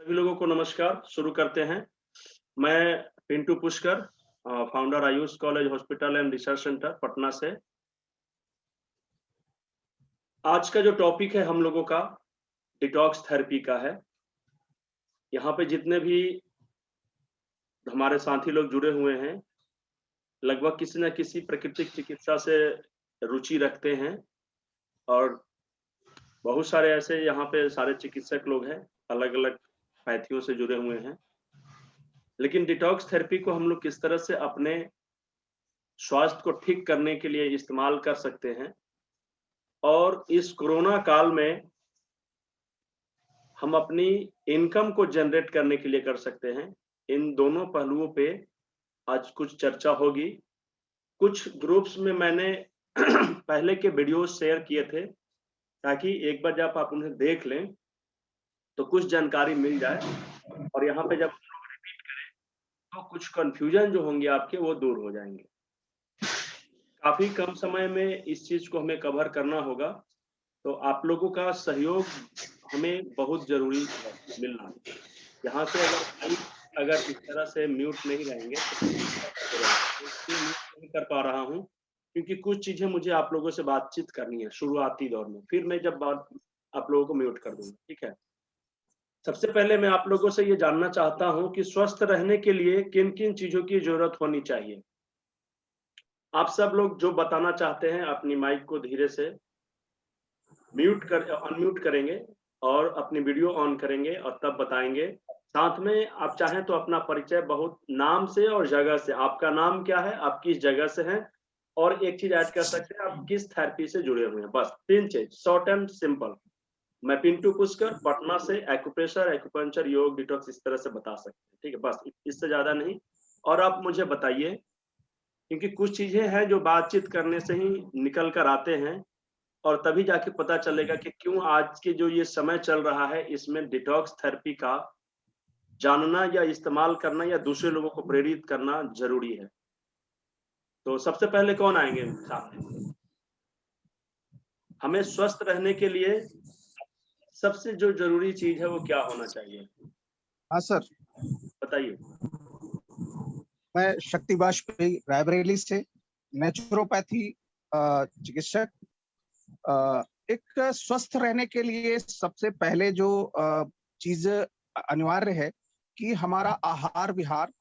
सभी लोगों को नमस्कार। शुरू करते हैं। मैं Pintu Pushkar, founder Ayush college hospital and research centre Patna से। आज का जो टॉपिक है हम लोगों का डिटॉक्स थेरेपी का है। यहाँ पे जितने भी हमारे साथी लोग जुड़े हुए हैं, लगभग किसी न किसी प्राकृतिक चिकित्सा से रुचि रखते हैं और बहुत सारे ऐसे यहाँ पे सारे चिकित्सक लोग हैं, अलग-अलग पैथियों से जुड़े हुए हैं। लेकिन डिटॉक्स थेरेपी को हम लोग किस तरह से अपने स्वास्थ्य को ठीक करने के लिए इस्तेमाल कर सकते हैं और इस कोरोना काल में हम अपनी इनकम को जनरेट करने के लिए कर सकते हैं। इन दोनों पहलुओं पे आज कुछ चर्चा होगी। कुछ ग्रुप्स में मैंने पहले के वीडियोस शेयर किए थे ताकि एक बार जब आप उन्हें देख लें तो कुछ जानकारी मिल जाए और यहाँ पे जब हम लोग रिपीट करें तो कुछ कन्फ्यूजन जो होंगे आपके वो दूर हो जाएंगे। काफ़ी कम समय में इस चीज़ को हमें कवर करना होगा, तो आप लोगों का सहयोग हमें बहुत ज़रूरी है मिलना। यहाँ से अगर इस तरह से म्यूट नहीं रहेंगे तो इसलिए म्यूट नहीं कर पा रहा हूँ, क्योंकि कुछ चीज़ें मुझे आप लोगों से बातचीत करनी है शुरुआती दौर में, फिर मैं जब बात आप लोगों को म्यूट कर दूँगा, ठीक है? सबसे पहले मैं आप लोगों से ये जानना चाहता हूँ कि स्वस्थ रहने के लिए किन-किन चीज़ों की ज़रूरत होनी चाहिए? आप सब लोग जो बताना चाहते हैं अपनी माइक को धीरे से अनम्यूट करेंगे और अपनी वीडियो ऑन करेंगे और तब बताएँगे। साथ में आप चाहें तो अपना परिचय बहुत नाम से और जगह से, आपका नाम क्या है, आप किस जगह से हैं और एक चीज़ ऐड कर सकते हैं, आप किस थेरेपी से जुड़े हुए हैं। बस 3 चीज़, शॉर्ट एंड सिंपल। मैं पिंटू पुष्कर पटना से एक्यूप्रेशर, एक्यूपंक्चर, योग, डिटॉक्स इस तरह से बता सकते हैं, ठीक है? बस इससे ज़्यादा नहीं। और आप मुझे बताइए, क्योंकि कुछ चीज़ें हैं जो बातचीत करने से ही निकल कर आते हैं और तभी जाके पता चलेगा कि क्यों आज के जो ये समय चल रहा है इसमें डिटॉक्स थेरेपी का जानना या इस्तेमाल करना या दूसरे लोगों को प्रेरित करना ज़रूरी है। तो सबसे पहले कौन आएँगे सामने? हमें स्वस्थ रहने के लिए सबसे जो ज़रूरी चीज़ है वो क्या होना चाहिए? हाँ सर, बताइए। मैं शक्ति वाजपेयी रायबरेली से नेचुरोपैथी चिकित्सक। एक स्वस्थ रहने के लिए सबसे पहले जो चीज अनिवार्य है कि हमारा आहार विहार,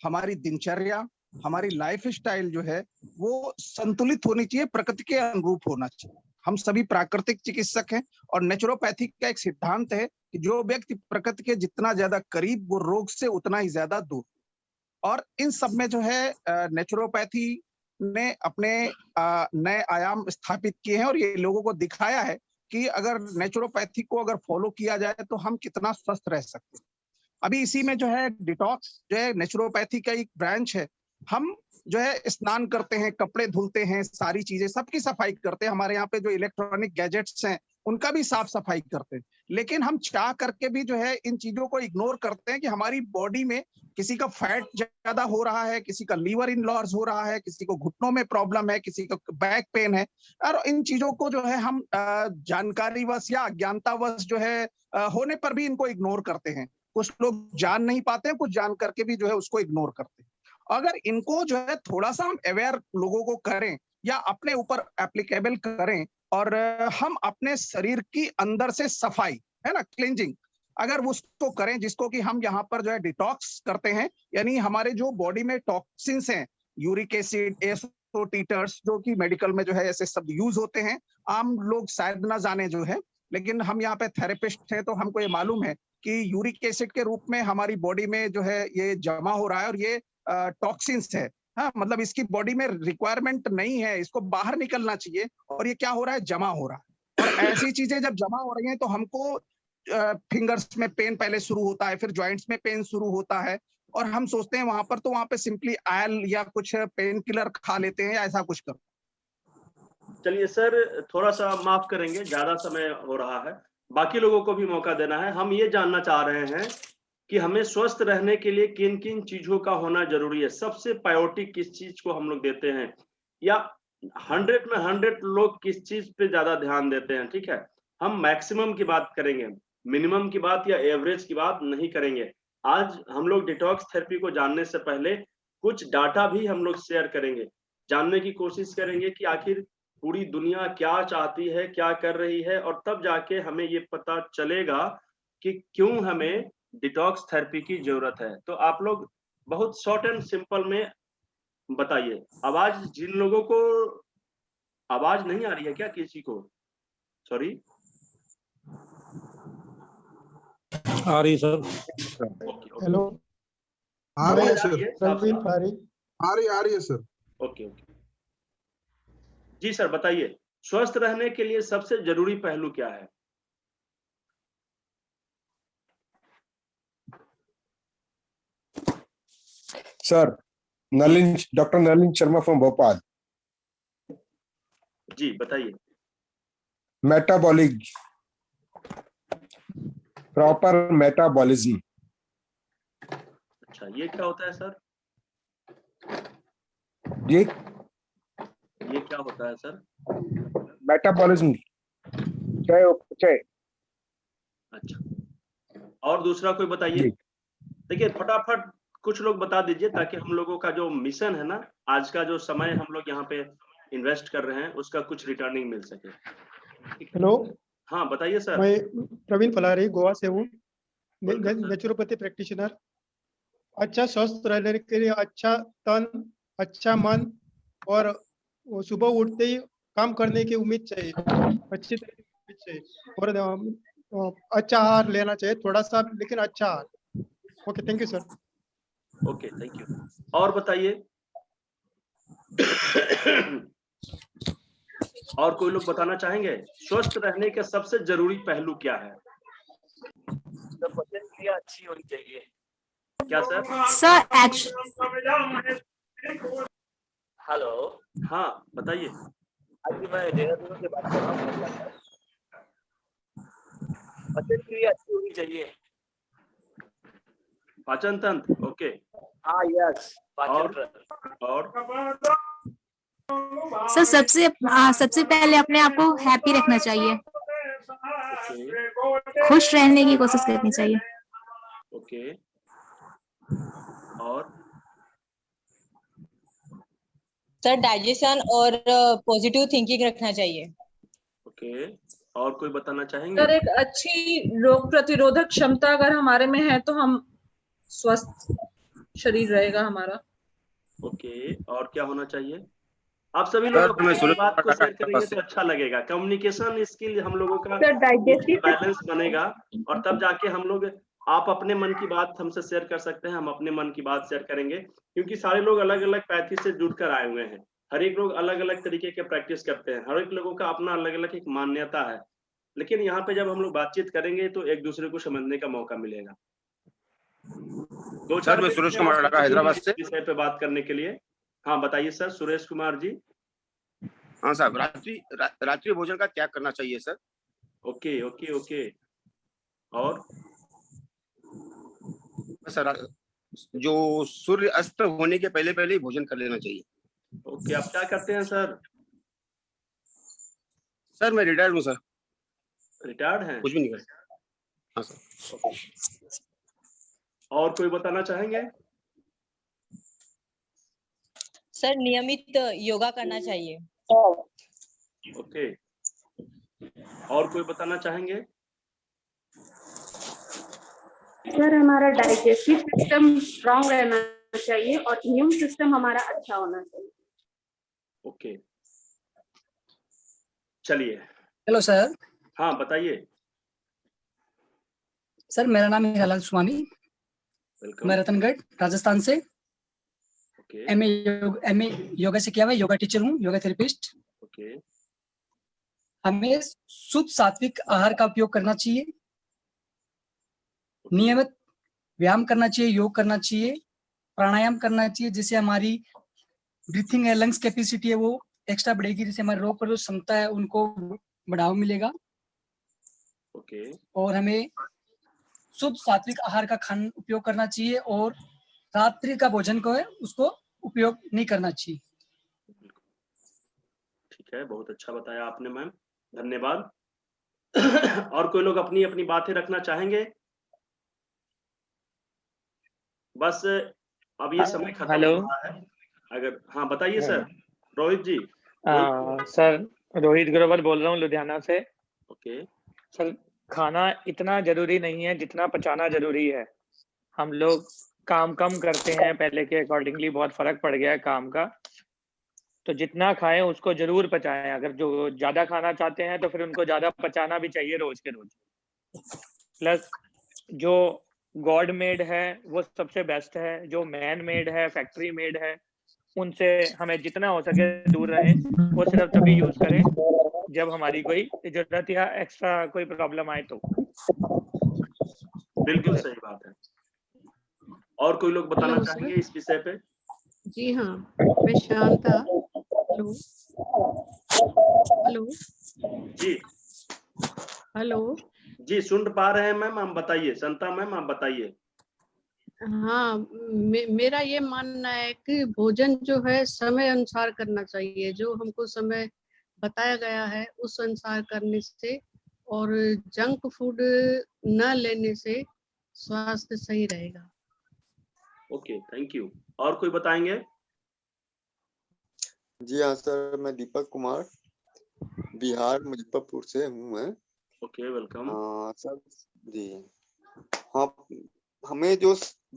हमारी दिनचर्या, हमारी लाइफ स्टाइल जो है वो संतुलित होनी चाहिए, प्रकृति के अनुरूप होना चाहिए। हम सभी प्राकृतिक चिकित्सक हैं और नेचुरोपैथी का एक सिद्धांत है कि जो व्यक्ति प्रकृति के जितना ज्यादा करीब, वो रोग से उतना ही ज्यादा दूर। और इन सब में जो है नेचुरोपैथी ने अपने नए आयाम स्थापित किए हैं और ये लोगों को दिखाया है कि अगर नेचुरोपैथी को अगर फॉलो किया जाए तो हम कितना स्वस्थ रह सकते हैं। अभी इसी में जो है डिटॉक्स जो है नेचुरोपैथी का एक ब्रांच है। हम जो है स्नान करते हैं, कपड़े धुलते हैं, सारी चीजें सबकी सफाई करते हैं। हमारे यहाँ पे जो इलेक्ट्रॉनिक गैजेट्स हैं उनका भी साफ सफाई करते हैं। लेकिन हम चाह करके भी जो है इन चीजों को इग्नोर करते हैं कि हमारी बॉडी में किसी का फैट ज्यादा हो रहा है, किसी का लीवर इनलॉज हो रहा है, किसी को घुटनों में प्रॉब्लम है, किसी को बैक पेन है। और इन चीजों को जो है हम जानकारीवश या अज्ञानतावश जो है होने पर भी इनको इग्नोर करते हैं। कुछ लोग जान नहीं पाते हैं, कुछ जान करके भी जो है उसको इग्नोर करते हैं। अगर इनको जो है थोड़ा सा हम अवेयर लोगों को करें या अपने ऊपर एप्लीकेबल करें और हम अपने शरीर की अंदर से सफाई है ना, क्लींजिंग, अगर वो उसको करें जिसको कि हम यहाँ पर जो है डिटॉक्स करते हैं, यानी हमारे जो बॉडी में टॉक्सिन्स हैं, यूरिक एसिड, एसोटीटर्स, जो कि मेडिकल में जो है ऐसे शब्द यूज होते हैं, आम लोग शायद ना जाने जो है, लेकिन हम यहाँ पे थेरेपिस्ट हैं तो हमको ये मालूम है कि यूरिक एसिड के रूप में हमारी बॉडी में जो है ये जमा हो रहा है और ये टॉक्सिन्स है। हाँ, मतलब इसकी बॉडी में रिक्वायरमेंट नहीं है, इसको बाहर निकलना चाहिए और ये क्या हो रहा है, जमा हो रहा है। और ऐसी चीजें जब जमा हो रही हैं तो हमको फिंगर्स में पेन पहले शुरू होता है, फिर जॉइंट्स में पेन शुरू होता है और हम सोचते हैं वहां पर तो वहां पे सिंपली आयल या कुछ पेन किलर खा लेते हैं या ऐसा कुछ कर। चलिए सर, थोड़ा-सा माफ़ करेंगे, ज़्यादा समय हो रहा है। बाकी लोगों को भी मौका देना है। हम ये जानना चाह रहे हैं कि हमें स्वस्थ रहने के लिए किन-किन चीज़ों का होना ज़रूरी है? सबसे प्रायोरिटी किस चीज़ को हम लोग देते हैं? या 100 में 100 लोग किस चीज़ पे ज़्यादा ध्यान देते हैं, ठीक है? हम मैक्सिमम की बात करेंगे। मिनिमम की बात या एवरेज की बात नहीं करेंगे। आज हम लोग डिटॉक्स थेरेपी को जानने से पहले कुछ डाटा भी हम लोग शेयर करेंगे, जानने की कोशिश करेंगे कि आखिर पूरी दुनिया क्या चाहती है, क्या कर रही है, और तब जाके हमें ये पता चलेगा कि क्यों हमें डिटॉक्स थेरेपी की जरूरत है। तो आप लोग बहुत शॉर्ट एंड सिंपल में बताइए। आवाज जिन लोगों को आवाज नहीं आ रही है क्या किसी को? सॉरी। आ रही सर। Okay okay. हेलो, आ रही है आवाज आ सर, रही है साफ प्रवीण साफ? फारी। आ रही है सर। Okay okay. जी सर बताइए, स्वस्थ रहने के लिए सबसे जरूरी पहलू क्या है? Sir, doctor Nalin Sharma from Bhopal. जी बताइए। Metabolic, proper metabolism. अच्छा, ये क्या होता है सर? ये ये क्या होता है सर? मेटाबॉलिज्म चाहे अच्छा, और दूसरा कोई बताइए। जी। देखिए फटाफट कुछ लोग बता दीजिए ताकि हम लोगों का जो मिशन है ना, आज का जो समय हम लोग यहाँ पे इन्वेस्ट कर रहे हैं, उसका कुछ रिटर्निंग मिल सके। हेलो, हाँ बताइए सर। मैं प्रवीण फलारी गोवा से हूँ, वेलकम सर। Naturopathy practitioner. अच्छा स्वस्थ रहने के लिए अच्छा तन, अच्छा मन और वो सुबह उठते ही काम करने की उम्मीद चाहिए, अच्छी तरह की उम्मीद चाहिए, और अच्छा आहार लेना चाहिए, थोड़ा सा लेकिन अच्छा आहार। Okay, thank you sir. Okay thank you. और बताइए। और कोई लोग बताना चाहेंगे स्वस्थ रहने के सबसे जरूरी पहलू क्या है? तो पचन क्रिया अच्छी होनी चाहिए। क्या सर? सर हेलो, हाँ बताइए। आज मैं देहरादून से बात कर रहा हूँ। पचन क्रिया अच्छी होनी चाहिए। पाचन तंत्र, ओके। हाँ यस, पाचन तंत्र। और सर सबसे पहले अपने आप को हैप्पी रखना चाहिए, ओके खुश रहने की कोशिश करनी चाहिए। ओके। और सर डाइजेशन और पॉजिटिव थिंकिंग रखना चाहिए। ओके। और कोई बताना चाहेंगे? सर एक अच्छी रोग प्रतिरोधक क्षमता अगर हमारे में है तो हम स्वस्थ शरीर रहेगा हमारा। ओके। और क्या होना चाहिए? आप सभी लोग अपनी बात को शेयर करेंगे तो अच्छा लगेगा। कम्युनिकेशन स्किल हम लोगों का बैलेंस बनेगा, और तब जाके हम लोग, आप अपने मन की बात हमसे शेयर कर सकते हैं, हम अपने मन की बात शेयर करेंगे, क्योंकि सारे लोग अलग अलग पैथी से जुड़कर आए हुए हैं। हर एक लोग अलग अलग तरीके के प्रैक्टिस करते हैं, हर एक लोगों का अपना अलग अलग एक मान्यता है। लेकिन यहाँ पे जब हम लोग बातचीत करेंगे तो एक दूसरे को समझने का मौका मिलेगा। दो चार मैं सुरेश कुमार लगा हैदराबाद से विषय पे बात करने के लिए। हाँ बताइए सर, सुरेश कुमार जी। हाँ साहब, रात्रि भोजन का त्याग करना चाहिए सर। Okay okay okay. और सर, जो सूर्य अस्त होने के पहले पहले ही भोजन कर लेना चाहिए। ओके। आप क्या करते हैं सर? सर मैं रिटायर्ड हूँ सर। रिटायर्ड हैं? कुछ भी नहीं करता। हाँ सर। और कोई बताना चाहेंगे? सर नियमित योगा करना चाहिए। ओके। और कोई बताना चाहेंगे? सर हमारा डाइजेस्टिव सिस्टम स्ट्रांग रहना चाहिए और इम्यून सिस्टम हमारा अच्छा होना चाहिए। ओके चलिए। Hello sir. हाँ बताइए। सर मेरा नाम है हिरालाल स्वामी, मैं रतनगढ़ राजस्थान से। ओके। एमए योगा से किया हुआ, योगा टीचर हूँ, योगा थेरेपिस्ट। ओके। हमें शुद्ध सात्विक आहार का उपयोग करना चाहिए, नियमित व्यायाम करना चाहिए, योग करना चाहिए, प्राणायाम करना चाहिए, जिससे हमारी ब्रीथिंग है, लंग्स कैपेसिटी है वो एक्स्ट्रा बढ़ेगी, जिससे हमारी रोग प्रतिरोधक क्षमता है उनको बढ़ावा मिलेगा। ओके। और हमें शुद्ध सात्विक आहार का उपयोग करना चाहिए, और रात्रि का भोजन को है उसको उपयोग नहीं करना चाहिए। ठीक है, बहुत अच्छा बताया आपने मैम, धन्यवाद। और कोई लोग अपनी अपनी बातें रखना चाहेंगे? बस अब ये समय खत्म हेलो। हो रहा है। अगर हाँ बताइए सर, रोहित जी। सर रोहित ग्रोवर बोल रहा हूँ लुधियाना से। ओके सर, खाना इतना जरूरी नहीं है जितना पचाना जरूरी है। हम लोग काम कम करते हैं, पहले के अकॉर्डिंगली बहुत फर्क पड़ गया है काम का। तो जितना खाएं उसको जरूर पचाएं। अगर जो ज्यादा खाना चाहते हैं तो फिर उनको ज्यादा पचाना भी चाहिए रोज के रोज। प्लस जो गॉड मेड है वो सबसे बेस्ट है, जो मैन मेड है, फैक्ट्री मेड है, उनसे हमें जितना हो सके दूर रहें। वो सिर्फ तभी यूज करें जब हमारी कोई जरूरत या एक्स्ट्रा कोई प्रॉब्लम आए तो। बिल्कुल सही बात है। और कोई लोग बताना हेलो चाहेंगे सर। इस विषय पे? जी हाँ, मैं शांता। हेलो हेलो जी हेलो। जी सुन पा रहे हैं मैम, हम बताइए। शांता मैम आप बताइए। हाँ, मेरा ये मानना है कि भोजन जो है समय अनुसार करना चाहिए। जो हमको समय बताया गया है उस अनुसार करने से और जंक फूड न लेने से स्वास्थ्य सही रहेगा। Okay, thank you. और कोई बताएंगे? जी हाँ सर, मैं दीपक कुमार बिहार मुजफ्फरपुर से हूँ मैं। Okay, welcome. सर जी हाँ, हमें जो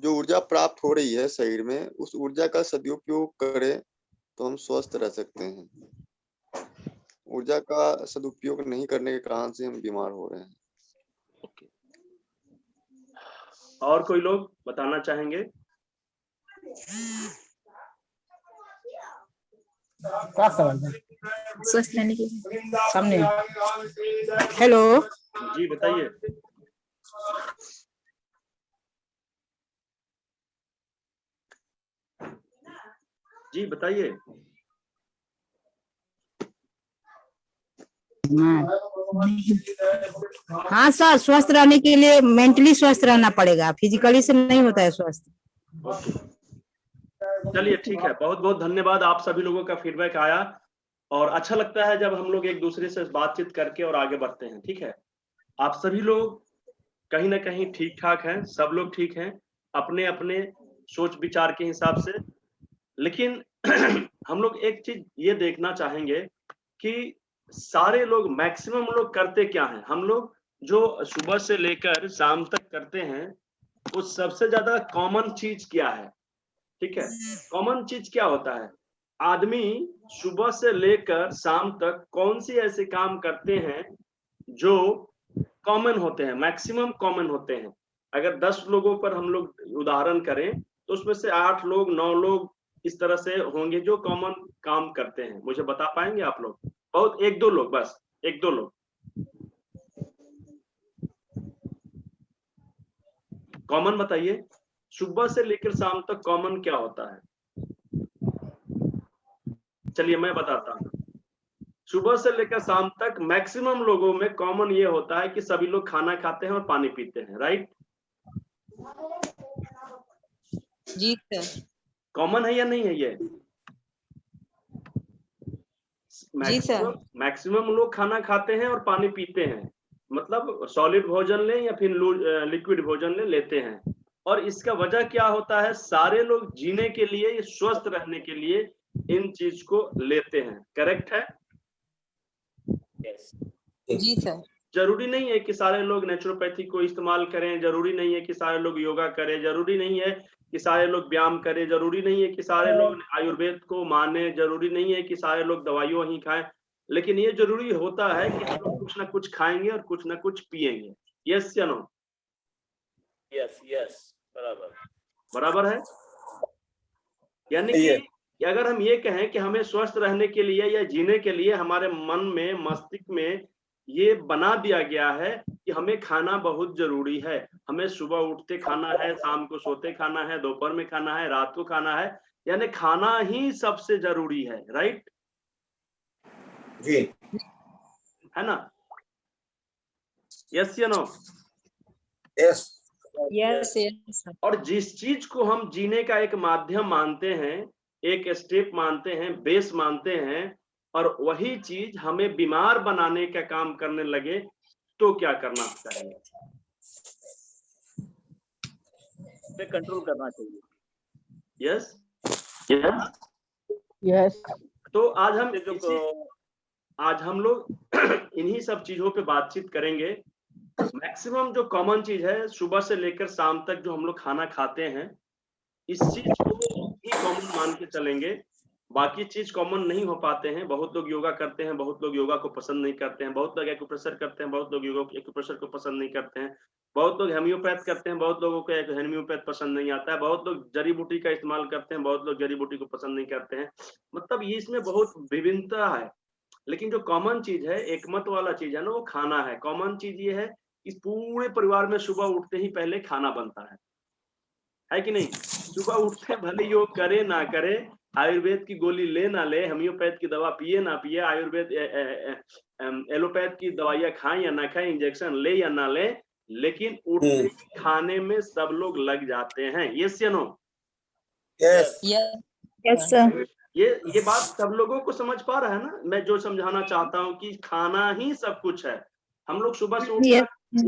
ऊर्जा प्राप्त हो रही है शरीर में, उस ऊर्जा का सदुपयोग करें तो हम स्वस्थ रह सकते हैं। ऊर्जा का सदुपयोग नहीं करने के कारण से हम बीमार हो रहे हैं। ओके, और कोई लोग बताना चाहेंगे? क्या सवाल है? स्वस्थ रहने के लिए सामने। हेलो। जी बताइए। जी बताइए। हाँ सर, स्वस्थ रहने के लिए मेंटली स्वस्थ रहना पड़ेगा, फिजिकली से नहीं होता है स्वस्थ। ओके, चलिए ठीक है। बहुत बहुत धन्यवाद, आप सभी लोगों का फीडबैक आया और अच्छा लगता है जब हम लोग एक दूसरे से बातचीत करके और आगे बढ़ते हैं। ठीक है, आप सभी लोग कहीं ना कहीं ठीक ठाक हैं, सब लोग ठीक हैं अपने अपने सोच विचार के हिसाब से। लेकिन हम लोग एक चीज ये देखना चाहेंगे कि सारे लोग, मैक्सिमम लोग करते क्या हैं। हम लोग जो सुबह से लेकर शाम तक करते हैं वो सबसे ज्यादा कॉमन चीज क्या है? ठीक है, कॉमन चीज क्या होता है? आदमी सुबह से लेकर शाम तक कौन सी ऐसे काम करते हैं जो कॉमन होते हैं, मैक्सिमम कॉमन होते हैं। अगर 10 लोगों पर हम लोग उदाहरण करें तो उसमें से 8 लोग 9 लोग इस तरह से होंगे जो कॉमन काम करते हैं। मुझे बता पाएंगे आप लोग? बहुत 1-2 लोग, बस 1-2 लोग कॉमन बताइए। सुबह से लेकर शाम तक कॉमन क्या होता है? चलिए मैं बताता हूँ। सुबह से लेकर शाम तक मैक्सिमम लोगों में कॉमन ये होता है कि सभी लोग खाना खाते हैं और पानी पीते हैं। राइट? जी सर। कॉमन है या नहीं है ये? जी सर। मैक्सिमम लोग खाना खाते हैं और पानी पीते हैं, मतलब सॉलिड भोजन लें या फिर लिक्विड भोजन लेते हैं। और इसका वजह क्या होता है? सारे लोग जीने के लिए, स्वस्थ रहने के लिए इन चीज को लेते हैं। करेक्ट है? जी सर। जरूरी नहीं है कि सारे लोग नेचुरोपैथी को इस्तेमाल करें, जरूरी नहीं है कि सारे लोग योगा करें, जरूरी नहीं है कि सारे लोग व्यायाम करें, जरूरी नहीं है कि सारे लोग आयुर्वेद को माने, जरूरी नहीं है कि सारे लोग दवाइयों ही खाएं। लेकिन ये जरूरी होता है कि हम लोग कुछ ना कुछ खाएंगे और कुछ ना कुछ पिएंगे। यस या नो? यस यस, बराबर बराबर है। यानी कि अगर हम ये कहें कि हमें स्वस्थ रहने के लिए या जीने के लिए हमारे मन में, मस्तिष्क में ये बना दिया गया है कि हमें खाना बहुत जरूरी है। हमें सुबह उठते खाना है, शाम को सोते खाना है, दोपहर में खाना है, रात को खाना है, यानी खाना ही सबसे जरूरी है। राइट? जी है ना? यस या नो? Yes yes yes. और जिस चीज को हम जीने का एक माध्यम मानते हैं, एक स्टेप मानते हैं, बेस मानते हैं, और वही चीज हमें बीमार बनाने का काम करने लगे तो क्या करना चाहिए? पे कंट्रोल करना चाहिए। Yes yes. तो आज हम जो आज हम लोग इन्हीं सब चीजों पे बातचीत करेंगे। मैक्सिमम जो कॉमन चीज है, सुबह से लेकर शाम तक जो हम लोग खाना खाते हैं, इस चीज को ही कॉमन मान के चलेंगे। बाकी चीज कॉमन नहीं हो पाते हैं। बहुत लोग योगा करते हैं, बहुत लोग योगा को पसंद नहीं करते हैं, बहुत लोग एक्यूप्रेशर करते हैं, बहुत लोग योगा एक्यूप्रेशर को पसंद नहीं करते हैं, बहुत लोग होम्योपैथ करते हैं, बहुत लोगों को होम्योपैथ पसंद नहीं आता है, बहुत लोग जड़ी बूटी का इस्तेमाल करते हैं, बहुत लोग जड़ी बूटी को पसंद नहीं करते हैं। मतलब ये इसमें बहुत विभिन्नता है। लेकिन जो कॉमन चीज है, एकमत वाला चीज है ना, वो खाना है। कॉमन चीज ये है कि पूरे परिवार में सुबह उठते ही पहले खाना बनता है कि नहीं? सुबह उठते भले योग करे ना करे, आयुर्वेद की गोली ले ना ले, होम्योपैथ की दवा पिए ना पिए, आयुर्वेद एलोपैथ की दवाइयां खाएं या ना खाएं, इंजेक्शन ले या ना ले, लेकिन उठते ही खाने में सब लोग लग जाते हैं। यस या नो? Yes yes sir. ये बात सब लोगों को समझ पा रहा है ना? मैं जो समझाना चाहता हूँ कि खाना ही सब कुछ है। हम लोग सुबह से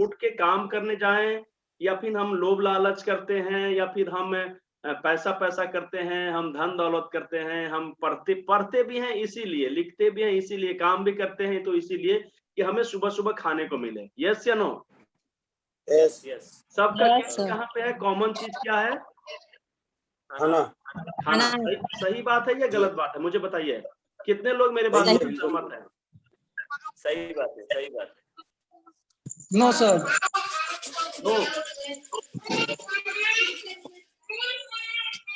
उठ के काम करने जाएं, या फिर हम लोभ लालच करते हैं, या फिर हम पैसा करते हैं, हम धन दौलत करते हैं, हम पढ़ते भी हैं इसीलिए, लिखते भी हैं इसीलिए, काम भी करते हैं तो इसीलिए कि हमें सुबह सुबह खाने को मिले। यस या नो? यस सबका कहाँ पे है? कॉमन चीज क्या है? खाना। सही बात है या गलत बात है? मुझे बताइए, कितने लोग मेरे बात में सहमत हैं? सही बात है, सही बात है। No sir. नो।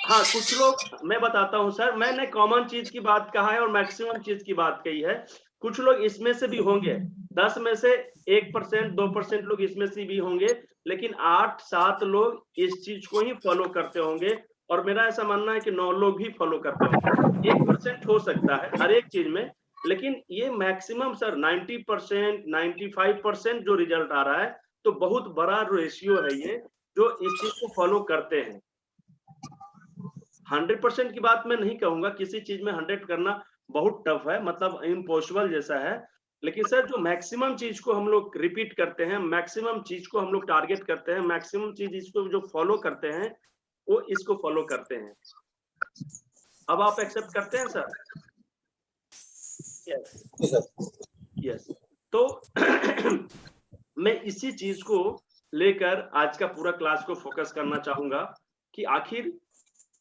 हाँ, कुछ लोग, मैं बताता हूँ सर, मैंने कॉमन चीज की बात कहा है और मैक्सिमम चीज की बात कही है। कुछ लोग इसमें से भी होंगे, 10 में से 1%, 2% लोग इसमें से भी होंगे, लेकिन 8-7 लोग इस चीज को ही फॉलो करते होंगे। और मेरा ऐसा मानना है कि 9 लोग भी फॉलो करते होंगे। 1% हो सकता है हर एक चीज में, लेकिन ये मैक्सिमम सर 90%, 95% जो रिजल्ट आ रहा है, तो बहुत बड़ा रेशियो है ये जो इस चीज को फॉलो करते हैं। 100% की बात मैं नहीं कहूंगा, किसी चीज में 100 करना बहुत टफ है, मतलब इम्पॉसिबल जैसा है। लेकिन सर जो मैक्सिमम चीज को हम लोग रिपीट करते हैं, मैक्सिमम चीज को हम लोग टारगेट करते हैं, मैक्सिमम चीज इसको जो फॉलो करते हैं, वो इसको फॉलो करते हैं। अब आप एक्सेप्ट करते हैं सर? यस। तो मैं इसी चीज को लेकर आज का पूरा क्लास को फोकस करना चाहूंगा कि आखिर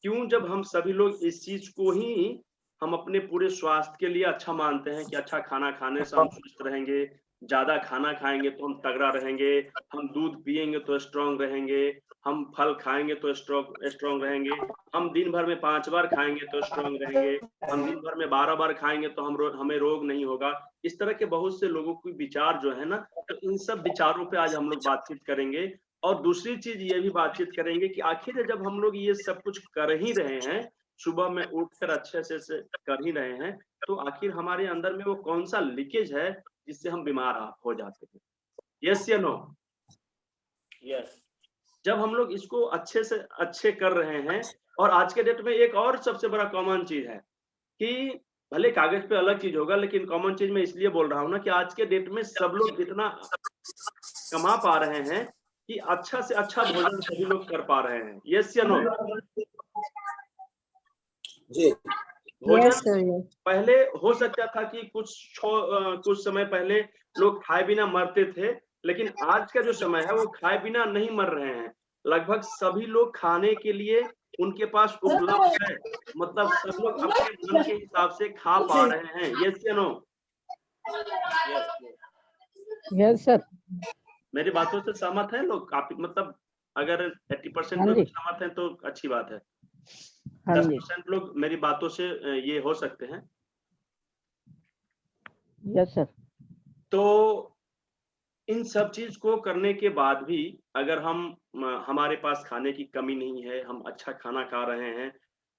क्यों, जब हम सभी लोग इस चीज को ही हम अपने पूरे स्वास्थ्य के लिए अच्छा मानते हैं कि अच्छा खाना खाने से हम स्वस्थ रहेंगे, ज्यादा खाना खाएंगे तो हम तगड़ा रहेंगे, हम दूध पिएंगे तो स्ट्रांग रहेंगे, हम फल खाएंगे तो स्ट्रांग रहेंगे, हम दिन भर में 5 बार खाएंगे तो स्ट्रांग रहेंगे, हम दिन भर में 12 बार खाएंगे तो हमें रोग नहीं होगा। इस तरह के बहुत से लोगों के विचार जो है ना, तो इन सब विचारों पे आज हम लोग बातचीत करेंगे। और दूसरी चीज ये भी बातचीत करेंगे कि आखिर जब हम लोग ये सब कुछ कर ही रहे हैं, सुबह में उठकर अच्छे से कर ही रहे हैं, तो आखिर हमारे अंदर में वो कौन सा लीकेज है जिससे हम बीमार हो जाते हैं? यस या नो? यस। जब हम लोग इसको अच्छे से अच्छे कर रहे हैं, और आज के डेट में एक और सबसे बड़ा कॉमन चीज है कि भले कागज पे अलग चीज होगा, लेकिन कॉमन चीज मैं इसलिए बोल रहा हूँ ना कि आज के डेट में सब लोग इतना कमा पा रहे हैं कि अच्छा से अच्छा भोजन सभी लोग कर पा रहे हैं। यस या नो? जी। भोजन पहले हो सकता था कि कुछ समय पहले लोग खाए बिना मरते थे, लेकिन आज का जो समय है वो खाए बिना नहीं मर रहे हैं। लगभग सभी लोग खाने के लिए उनके पास उपलब्ध है, मतलब सब लोग अपने मन के हिसाब से खा पा रहे हैं। यस या नो? Yes sir. मेरी बातों से सहमत है लोग? काफी, मतलब अगर 80% लोग सहमत हैं तो अच्छी बात है। 10% लोग मेरी बातों से ये हो सकते हैं। Yes sir. तो इन सब चीज को करने के बाद भी अगर हमारे पास खाने की कमी नहीं है, हम अच्छा खाना खा रहे हैं,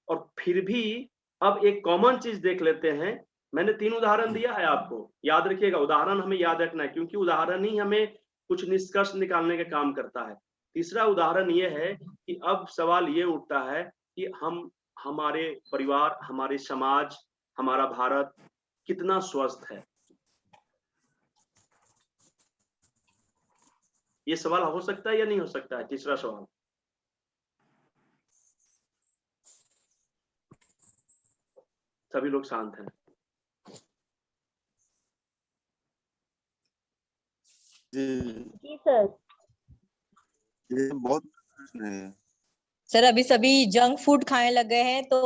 और फिर भी अब एक कॉमन चीज देख लेते हैं। मैंने 3 उदाहरण दिया है आपको, याद रखिएगा, उदाहरण हमें याद रखना है, क्योंकि उदाहरण ही हमें कुछ निष्कर्ष निकालने का काम करता है। तीसरा उदाहरण ये है कि अब सवाल ये उठता है कि हमारे परिवार, हमारे समाज, हमारा भारत कितना स्वस्थ है। ये सवाल हो सकता है या नहीं हो सकता है? तीसरा सवाल। सभी लोग शांत हैं। जी सर। ये बहुत प्रश्न है। सर अभी सभी जंक फूड खाने लग गए हैं तो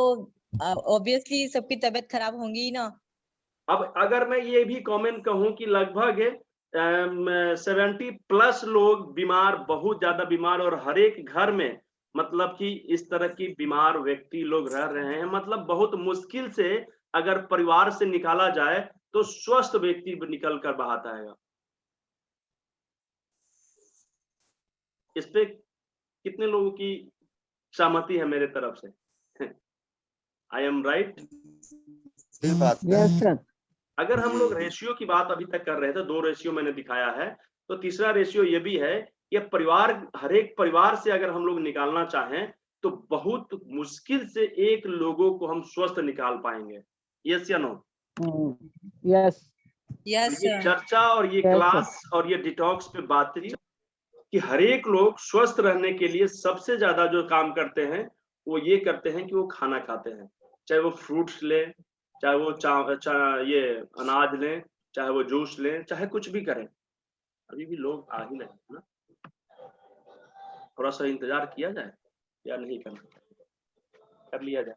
ऑब्वियसली सबकी तबीयत खराब होंगी ही ना। अब अगर मैं ये भी कमेंट कहूं कि लगभग 70+ लोग बीमार, बहुत ज्यादा बीमार, और हर एक घर में मतलब कि इस तरह की बीमार व्यक्ति लोग रह रहे हैं, मतलब बहुत मुश्किल से अगर परिवार से निकाला जाए तो स्वस्थ व्यक्ति निकल कर बाहर आएगा। इस पे कितने लोगों की सहमति है मेरे तरफ से? I am right? Yes sir. अगर हम लोग रेशियो की बात अभी तक कर रहे थे, 2 रेशियो मैंने दिखाया है, तो तीसरा रेशियो ये भी है कि परिवार, हर एक परिवार से अगर हम लोग निकालना चाहें तो बहुत मुश्किल से 1 लोगों को हम स्वस्थ निकाल पाएंगे। यस या नो? यस यस ये चर्चा और ये क्लास और ये डिटॉक्स पे बातचीत कि हर एक लोग स्वस्थ रहने के लिए सबसे ज्यादा जो काम करते हैं वो ये करते हैं कि वो खाना खाते हैं, चाहे वो फ्रूट्स ले, चाहे वो ये अनाज लें, चाहे वो जूस लें, चाहे कुछ भी करें। अभी भी लोग आ ही नहीं ना, थोड़ा सा इंतजार किया जाए या नहीं करना, कर लिया जाए।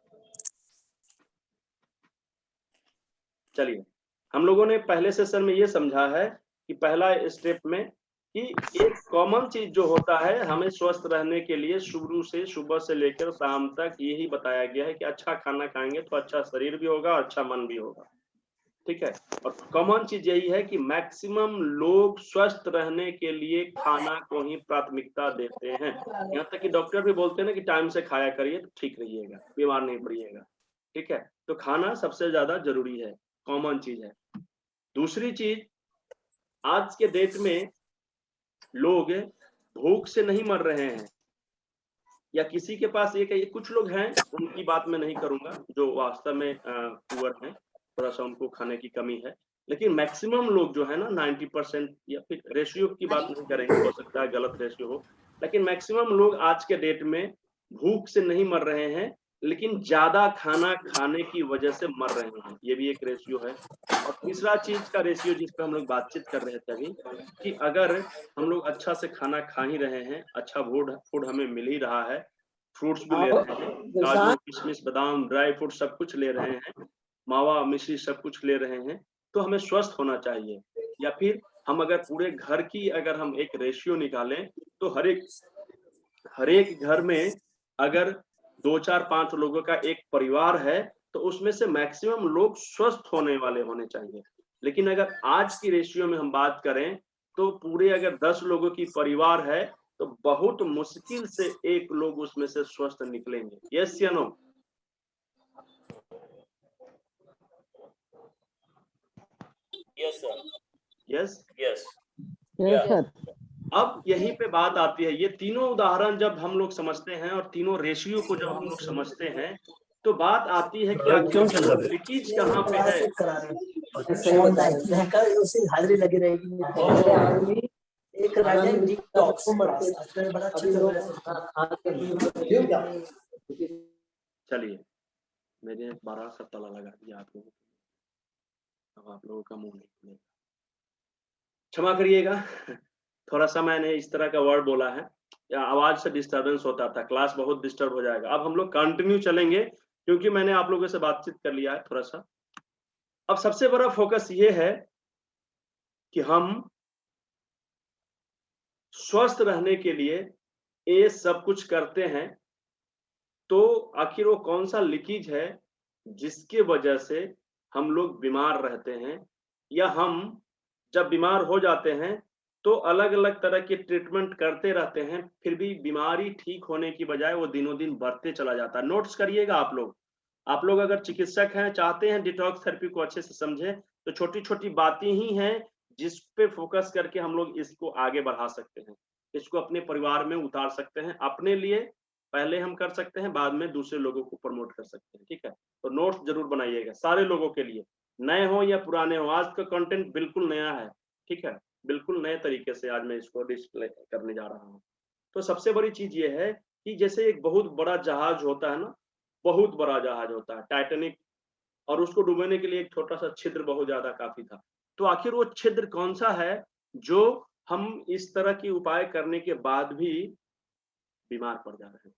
चलिए, हम लोगों ने पहले सेशन में ये समझा है कि पहला स्टेप में कि एक कॉमन चीज जो होता है, हमें स्वस्थ रहने के लिए शुरू से, सुबह से लेकर शाम तक यही बताया गया है कि अच्छा खाना खाएंगे तो अच्छा शरीर भी होगा, अच्छा मन भी होगा। ठीक है, और कॉमन चीज यही है कि मैक्सिमम लोग स्वस्थ रहने के लिए खाना को ही प्राथमिकता देते हैं। यहाँ तक कि डॉक्टर भी बोलते हैं ना कि टाइम से खाया करिए तो ठीक रहिएगा, बीमार नहीं पड़िएगा। ठीक है, तो खाना सबसे ज्यादा जरूरी है, कॉमन चीज है। दूसरी चीज, आज के डेट में लोग भूख से नहीं मर रहे हैं, या किसी के पास एक कुछ लोग हैं, उनकी बात मैं नहीं करूंगा, जो वास्तव में पुअर हैं, थोड़ा सा उनको खाने की कमी है, लेकिन मैक्सिमम लोग जो है ना 90%, या फिर रेशियो की बात नहीं करेंगे, हो सकता है गलत रेशियो हो, लेकिन मैक्सिमम लोग आज के डेट में भूख से नहीं मर रहे हैं, लेकिन ज्यादा खाना खाने की वजह से मर रहे हैं। ये भी एक रेशियो है। और तीसरा चीज का रेशियो जिस पर हम लोग बातचीत कर रहे थे अभी, कि अगर हम लोग अच्छा से खाना खा ही रहे हैं, अच्छा फूड हमें मिल ही रहा है, फ्रूट्स भी ले रहे हैं, काजू किशमिश बादाम ड्राई फ्रूट सब कुछ ले रहे हैं, मावा मिश्री सब कुछ ले रहे हैं, तो हमें स्वस्थ होना चाहिए। या फिर हम अगर पूरे घर की अगर हम एक रेशियो निकालें तो हर एक घर में अगर 2, 4, 5 लोगों का एक परिवार है तो उसमें से मैक्सिमम लोग स्वस्थ होने वाले होने चाहिए। लेकिन अगर आज की रेशियो में हम बात करें तो पूरे अगर 10 लोगों की परिवार है तो बहुत मुश्किल से 1 लोग उसमें से स्वस्थ निकलेंगे। यस या no? Yes sir. Yes yes sir. अब यहीं पे बात आती है, ये तीनों उदाहरण जब हम लोग समझते हैं और तीनों रेशियो को जब हम लोग समझते हैं तो बात आती है कि आखिर लीकेज कहाँ पे है। हाजिरी लगी रहेगी। एक चलिए, मेरे 12 सा ताला लगा दिया आप लोगों को, अब आप लोगों का मुंह नहीं खुलेगा, क्षमा करिएगा। थोड़ा सा मैंने इस तरह का वर्ड बोला है, या आवाज से डिस्टरबेंस होता था, क्लास बहुत डिस्टर्ब हो जाएगा। अब हम लोग कंटिन्यू चलेंगे क्योंकि मैंने आप लोगों से बातचीत कर लिया है थोड़ा सा। अब सबसे बड़ा फोकस ये है कि हम स्वस्थ रहने के लिए ये सब कुछ करते हैं, तो आखिर वो कौन सा लीकेज है जिसके वजह से हम लोग बीमार रहते हैं, या हम जब बीमार हो जाते हैं तो अलग अलग तरह के ट्रीटमेंट करते रहते हैं, फिर भी बीमारी ठीक होने की बजाय वो दिनों दिन बढ़ते चला जाता है। नोट्स करिएगा आप लोग अगर चिकित्सक हैं, चाहते हैं डिटॉक्स थेरेपी को अच्छे से समझे, तो छोटी छोटी बातें ही हैं जिस पे फोकस करके हम लोग इसको आगे बढ़ा सकते हैं, इसको अपने परिवार में उतार सकते हैं। अपने लिए पहले हम कर सकते हैं, बाद में दूसरे लोगों को प्रमोट कर सकते हैं। ठीक है, तो नोट्स जरूर बनाइएगा सारे लोगों के लिए, नए हो या पुराने हो। आज का कंटेंट बिल्कुल नया है, ठीक है, बिल्कुल नए तरीके से आज मैं इसको डिस्प्ले करने जा रहा हूँ। तो सबसे बड़ी चीज ये है कि जैसे एक बहुत बड़ा जहाज होता है ना, बहुत बड़ा जहाज होता है टाइटैनिक, और उसको डुबाने के लिए एक छोटा सा छिद्र बहुत ज्यादा काफी था। तो आखिर वो छिद्र कौन सा है जो हम इस तरह की उपाय करने के बाद भी बीमार पड़ जा रहे हैं?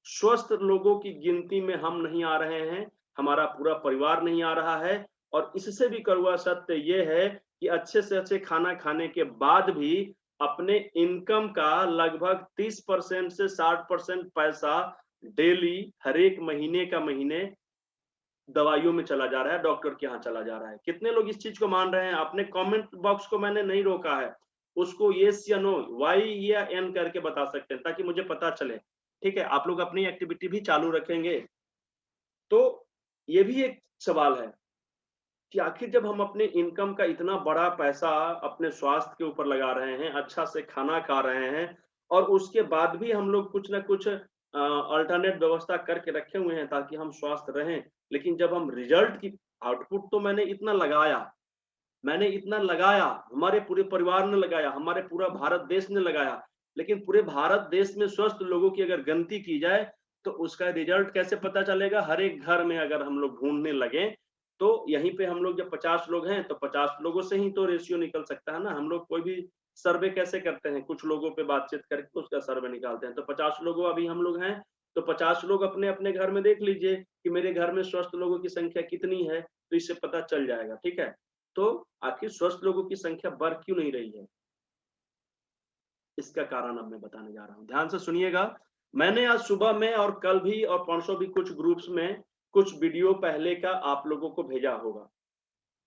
स्वस्थ लोगों की गिनती में हम नहीं आ रहे हैं, हमारा पूरा परिवार नहीं आ रहा है, और इससे भी कड़वा सत्य ये है कि अच्छे से अच्छे खाना खाने के बाद भी अपने इनकम का लगभग 30% से 60% पैसा डेली हर एक महीने का महीने दवाइयों में चला जा रहा है, डॉक्टर के यहाँ चला जा रहा है। कितने लोग इस चीज को मान रहे हैं? अपने कमेंट बॉक्स को मैंने नहीं रोका है, उसको यस या नो, वाई या एन करके बता सकते हैं ताकि मुझे पता चले। ठीक है, आप लोग अपनी एक्टिविटी भी चालू रखेंगे। तो ये भी एक सवाल है कि आखिर जब हम अपने इनकम का इतना बड़ा पैसा अपने स्वास्थ्य के ऊपर लगा रहे हैं, अच्छा से खाना खा रहे हैं, और उसके बाद भी हम लोग कुछ ना कुछ अल्टरनेट व्यवस्था करके रखे हुए हैं ताकि हम स्वस्थ रहें, लेकिन जब हम रिजल्ट की आउटपुट, तो मैंने इतना लगाया, हमारे पूरे परिवार ने लगाया, हमारे पूरा भारत देश ने लगाया, लेकिन पूरे भारत देश में स्वस्थ लोगों की अगर गिनती की जाए तो उसका रिजल्ट कैसे पता चलेगा? हर एक घर में अगर हम लोग ढूंढने लगे तो यहीं पे हम लोग जब 50 लोग हैं तो 50 लोगों से ही तो रेशियो निकल सकता है ना। हम लोग कोई भी सर्वे कैसे करते हैं? कुछ लोगों पे बातचीत करके तो उसका सर्वे निकालते हैं। तो 50 लोगों अभी हम लोग हैं, तो 50 लोग अपने अपने घर में देख लीजिए कि मेरे घर में स्वस्थ लोगों की संख्या कितनी है, तो इससे पता चल जाएगा। ठीक है, तो आखिर स्वस्थ लोगों की संख्या बढ़ क्यों नहीं रही है? इसका कारण अब मैं बताने जा रहा हूँ, ध्यान से सुनिएगा। मैंने आज सुबह में और कल भी और परसों भी कुछ ग्रुप्स में कुछ वीडियो पहले का आप लोगों को भेजा होगा,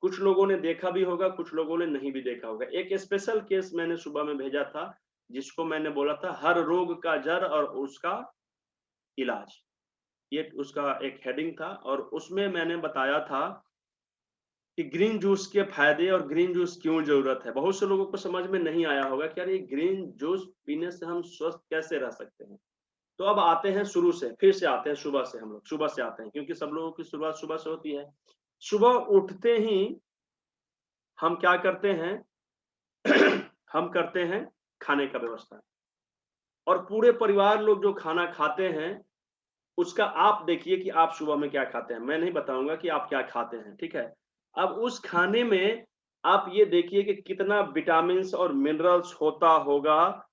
कुछ लोगों ने देखा भी होगा, कुछ लोगों ने नहीं भी देखा होगा। एक स्पेशल केस मैंने सुबह में भेजा था जिसको मैंने बोला था हर रोग का जड़ और उसका इलाज, ये उसका एक हेडिंग था, और उसमें मैंने बताया था कि ग्रीन जूस के फायदे और ग्रीन जूस क्यों जरूरत है। बहुत से लोगों को समझ में नहीं आया होगा कि यार ये ग्रीन जूस पीने से हम स्वस्थ कैसे रह सकते हैं। तो अब आते हैं शुरू से, फिर से आते हैं सुबह से, हम लोग सुबह से आते हैं क्योंकि सब लोगों की शुरुआत सुबह से होती है। सुबह उठते ही हम क्या करते हैं? हम करते हैं खाने का व्यवस्था, और पूरे परिवार लोग जो खाना खाते हैं उसका आप देखिए कि आप सुबह में क्या खाते हैं। मैं नहीं बताऊंगा कि आप क्या खाते हैं, ठीक है। अब उस खाने में आप ये देखिए कि कितना विटामिन्स और मिनरल्स होता होगा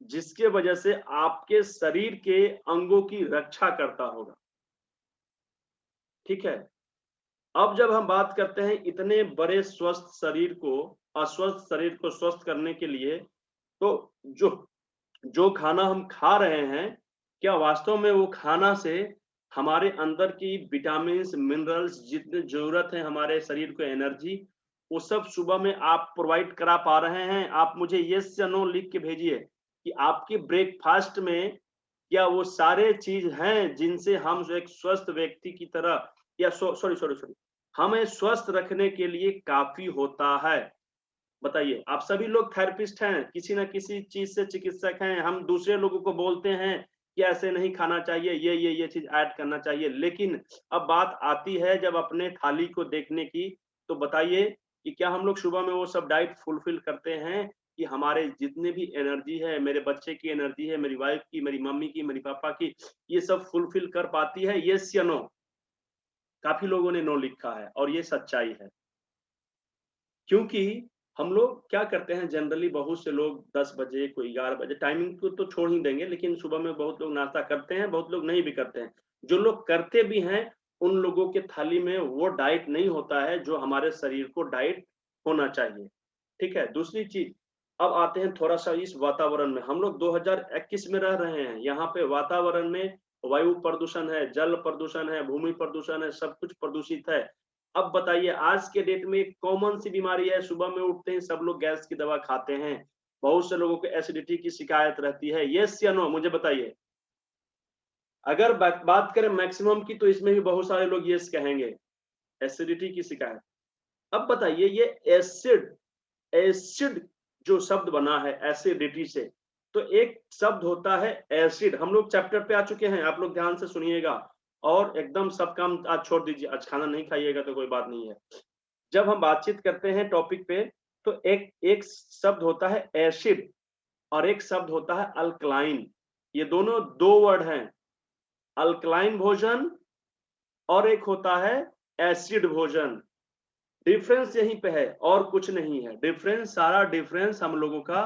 जिसके वजह से आपके शरीर के अंगों की रक्षा करता होगा, ठीक है। अब जब हम बात करते हैं इतने बड़े स्वस्थ शरीर को, अस्वस्थ शरीर को स्वस्थ करने के लिए, तो जो खाना हम खा रहे हैं, क्या वास्तव में वो खाना से हमारे अंदर की विटामिन्स, मिनरल्स, जितने जरूरत है हमारे शरीर को एनर्जी, वो सब सुबह में आप प्रोवाइड करा पा रहे हैं? आप मुझे यस या नो लिख के भेजिए कि आपके ब्रेकफास्ट में क्या वो सारे चीज हैं जिनसे हम एक स्वस्थ व्यक्ति की तरह, या सॉरी हमें स्वस्थ रखने के लिए काफी होता है। बताइए, आप सभी लोग थेरेपिस्ट हैं, किसी ना किसी चीज से चिकित्सक हैं। हम दूसरे लोगों को बोलते हैं कि ऐसे नहीं खाना चाहिए, ये चीज ऐड करना चाहिए, लेकिन अब बात आती है जब अपने थाली को देखने की, तो बताइए कि क्या हम लोग सुबह में वो सब डाइट फुलफिल करते हैं कि हमारे जितने भी एनर्जी है, मेरे बच्चे की एनर्जी है, मेरी वाइफ की, मेरी मम्मी की, मेरी पापा की, ये सब फुलफिल कर पाती है? यस या नो? काफी लोगों ने नो लिखा है और ये सच्चाई है, क्योंकि हम लोग क्या करते हैं जनरली, बहुत से लोग 10 बजे, कोई 11 बजे, टाइमिंग को तो छोड़ ही देंगे, लेकिन सुबह में बहुत लोग नाश्ता करते हैं, बहुत लोग नहीं भी करते हैं। जो लोग करते भी हैं उन लोगों के थाली में वो डाइट नहीं होता है जो हमारे शरीर को डाइट होना चाहिए, ठीक है। दूसरी चीज, अब आते हैं थोड़ा सा इस वातावरण में। हम लोग 2021 में रह रहे हैं, यहाँ पे वातावरण में वायु प्रदूषण है, जल प्रदूषण है, भूमि प्रदूषण है, सब कुछ प्रदूषित है। अब बताइए, आज के डेट में एक कॉमन सी बीमारी है, सुबह में उठते ही सब लोग गैस की दवा खाते हैं, बहुत से लोगों को एसिडिटी की शिकायत रहती है। यस या नो? मुझे बताइए। अगर बात करें मैक्सिमम की, तो इसमें भी बहुत सारे लोग यस कहेंगे, एसिडिटी की शिकायत। अब बताइए, ये एसिड जो शब्द बना है एसिडिटी से, तो एक शब्द होता है एसिड। हम लोग चैप्टर पे आ चुके हैं, आप लोग ध्यान से सुनिएगा और एकदम सब काम आज छोड़ दीजिए। आज खाना नहीं खाइएगा तो कोई बात नहीं है। जब हम बातचीत करते हैं टॉपिक पे, तो एक शब्द होता है एसिड और एक शब्द होता है अल्कलाइन। ये दोनों दो वर्ड हैं, अल्कलाइन भोजन और एक होता है एसिड भोजन। डिफरेंस यहीं पे है और कुछ नहीं है। डिफरेंस, सारा डिफरेंस हम लोगों का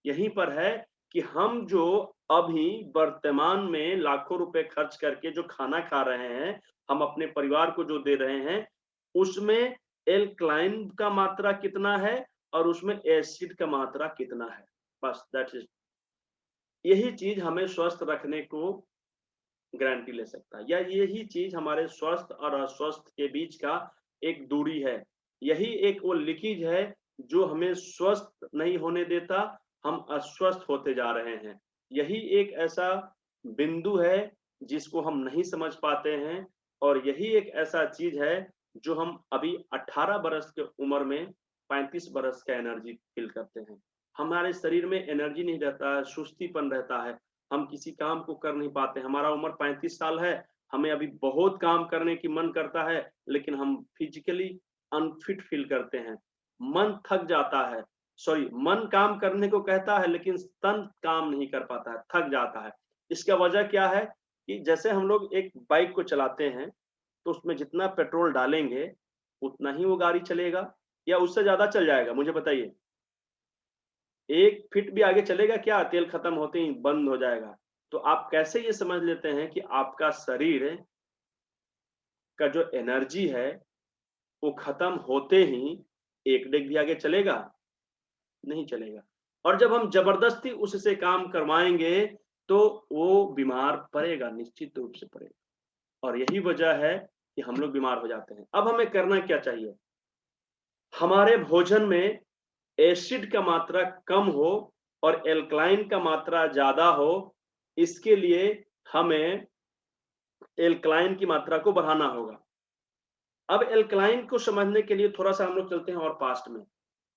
यहीं पर है कि हम जो अभी वर्तमान में लाखों रुपए खर्च करके जो खाना खा रहे हैं, हम अपने परिवार को जो दे रहे हैं, उसमें एल्कलाइन का मात्रा कितना है और उसमें एसिड का मात्रा कितना है। बस दैट इज, यही चीज हमें स्वस्थ रखने को गारंटी ले सकता है, या यही चीज हमारे स्वस्थ और अस्वस्थ के बीच का एक दूरी है। यही एक वो लीकेज है जो हमें स्वस्थ नहीं होने देता, हम अस्वस्थ होते जा रहे हैं। यही एक ऐसा बिंदु है जिसको हम नहीं समझ पाते हैं, और यही एक ऐसा चीज है जो हम अभी 18 बरस के उम्र में 35 बरस का एनर्जी फील करते हैं। हमारे शरीर में एनर्जी नहीं रहता है, सुस्तीपन रहता है, हम किसी काम को कर नहीं पाते। हमारा उम्र 35 साल है, हमें अभी बहुत काम करने की मन करता है, लेकिन हम फिजिकली अनफिट फील करते हैं। मन थक जाता है, सॉरी, मन काम करने को कहता है लेकिन तन काम नहीं कर पाता है, थक जाता है। इसका वजह क्या है कि जैसे हम लोग एक बाइक को चलाते हैं तो उसमें जितना पेट्रोल डालेंगे उतना ही वो गाड़ी चलेगा या उससे ज्यादा चल जाएगा? मुझे बताइए, 1 फीट भी आगे चलेगा क्या? तेल खत्म होते ही बंद हो जाएगा। तो आप कैसे ये समझ लेते हैं कि आपका शरीर का जो एनर्जी है वो खत्म होते ही 1 डेग भी आगे चलेगा? नहीं चलेगा। और जब हम जबरदस्ती उससे काम करवाएंगे तो वो बीमार पड़ेगा, निश्चित रूप से पड़ेगा। और यही वजह है कि हम लोग बीमार हो जाते हैं। अब हमें करना क्या चाहिए? हमारे भोजन में एसिड का मात्रा कम हो और एल्कलाइन का मात्रा ज्यादा हो, इसके लिए हमें एल्कलाइन की मात्रा को बढ़ाना होगा। अब एल्कलाइन को समझने के लिए थोड़ा सा हम लोग चलते हैं और पास्ट में,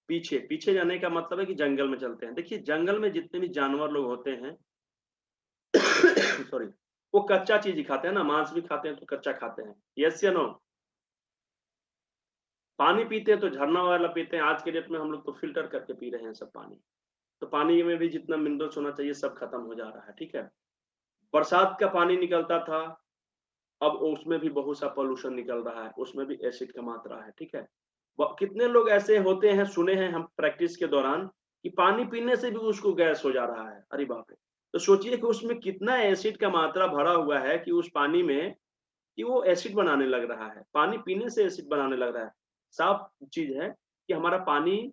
पीछे जाने का मतलब है कि जंगल में चलते हैं। देखिए, जंगल में जितने भी जानवर लोग होते हैं सॉरी, वो कच्चा चीज ही खाते हैं ना, मांस भी खाते हैं तो कच्चा खाते हैं, यस या नो? पानी पीते हैं तो झरना वाला पीते हैं। आज के डेट में हम लोग तो फिल्टर करके पी रहे हैं सब पानी, तो पानी में भी जितना मिनरल्स होना चाहिए सब खत्म हो जा रहा है, ठीक है। बरसात का पानी निकलता था, अब उसमें भी बहुत सा पोल्यूशन निकल रहा है, उसमें भी एसिड का मात्रा है, ठीक है। कितने लोग ऐसे होते हैं, सुने हैं हम प्रैक्टिस के दौरान, कि पानी पीने से भी उसको गैस हो जा रहा है। अरे बाप रे! तो सोचिए कि उसमें कितना एसिड का मात्रा भरा हुआ है कि उस पानी में कि वो एसिड बनाने लग रहा है, पानी पीने से एसिड बनाने लग रहा है। साफ चीज है कि हमारा पानी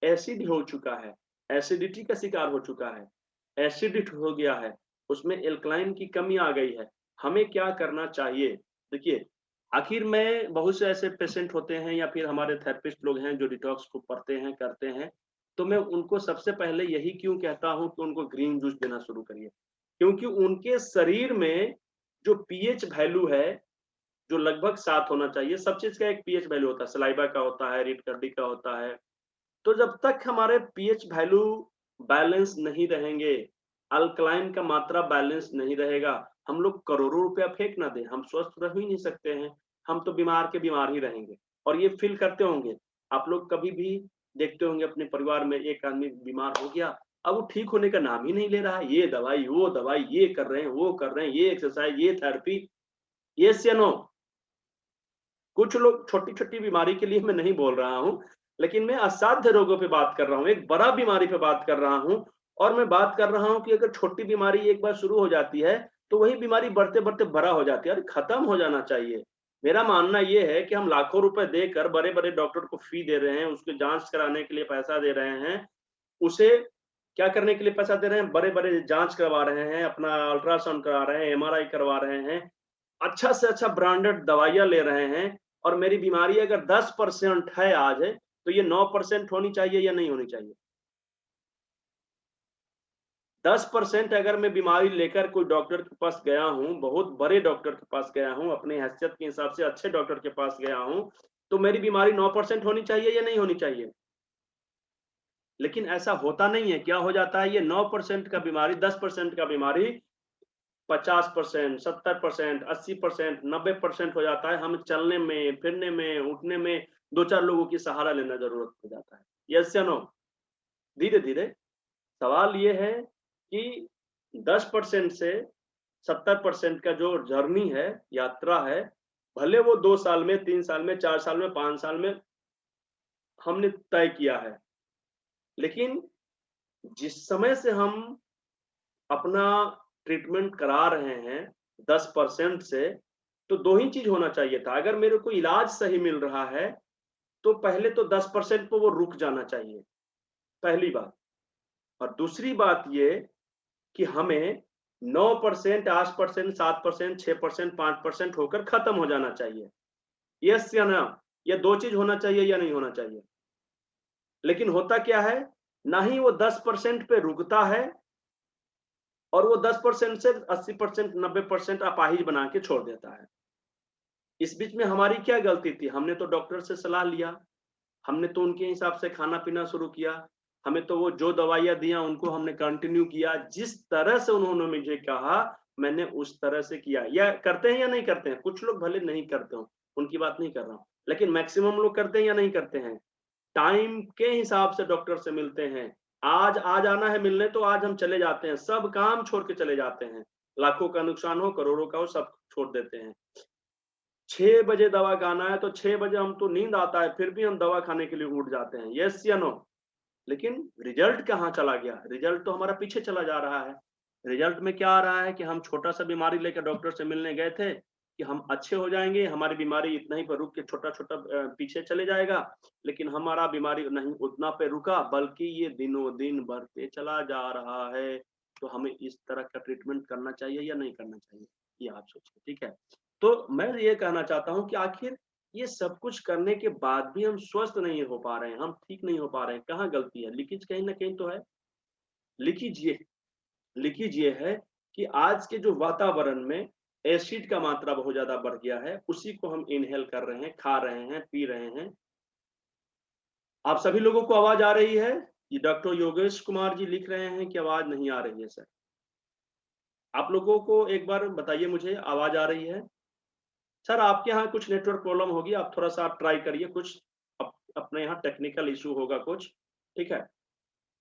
एसिड हो चुका है, एसिडिटी का शिकार हो चुका है, एसिडिक हो गया है, उसमें एल्कलाइन की कमी आ गई है। हमें क्या करना चाहिए? देखिए, आखिर में बहुत से ऐसे पेशेंट होते हैं या फिर हमारे थेरेपिस्ट लोग हैं जो डिटॉक्स को पढ़ते हैं, करते हैं, तो मैं उनको सबसे पहले यही क्यों कहता हूं कि उनको ग्रीन जूस देना शुरू करिए, क्योंकि उनके शरीर में जो पीएच वैल्यू है, जो लगभग 7 होना चाहिए, सब चीज का एक पीएच वैल्यू होता है, सलाइवा का होता है, रीढ़ की हड्डी का होता है। तो जब तक हमारे पीएच वैल्यू बैलेंस नहीं रहेंगे, अल्कलाइन का मात्रा बैलेंस नहीं रहेगा, हम लोग करोड़ों रुपया फेंक ना दें, हम स्वस्थ रह ही नहीं सकते हैं, हम तो बीमार के बीमार ही रहेंगे। और ये फील करते होंगे आप लोग, कभी भी देखते होंगे अपने परिवार में एक आदमी बीमार हो गया, अब वो ठीक होने का नाम ही नहीं ले रहा है, ये दवाई वो दवाई, ये कर रहे हैं वो कर रहे हैं, ये एक्सरसाइज ये थेरेपी, यस या नो? कुछ लोग छोटी छोटी बीमारी के लिए मैं नहीं बोल रहा हूँ, लेकिन मैं असाध्य रोगों पे बात कर रहा हूँ, एक बड़ा बीमारी पे बात कर रहा हूँ। और मैं बात कर रहा हूँ कि अगर छोटी बीमारी एक बार शुरू हो जाती है तो वही बीमारी बढ़ते बढ़ते बड़ा हो जाती है। अरे खत्म हो जाना चाहिए। मेरा मानना ये है कि हम लाखों रुपए देकर बड़े बड़े डॉक्टर को फी दे रहे हैं, उसके जांच कराने के लिए पैसा दे रहे हैं, उसे क्या करने के लिए पैसा दे रहे हैं? बड़े बड़े जांच करवा रहे हैं, अपना अल्ट्रासाउंड करा रहे हैं, एमआरआई करवा रहे हैं, अच्छा से अच्छा ब्रांडेड दवाइयां ले रहे हैं। और मेरी बीमारी अगर 10% है आज है, तो ये 9% होनी चाहिए या नहीं होनी चाहिए? 10% अगर मैं बीमारी लेकर कोई डॉक्टर के पास गया हूँ, बहुत बड़े डॉक्टर के पास गया हूँ, अपने हैसियत के हिसाब से अच्छे डॉक्टर के पास गया हूँ, तो मेरी बीमारी 9% होनी चाहिए या नहीं होनी चाहिए? लेकिन ऐसा होता नहीं है। क्या हो जाता है? ये 9% का बीमारी, 10% का बीमारी 50%, 70%, 80%, 90% हो जाता है। हम चलने में, फिरने में, उठने में 2-4 लोगों की सहारा लेना जरूरत हो जाता है। यस या नो? धीरे धीरे सवाल ये है कि 10% से 70% का जो जर्नी है, यात्रा है, भले वो 2 साल में, 3 साल में, 4 साल में, 5 साल में हमने तय किया है, लेकिन जिस समय से हम अपना ट्रीटमेंट करा रहे हैं 10% से, तो 2 ही चीज होना चाहिए था। अगर मेरे को इलाज सही मिल रहा है तो पहले तो 10% पे वो रुक जाना चाहिए, पहली बात। और दूसरी बात ये कि हमें 9%, 8%, 7%, 6%, 5% होकर खत्म हो जाना चाहिए। यस या ना? ये 2 चीज होना चाहिए या नहीं होना चाहिए? लेकिन होता क्या है, ना ही वो 10% पे रुकता है और वो 10% से 80%, 90% अपाहिज बना के छोड़ देता है। इस बीच में हमारी क्या गलती थी? हमने तो डॉक्टर से सलाह लिया, हमने तो उनके हिसाब से खाना पीना शुरू किया, हमें तो वो जो दवाइयाँ दिया उनको हमने कंटिन्यू किया, जिस तरह से उन्होंने मुझे कहा मैंने उस तरह से किया। या करते हैं या नहीं करते हैं? कुछ लोग भले नहीं करते हो, उनकी बात नहीं कर रहा हूँ, लेकिन मैक्सिमम लोग करते हैं या नहीं करते हैं? टाइम के हिसाब से डॉक्टर से मिलते हैं। आज आना है मिलने तो आज हम चले जाते हैं, सब काम छोड़ के चले जाते हैं, लाखों का नुकसान हो, करोड़ों का हो, सब छोड़ देते हैं। 6 बजे दवा खाना है तो 6 बजे हम तो नींद आता है, फिर भी हम दवा खाने के लिए उठ जाते हैं। यस या नो? लेकिन रिजल्ट कहाँ चला गया? रिजल्ट तो हमारा पीछे चला जा रहा है। रिजल्ट में क्या आ रहा है कि हम छोटा सा बीमारी लेकर डॉक्टर से मिलने गए थे कि हम अच्छे हो जाएंगे, हमारी बीमारी इतना ही पर रुक के छोटा-छोटा पीछे चले जाएगा, लेकिन हमारा बीमारी नहीं उतना पे रुका, बल्कि ये दिनों दिन बढ़ते चला जा रहा है। तो हमें इस तरह का ट्रीटमेंट करना चाहिए या नहीं करना चाहिए? ये आप सोचिए, ठीक है? तो मैं ये कहना चाहता हूँ कि आखिर ये सब कुछ करने के बाद भी हम स्वस्थ नहीं हो पा रहे हैं, हम ठीक नहीं हो पा रहे हैं, कहाँ गलती है? लीकेज कहीं न कहीं तो है। लीकेज ये है कि आज के जो वातावरण में एसिड का मात्रा बहुत ज़्यादा बढ़ गया है, उसी को हम इन्हेल कर रहे हैं, खा रहे हैं, पी रहे हैं। आप सभी लोगों को आवाज़ आ रही है? ये डॉक्टर योगेश कुमार जी लिख रहे हैं कि आवाज़ नहीं आ रही है सर। आप लोगों को एक बार बताइए मुझे आवाज़ आ रही है? सर आपके यहाँ कुछ नेटवर्क प्रॉब्लम होगी, आप थोड़ा-सा आप ट्राई करिए, कुछ अपने यहाँ टेक्निकल इश्यू होगा कुछ, ठीक है?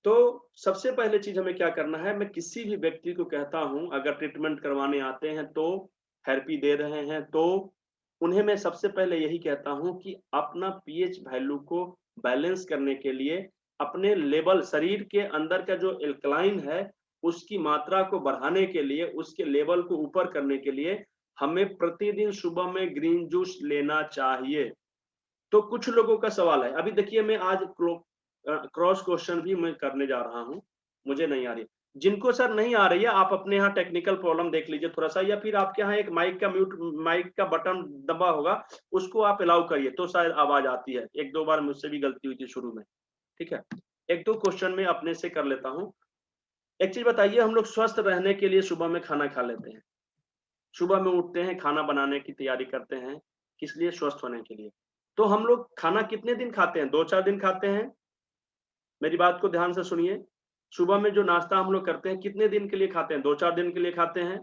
तो सबसे पहले चीज़ हमें क्या करना है, मैं किसी भी व्यक्ति को कहता हूँ अगर ट्रीटमेंट करवाने आते हैं तो, थेरेपी दे रहे हैं तो, उन्हें मैं सबसे पहले यही कहता हूँ कि अपना पीएच वैल्यू को बैलेंस करने के लिए अपने लेवल शरीर के अंदर का जो एल्कलाइन है, उसकी मात्रा को बढ़ाने के लिए, उसके लेवल को ऊपर करने के लिए हमें प्रतिदिन सुबह में ग्रीन जूस लेना चाहिए। तो कुछ लोगों का सवाल है, अभी देखिए मैं आज क्रॉस क्वेश्चन भी मैं करने जा रहा हूँ, मुझे नहीं आ रही। जिनको सर नहीं आ रही है, आप अपने यहाँ टेक्निकल प्रॉब्लम देख लीजिए थोड़ा-सा, या फिर आपके यहाँ एक माइक का बटन दबा होगा, उसको आप अलाउ करिए तो शायद आवाज़ आती है। 1-2 बार मुझसे भी गलती हुई थी शुरू में, ठीक है? 1-2 क्वेश्चन मैं अपने से कर लेता हूँ। एक चीज़ बताइए, हम लोग स्वस्थ रहने के लिए सुबह में खाना खा लेते हैं। सुबह में उठते हैं, खाना बनाने की तैयारी करते हैं, किस लिए? स्वस्थ होने के लिए। तो हम लोग खाना कितने दिन खाते हैं? 2-4 दिन खाते हैं? मेरी बात को ध्यान से सुनिए। सुबह में जो नाश्ता हम लोग करते हैं, कितने दिन के लिए खाते हैं? 2-4 दिन के लिए खाते हैं?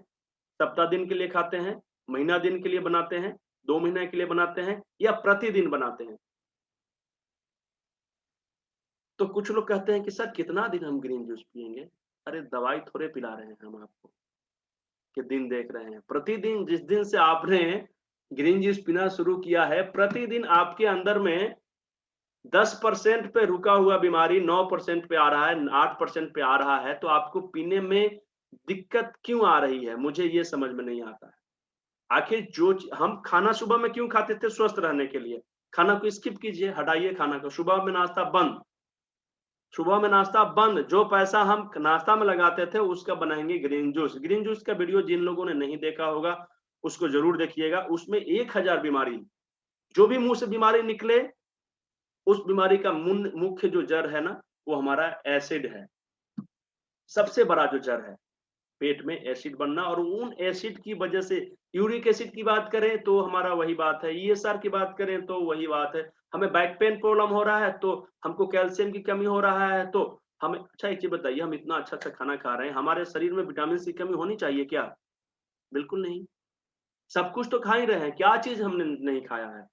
सप्ताह दिन के लिए खाते हैं? महीना दिन के लिए बनाते हैं? 2 महीने के लिए बनाते हैं या प्रतिदिन बनाते हैं? तो कुछ लोग कहते हैं कि सर कितना दिन हम ग्रीन जूस पिएंगे? अरे दवाई थोड़े पिला रहे हैं हम आपको कि दिन देख रहे हैं। प्रतिदिन जिस दिन से आपने ग्रीन जूस पीना शुरू किया है, प्रतिदिन आपके अंदर में 10% पे रुका हुआ बीमारी 9% पे आ रहा है, 8% पे आ रहा है, तो आपको पीने में दिक्कत क्यों आ रही है? मुझे ये समझ में नहीं आता है। आखिर हम खाना सुबह में क्यों खाते थे? स्वस्थ रहने के लिए। खाना को स्किप कीजिए, हटाइए खाना को, सुबह में नाश्ता बंद। सुबह में नाश्ता बंद, जो पैसा हम नाश्ता में लगाते थे उसका बनाएंगे ग्रीन जूस। ग्रीन जूस का वीडियो जिन लोगों ने नहीं देखा होगा उसको जरूर देखिएगा। उसमें 1000 बीमारी, जो भी मुंह से बीमारी निकले, उस बीमारी का मुख्य जो जड़ है ना, वो हमारा एसिड है। सबसे बड़ा जो जड़ है पेट में एसिड बनना, और उन एसिड की वजह से यूरिक एसिड की बात करें तो हमारा वही बात है, ईएसआर की बात करें तो वही बात है। हमें बैक पेन प्रॉब्लम हो रहा है तो हमको कैल्शियम की कमी हो रहा है, तो हमें अच्छा एक चीज बताइए, हम इतना अच्छा खाना खा रहे हैं, हमारे शरीर में विटामिन सी की कमी होनी चाहिए क्या? बिल्कुल नहीं। सब कुछ तो खा ही रहे हैं, क्या चीज हमने नहीं खाया है?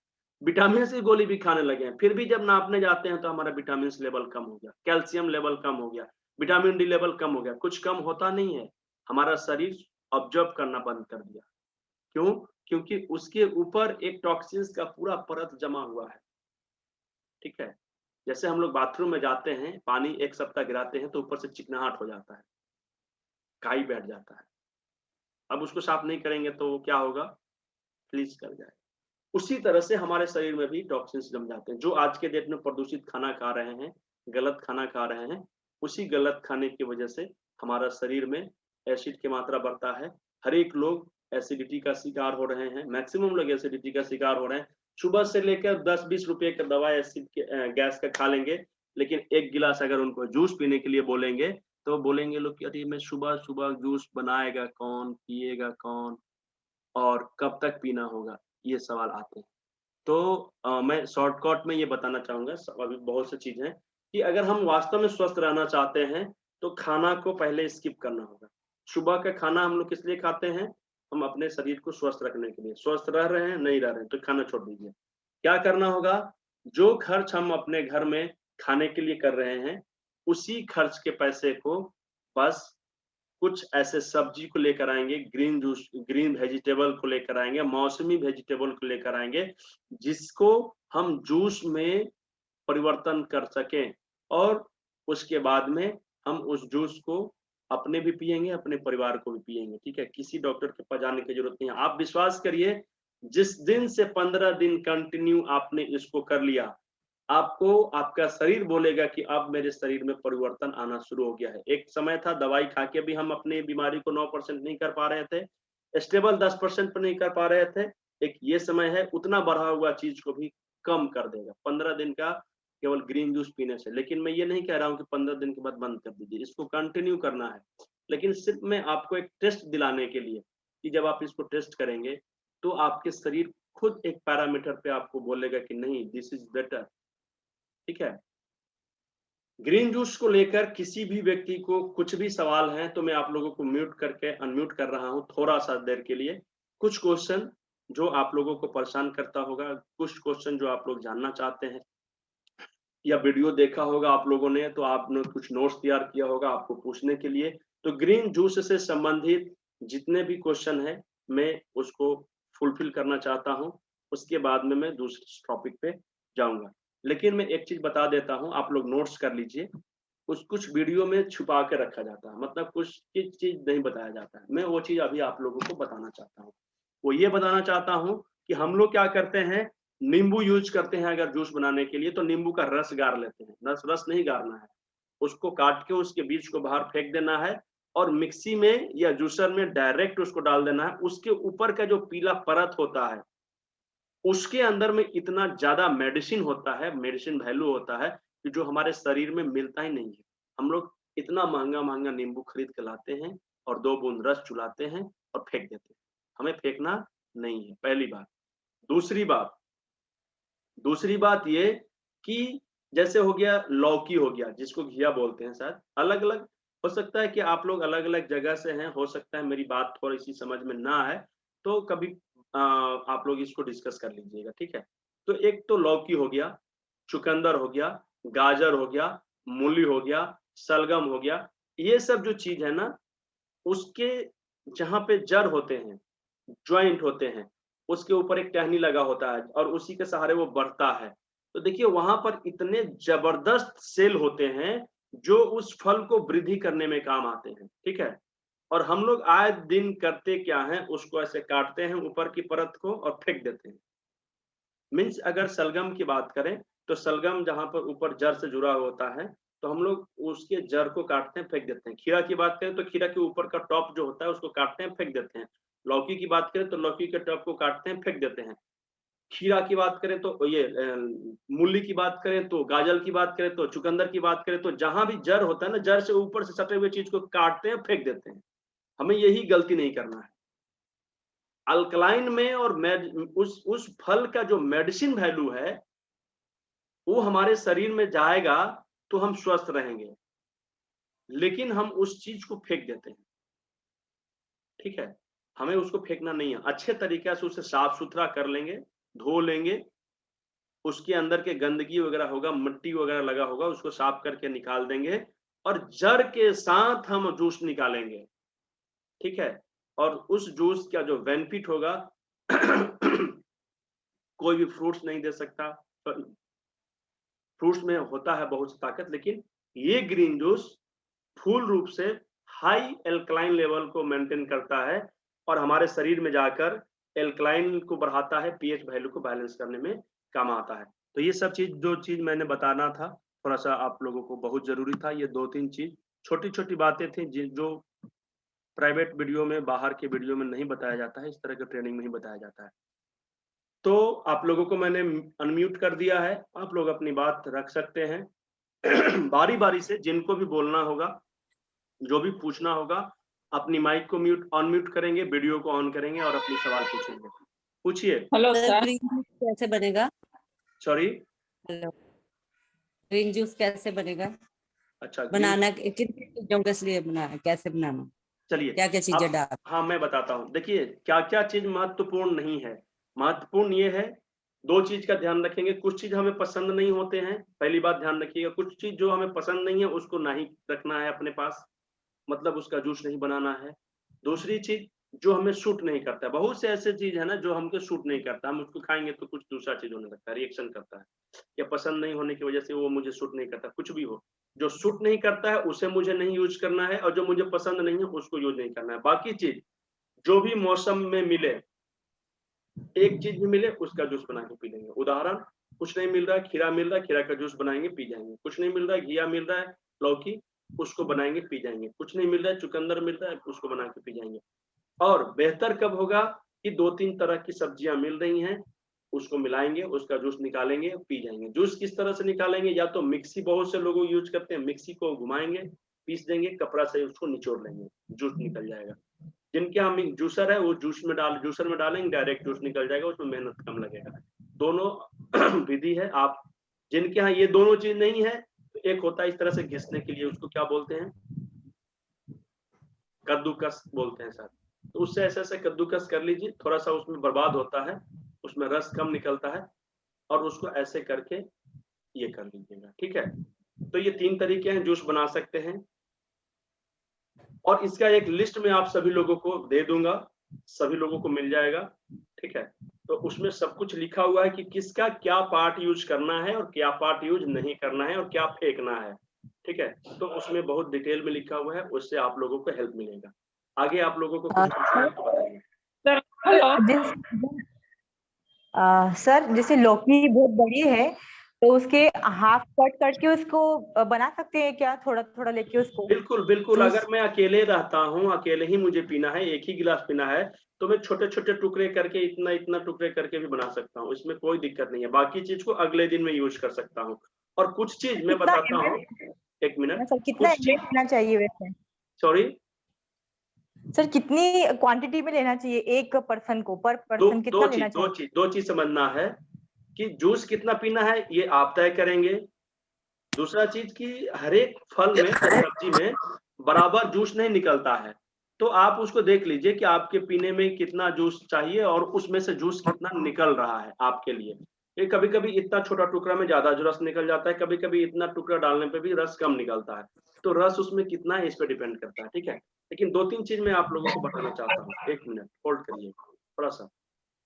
विटामिन की गोली भी खाने लगे हैं, फिर भी जब नापने जाते हैं तो हमारा विटामिन लेवल कम हो गया, कैल्शियम लेवल कम हो गया, विटामिन डी लेवल कम हो गया। कुछ कम होता नहीं है, हमारा शरीर ऑब्जर्व करना बंद कर दिया। क्यों? क्योंकि उसके ऊपर एक टॉक्सिन्स का पूरा परत जमा हुआ है। ठीक है, जैसे हम लोग बाथरूम में जाते हैं, पानी एक सप्ताह गिराते हैं तो ऊपर से चिकनाहट हो जाता है, काई बैठ जाता है। अब उसको साफ नहीं करेंगे तो क्या होगा? फ्लीस कर जाए। उसी तरह से हमारे शरीर में भी टॉक्सिन्स जम जाते हैं। जो आज के डेट में प्रदूषित खाना खा रहे हैं, गलत खाना खा रहे हैं, उसी गलत खाने की वजह से हमारा शरीर में एसिड की मात्रा बढ़ता है। हर एक लोग एसिडिटी का शिकार हो रहे हैं, मैक्सिमम लोग एसिडिटी का शिकार हो रहे हैं। सुबह से लेकर 10-20 रुपए का दवा एसिड के गैस का खा लेंगे, लेकिन एक गिलास अगर उनको जूस पीने के लिए बोलेंगे तो बोलेंगे लोग कि अरे मैं सुबह-सुबह जूस बनाएगा कौन, पिएगा कौन और कब तक पीना होगा? ये सवाल आते हैं। तो मैं शॉर्टकट में ये बताना चाहूँगा, अभी बहुत सी चीज़ हैं कि अगर हम वास्तव में स्वस्थ रहना चाहते हैं, तो खाना को पहले स्किप करना होगा। सुबह का खाना हम लोग किस लिए खाते हैं? हम अपने शरीर को स्वस्थ रखने के लिए। स्वस्थ रह रहे हैं, नहीं रह रहे हैं, तो खाना छोड़ दीजिए। क्या करना होगा? जो खर्च हम अपने घर में खाने के लिए कर रहे हैं, उसी खर्च के पैसे को बस कुछ ऐसे सब्जी को लेकर आएँगे, ग्रीन वेजिटेबल को लेकर आएँगे, मौसमी वेजिटेबल को लेकर आएँगे, जिसको हम जूस में परिवर्तन कर सकें और उसके बाद में हम उस जूस को अपने भी पिएँगे, अपने परिवार को भी पिएँगे, ठीक है? किसी डॉक्टर के पास जाने की ज़रूरत नहीं है। आप विश्वास करिए, जिस दिन से 15 दिन कंटिन्यू आपने इसको कर लिया, आपको आपका शरीर बोलेगा कि अब मेरे शरीर में परिवर्तन आना शुरू हो गया है। एक समय था दवाई खा के भी हम अपनी बीमारी को 9% नहीं कर पा रहे थे, स्टेबल 10% पे नहीं कर पा रहे थे। एक ये समय है, उतना बढ़ा हुआ चीज़ को भी कम कर देगा 15 दिन का केवल ग्रीन जूस पीने से। लेकिन मैं ये नहीं कह रहा हूँ कि 15 दिन के बाद बंद कर दीजिए, इसको कंटिन्यू करना है। लेकिन सिर्फ मैं आपको एक टेस्ट दिलाने के लिए कि जब आप इसको टेस्ट करेंगे, तो आपके शरीर खुद एक पैरामीटर पे आपको बोलेगा कि नहीं, दिस इज़ बेटर। ठीक है? ग्रीन जूस को लेकर किसी भी व्यक्ति को कुछ भी सवाल हैं तो मैं आप लोगों को म्यूट करके अनम्यूट कर रहा हूं थोड़ा-सा देर के लिए। कुछ क्वेश्चन जो आप लोगों को परेशान करता होगा, कुछ क्वेश्चन जो आप लोग जानना चाहते हैं या वीडियो देखा होगा आप लोगों ने तो आपने कुछ नोट्स तैयार किया होगा आपको पूछने के लिए। तो ग्रीन जूस से संबंधित जितने भी क्वेश्चन हैं, मैं उसको फुलफिल करना चाहता हूं। उसके बाद में मैं दूसरे टॉपिक पे जाऊँगा। लेकिन मैं एक चीज़ बता देता हूँ, आप लोग नोट्स कर लीजिए। कुछ वीडियो में छुपा के रखा जाता है, मतलब कुछ चीज़ नहीं बताया जाता है। मैं वो चीज़ अभी आप लोगों को बताना चाहता हूँ। वो ये बताना चाहता हूँ कि हम लोग क्या करते हैं, नींबू यूज़ करते हैं अगर जूस बनाने के लिए तो नींबू का रस गार लेते हैं। रस नहीं गारना है, उसको काट के उसके बीज को बाहर फेंक देना है और मिक्सी में या जूसर में डायरेक्ट उसको डाल देना है। उसके ऊपर का जो पीला परत होता है, उसके अंदर में इतना ज़्यादा मेडिसिन होता है, मेडिसिन वैल्यू होता है कि जो हमारे शरीर में मिलता ही नहीं है। हम लोग इतना महँगा-महँगा नींबू खरीद के लाते हैं और 2 बूंद रस चुलाते हैं और फेंक देते हैं। हमें फेंकना नहीं है, पहली बात। दूसरी बात ये कि जैसे हो गया लौकी हो गया, जिसको घिया बोलते हैं शायद, अलग-अलग हो सकता है कि आप लोग अलग-अलग जगह से हैं, हो सकता है मेरी बात थोड़ी-सी समझ में ना आए, तो कभी आप लोग इसको डिस्कस कर लीजिएगा, ठीक है? तो एक तो लौकी हो गया, चुकंदर हो गया, गाजर हो गया, मूली हो गया, शलगम हो गया, ये सब जो चीज़ है ना, उसके जहाँ पे जड़ होते हैं, जॉइंट होते हैं, उसके ऊपर एक टहनी लगा होता है और उसी के सहारे वो बढ़ता है। तो देखिए वहाँ पर इतने ज़बरदस्त सेल होते हैं, जो उस फल को वृद्धि करने में काम आते हैं, ठीक है? और हम लोग आए दिन करते क्या हैं, उसको ऐसे काटते हैं ऊपर की परत को और फेंक देते हैं। मीन्स अगर शलगम की बात करें, तो शलगम जहाँ पर ऊपर जड़ से जुड़ा होता है, तो हम लोग उसके जड़ को काटते हैं, फेंक देते हैं। खीरा की बात करें तो खीरा के ऊपर का टॉप जो होता है उसको काटते हैं, फेंक देते हैं। लौकी की बात करें तो लौकी के टॉप को काटते हैं, फेंक देते हैं। खीरा की बात करें तो ये मूली की बात करें तो, गाजर की बात करें तो, चुकंदर की बात करें तो, जहाँ भी जड़ होता है ना, जड़ से ऊपर से सटे हुए चीज़ को काटते हैं, फेंक देते हैं। हमें यही गलती नहीं करना है। अल्कलाइन में और उस फल का जो मेडिसिन वैल्यू है, वो हमारे शरीर में जाएगा तो हम स्वस्थ रहेंगे। लेकिन हम उस चीज़ को फेंक देते हैं, ठीक है? हमें उसको फेंकना नहीं है। अच्छे तरीके से उसे साफ-सुथरा कर लेंगे, धो लेंगे उसके अंदर के गंदगी वगैरह होगा, मिट्टी वगैरह लगा होगा, उसको साफ करके निकाल देंगे और जड़ के साथ हम जूस निकालेंगे, ठीक है। और उस जूस का जो बेनिफिट होगा कोई भी फ्रूट्स नहीं दे सकता। फ्रूट्स में होता है बहुत सी ताकत, लेकिन ये ग्रीन जूस फुल रूप से हाई एल्कलाइन लेवल को मेंटेन करता है और हमारे शरीर में जाकर एल्कलाइन को बढ़ाता है, पीएच वैल्यू को बैलेंस करने में काम आता है। तो ये सब चीज जो चीज मैंने बताना था, थोड़ा सा आप लोगों को बहुत जरूरी था। ये 2-3 चीज छोटी छोटी बातें थी जो प्राइवेट वीडियो में, बाहर के वीडियो में नहीं बताया जाता है, इस तरह के ट्रेनिंग में ही बताया जाता है। तो आप लोगों को मैंने अनम्यूट कर दिया है, आप लोग अपनी बात रख सकते हैं। बारी बारी से जिनको भी बोलना होगा, जो भी पूछना होगा, अपनी माइक को अनम्यूट करेंगे, वीडियो को ऑन करेंगे और अपनी सवाल पूछेंगे। पूछिए। हेलो सर, कैसे बनेगा? सॉरी, हेलो, ग्रीन जूस कैसे बनेगा? अच्छा, बनाना कितनी चीजों के लिए बनाना, कैसे बनाना, चलिए क्या क्या चीजें डाल? हाँ, मैं बताता हूँ। देखिए, क्या क्या चीज महत्वपूर्ण नहीं है। महत्वपूर्ण ये है, 2 चीज का ध्यान रखेंगे। कुछ चीज हमें पसंद नहीं होते हैं, पहली बात ध्यान रखिएगा। कुछ चीज जो हमें पसंद नहीं है उसको नहीं रखना है अपने पास, मतलब उसका जूस नहीं बनाना है। दूसरी चीज, जो हमें सूट नहीं करता है। बहुत से ऐसे चीज है ना जो हमको सूट नहीं करता, हम उसको खाएंगे तो कुछ दूसरा चीज होने लगता है, रिएक्शन करता है, या पसंद नहीं होने की वजह से वो मुझे सूट नहीं करता। कुछ भी हो, जो सूट नहीं करता है उसे मुझे नहीं यूज करना है, और जो मुझे पसंद नहीं है उसको यूज नहीं करना है। बाकी चीज जो भी मौसम में मिले, एक चीज भी मिले उसका जूस बना के पी लेंगे। उदाहरण, कुछ नहीं मिल रहा है, खीरा मिल रहा है, खीरा का जूस बनाएंगे पी जाएंगे। कुछ नहीं मिल रहा है, घिया मिल रहा है, लौकी, उसको बनाएंगे पी जाएंगे। कुछ नहीं मिल रहा है, चुकंदर मिल रहा है, उसको बना के पी जाएंगे। और बेहतर कब होगा कि 2-3 तरह की सब्जियां मिल रही हैं, उसको मिलाएंगे, उसका जूस निकालेंगे, पी जाएंगे। जूस किस तरह से निकालेंगे? या तो मिक्सी, बहुत से लोग यूज करते हैं, मिक्सी को घुमाएंगे, पीस देंगे, कपड़ा से उसको निचोड़ लेंगे, जूस निकल जाएगा। जिनके यहाँ जूसर है वो जूसर में डालेंगे, डायरेक्ट जूस निकल जाएगा, उसमें मेहनत कम लगेगा। दोनों विधि है। आप जिनके यहाँ ये दोनों चीज नहीं है, तो एक होता है इस तरह से घिसने के लिए, उसको क्या बोलते हैं? कद्दूकस बोलते हैं सर। तो उससे ऐसे ऐसे कद्दूकस कर लीजिए, थोड़ा सा उसमें बर्बाद होता है, उसमें रस कम निकलता है, और उसको ऐसे करके ये कर लीजिएगा, ठीक है। तो ये 3 तरीके हैं, जूस बना सकते हैं, और इसका एक लिस्ट में आप सभी लोगों को दे दूंगा, सभी लोगों को मिल जाएगा, ठीक है। तो उसमें सब कुछ लिखा हुआ है कि किसका क्या पार्ट यूज करना है और क्या पार्ट यूज नहीं करना है और क्या फेंकना है, ठीक है। तो उसमें बहुत डिटेल में लिखा हुआ है, उससे आप लोगों को हेल्प मिलेगा। आगे आप लोगों को कुछ पूछना है तो बताइए। सर, जैसे लौकी बहुत बड़ी है तो उसके हाफ कट करके उसको बना सकते हैं क्या? थोड़ा थोड़ा लेके उसको। बिल्कुल बिल्कुल। अगर मैं अकेले रहता हूँ, अकेले ही मुझे पीना है, एक ही गिलास पीना है, तो मैं छोटे छोटे टुकड़े करके, इतना इतना टुकड़े करके भी बना सकता हूँ, इसमें कोई दिक्कत नहीं है। बाकी चीज को अगले दिन में यूज कर सकता हूँ। और कुछ चीज मैं बताता हूँ, 1 मिनट। सर, कितना लेना चाहिए वैसे? सॉरी सर, कितनी क्वांटिटी में लेना चाहिए एक पर्सन को? पर पर्सन कितना लेना चाहिए? दो चीज समझना है कि जूस कितना पीना है ये आप तय करेंगे। दूसरा चीज कि हर एक फल में, सब्जी में बराबर जूस नहीं निकलता है, तो आप उसको देख लीजिए कि आपके पीने में कितना जूस चाहिए और उसमें से जूस कितना निकल रहा है आपके लिए। ये कभी कभी इतना छोटा टुकड़ा में ज्यादा रस निकल जाता है, कभी कभी इतना टुकड़ा डालने पे भी रस कम निकलता है। तो रस उसमें कितना है इस पे डिपेंड करता है, ठीक है। लेकिन 2-3 चीज मैं आप लोगों को बताना चाहता हूँ। 1 मिनट होल्ड करिए थोड़ा सा।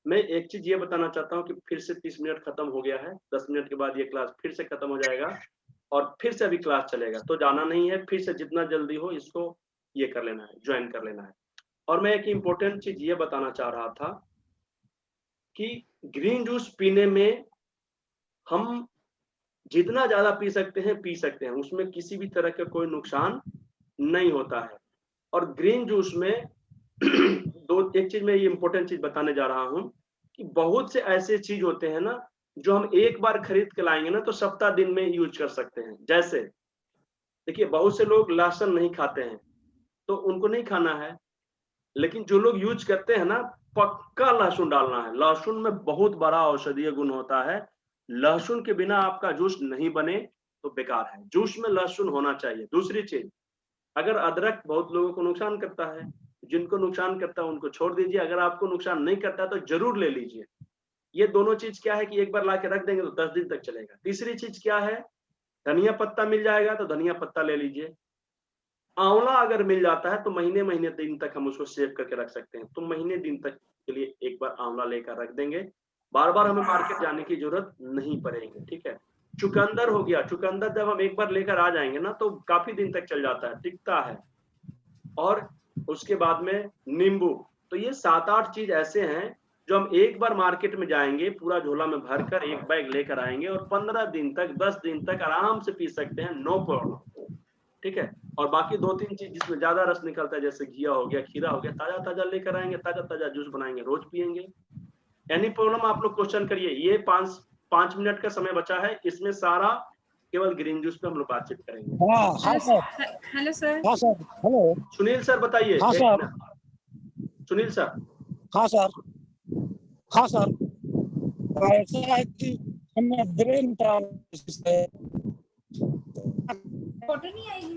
मैं एक चीज ये बताना चाहता हूँ कि फिर से 30 मिनट खत्म हो गया है, 10 मिनट के बाद ये क्लास फिर से खत्म हो जाएगा और फिर से अभी क्लास चलेगा, तो जाना नहीं है। फिर से जितना जल्दी हो इसको ये कर लेना है, ज्वाइन कर लेना है। और मैं एक इम्पोर्टेंट चीज ये बताना चाह रहा था कि ग्रीन जूस पीने में हम जितना ज्यादा पी सकते हैं, उसमें किसी भी तरह का कोई नुकसान नहीं होता है। और ग्रीन जूस में एक चीज मैं ये इम्पोर्टेंट चीज बताने जा रहा हूँ कि बहुत से ऐसे चीज होते हैं ना जो हम एक बार खरीद के लाएंगे ना तो सप्ताह दिन में यूज कर सकते हैं। जैसे देखिए, बहुत से लोग लहसुन नहीं खाते हैं तो उनको नहीं खाना है, लेकिन जो लोग यूज करते हैं ना, पक्का लहसुन डालना है। लहसुन में बहुत बड़ा औषधीय गुण होता है। लहसुन के बिना आपका जूस नहीं बने तो बेकार है, जूस में लहसुन होना चाहिए। दूसरी चीज, अगर अदरक बहुत लोगों को नुकसान करता है, जिनको नुकसान करता है उनको छोड़ दीजिए, अगर आपको नुकसान नहीं करता है तो जरूर ले लीजिए। ये दोनों चीज क्या है कि एक बार ला के रख देंगे तो 10 दिन तक चलेगा। तीसरी चीज क्या है, धनिया पत्ता मिल जाएगा तो धनिया पत्ता ले लीजिए। आंवला अगर मिल जाता है तो महीने महीने दिन तक हम उसको सेव करके रख सकते हैं, तो महीने दिन तक के लिए एक बार आंवला लेकर रख देंगे, बार बार हमें मार्केट जाने की जरूरत नहीं पड़ेगी। ठीक है। चुकंदर हो गया, चुकंदर जब हम एक बार लेकर आ जाएंगे ना तो काफी दिन तक चल जाता है, टिकता है। और उसके बाद में नींबू। तो ये 7-8 चीज ऐसे हैं जो हम एक बार मार्केट में जाएंगे, पूरा झोला में भरकर एक बैग लेकर आएंगे और 15 दिन तक 10 दिन तक आराम से पी सकते हैं, नो प्रॉब्लम। ठीक है। और बाकी 2-3 चीज जिसमें ज्यादा रस निकलता है, जैसे घिया हो गया, खीरा हो गया, ताजा ताजा लेकर आएंगे, ताजा ताजा जूस बनाएंगे, रोज पियेंगे। एनी प्रॉब्लम आप लोग क्वेश्चन करिए। ये 5 मिनट का समय बचा है, इसमें सारा केवल ग्रीन जूस पे हम लोग बातचीत करेंगे। Hello sir. हाँ सर, हेलो। सुनील सर बताइए। हाँ सर। सुनील सर। हाँ सर। हाँ सर, ऐसा है कि हमें ब्रेन पैरालिसिस है। फोटो नहीं आएगी,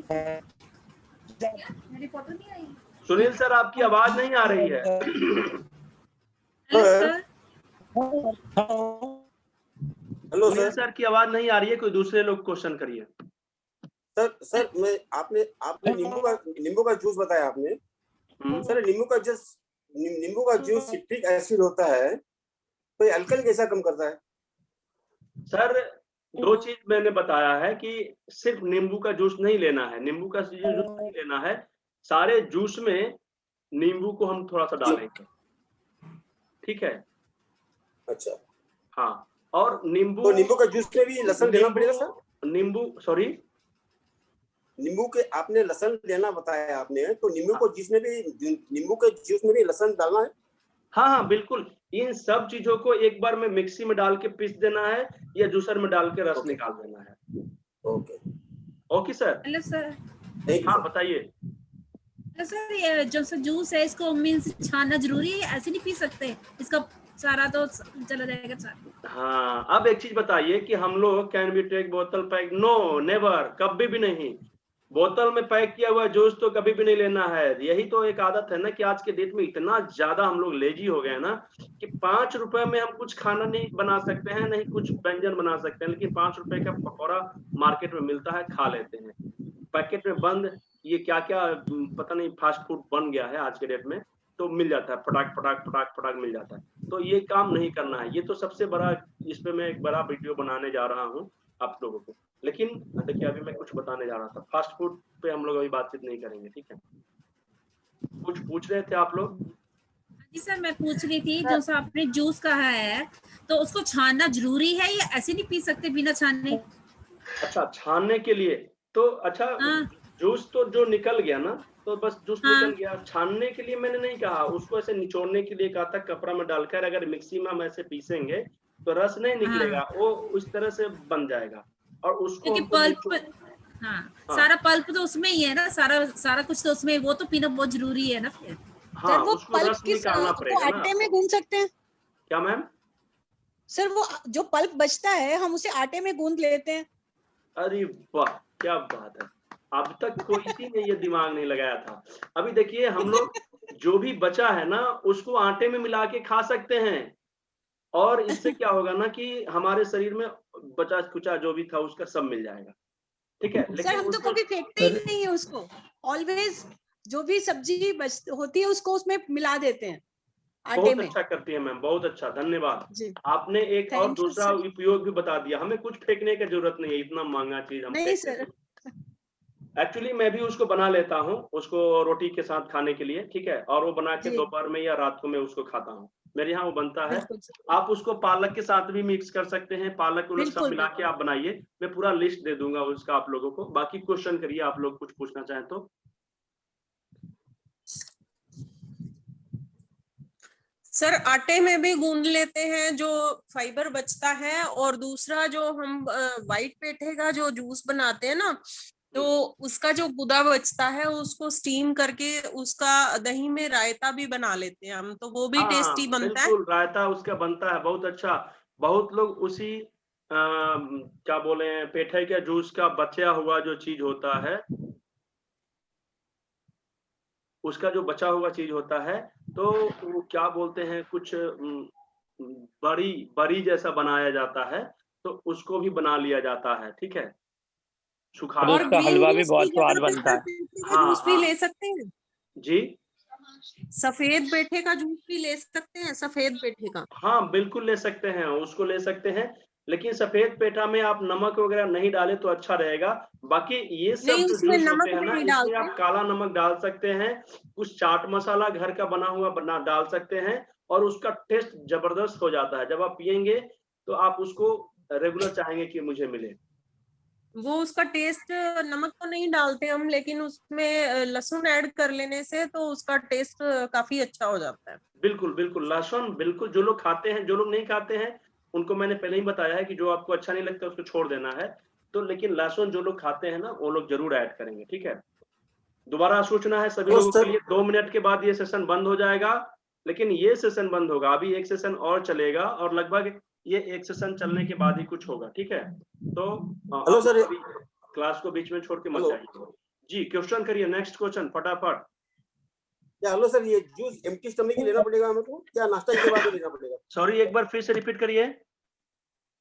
मेरी फोटो नहीं आएगी। सुनील सर आपकी आवाज नहीं आ रही है। Hello Sunil sir. सर की आवाज नहीं आ रही है, कोई दूसरे लोग क्वेश्चन करिए। सर मैं आपने नींबू का जूस बताया आपने। सर नींबू का जूस सिट्रिक एसिड होता है, तो ये अल्कोहल कैसा कम करता है? सर 2 चीज मैंने बताया है कि सिर्फ नींबू का जूस नहीं लेना है, नींबू का जूस नहीं लेना है, सारे जूस में नींबू को हम थोड़ा सा डालेंगे। ठीक है। अच्छा। हाँ। और नींबू का जूस में भी लहसुन देना पड़ेगा सर? नींबू के आपने लहसुन देना बताया आपने, तो नींबू के जूस में भी लहसुन डालना है? हाँ बिल्कुल। इन सब चीजों को एक बार में मिक्सी में डाल के पीस देना है या जूसर में डाल के रस निकाल देना है। Okay sir. Hello sir. हाँ बताइए। सर ये जो जूस है इसको मीन्स छानना जरूरी है, ऐसे नहीं पी सकते, इसका सारा तो चला जाएगा सारा। हाँ अब एक चीज बताइए कि हम लोग कैन बी टेक बोतल पैक? नो नेवर, कभी भी नहीं। बोतल में पैक किया हुआ जूस तो कभी भी नहीं लेना है। यही तो एक आदत है ना कि आज के डेट में इतना ज्यादा हम लोग लेजी हो गए ना कि 5 रुपए में हम कुछ खाना नहीं बना सकते हैं, नहीं कुछ व्यंजन बना सकते हैं, लेकिन 5 रुपए का पकौड़ा मार्केट में मिलता है, खा लेते हैं। पैकेट में बंद ये क्या क्या पता नहीं फास्ट फूड बन गया है आज के डेट में, तो मिल जाता है, फटाक फटाक फटाक फटाक मिल जाता है। तो ये काम नहीं करना है। ये तो सबसे बड़ा, इस पे मैं एक बड़ा वीडियो बनाने जा रहा हूँ आप लोगों को। लेकिन देखिए अभी मैं कुछ बताने जा रहा था, फास्ट फूड पे हम लोग अभी बातचीत नहीं करेंगे। ठीक है। कुछ पूछ रहे थे आप लोग? जी सर मैं पूछ रही थी, जो आपने जूस कहा है तो उसको छानना जरूरी है या ऐसे नहीं पी सकते बिना छानने? अच्छा छानने के लिए तो अच्छा जूस तो जो निकल गया ना तो बस जूस निकल गया। छानने के लिए मैंने नहीं कहा, उसको ऐसे निचोड़ने के लिए कहा था। कपड़ा में डालकर अगर मिक्सी में हम ऐसे पीसेंगे तो रस नहीं निकलेगा, वो उस तरह से बन जाएगा। और उसको पल्प, सारा पल्प तो उसमें ही है ना, सारा कुछ तो उसमें, वो तो पीना बहुत जरूरी है ना फिर। हाँ, सर वो उसको पल्प रस किस निकालना पड़ेगा ना। आटे में गूंद सकते हैं? क्या मैम? सर वो जो पल्प बचता है हम उसे आटे में गूंद लेते हैं। अरे वाह क्या बात है, अब तक कोई ने ये दिमाग नहीं लगाया था। अभी देखिए हम लोग जो भी बचा है ना उसको आटे में मिला के खा सकते हैं, और इससे क्या होगा ना कि हमारे शरीर में बचा कुचा जो भी था उसका सब मिल जाएगा। ठीक है। सर हम तो कभी फेंकते ही नहीं है उसको, ऑलवेज जो भी सब्जी होती है उसको उसमें मिला देते हैं आटे बहुत में। अच्छा करती है मैम, बहुत अच्छा, धन्यवाद। जी। आपने एक और Thank you, दूसरा sir. उपयोग भी बता दिया। हमें कुछ फेंकने की जरूरत नहीं है, इतना महंगा चीज हम नहीं सर। एक्चुअली मैं भी उसको बना लेता हूँ, उसको रोटी के साथ खाने के लिए। ठीक है। और वो बना के जी। दोपहर में या रात को मैं उसको खाता हूँ, मेरे यहाँ वो बनता है। बिल्कुल सर। आप उसको पालक के साथ भी मिक्स कर सकते हैं, पालक उलक सब बिल्कुल, मिला के आप बनाइए। मैं पूरा लिस्ट दे दूंगा उसका आप लोगों को। बाकी क्वेश्चन करिए, आप लोग कुछ पूछना चाहें तो। सर आटे में भी गूंद लेते हैं जो फाइबर बचता है, और दूसरा जो हम व्हाइट पेठे का जो जूस बनाते हैं ना, तो उसका जो गुदा बचता है उसको स्टीम करके उसका दही में रायता भी बना लेते हैं हम, तो वो भी टेस्टी बनता है। बिल्कुल रायता उसका बनता है, बहुत अच्छा। बहुत लोग उसी क्या बोले पेठे के जूस का बचा हुआ जो चीज होता है, उसका जो बचा हुआ चीज होता है तो वो क्या बोलते हैं कुछ बड़ी बड़ी जैसा बनाया जाता है, तो उसको भी बना लिया जाता है, ठीक है, सुखा और उसका हलवा भी बहुत स्वाद बनता है। जूस भी ले सकते हैं जी, सफेद पेठे का जूस भी ले सकते हैं, सफेद पेठे का। हाँ बिल्कुल ले सकते हैं, उसको ले सकते हैं, लेकिन सफेद पेठा में आप नमक वगैरह नहीं डाले तो अच्छा रहेगा। बाकी ये सब नहीं, जो उसमें जूस नमक होते हैं ना, नहीं इसमें डालते आप काला नमक डाल सकते हैं, कुछ चाट मसाला घर का बना हुआ डाल सकते हैं, और उसका टेस्ट जबरदस्त हो जाता है। जब आप पियेंगे तो आप उसको रेगुलर चाहेंगे कि मुझे मिले। वो उसका टेस्ट, नमक तो नहीं डालते हम, लेकिन उसमें लहसुन ऐड कर लेने से तो उसका टेस्ट काफी अच्छा हो जाता है। बिल्कुल बिल्कुल, लहसुन बिल्कुल, जो लोग खाते हैं, जो लोग नहीं खाते हैं उनको मैंने पहले ही बताया है कि जो आपको अच्छा नहीं लगता उसको छोड़ देना है। तो लेकिन लहसुन जो लोग खाते हैं ना, वो लोग जरूर ऐड करेंगे, ठीक है। दोबारा सूचना है सभी लोगों के लिए, 2 मिनट के बाद ये सेशन बंद हो जाएगा, लेकिन ये सेशन बंद होगा, अभी एक सेशन और चलेगा, और लगभग ये एक सेशन चलने के बाद ही कुछ होगा, ठीक है। तो हेलो सर, क्लास को बीच में छोड़ के मत जाइए। जी, क्वेश्चन करिए, नेक्स्ट क्वेश्चन फटाफट। या हेलो सर, ये जूस एम्प्टी स्टमक ही लेना पड़ेगा हमको, क्या नाश्ता के बाद ही लेना पड़ेगा? सॉरी, एक बार फिर से रिपीट करिए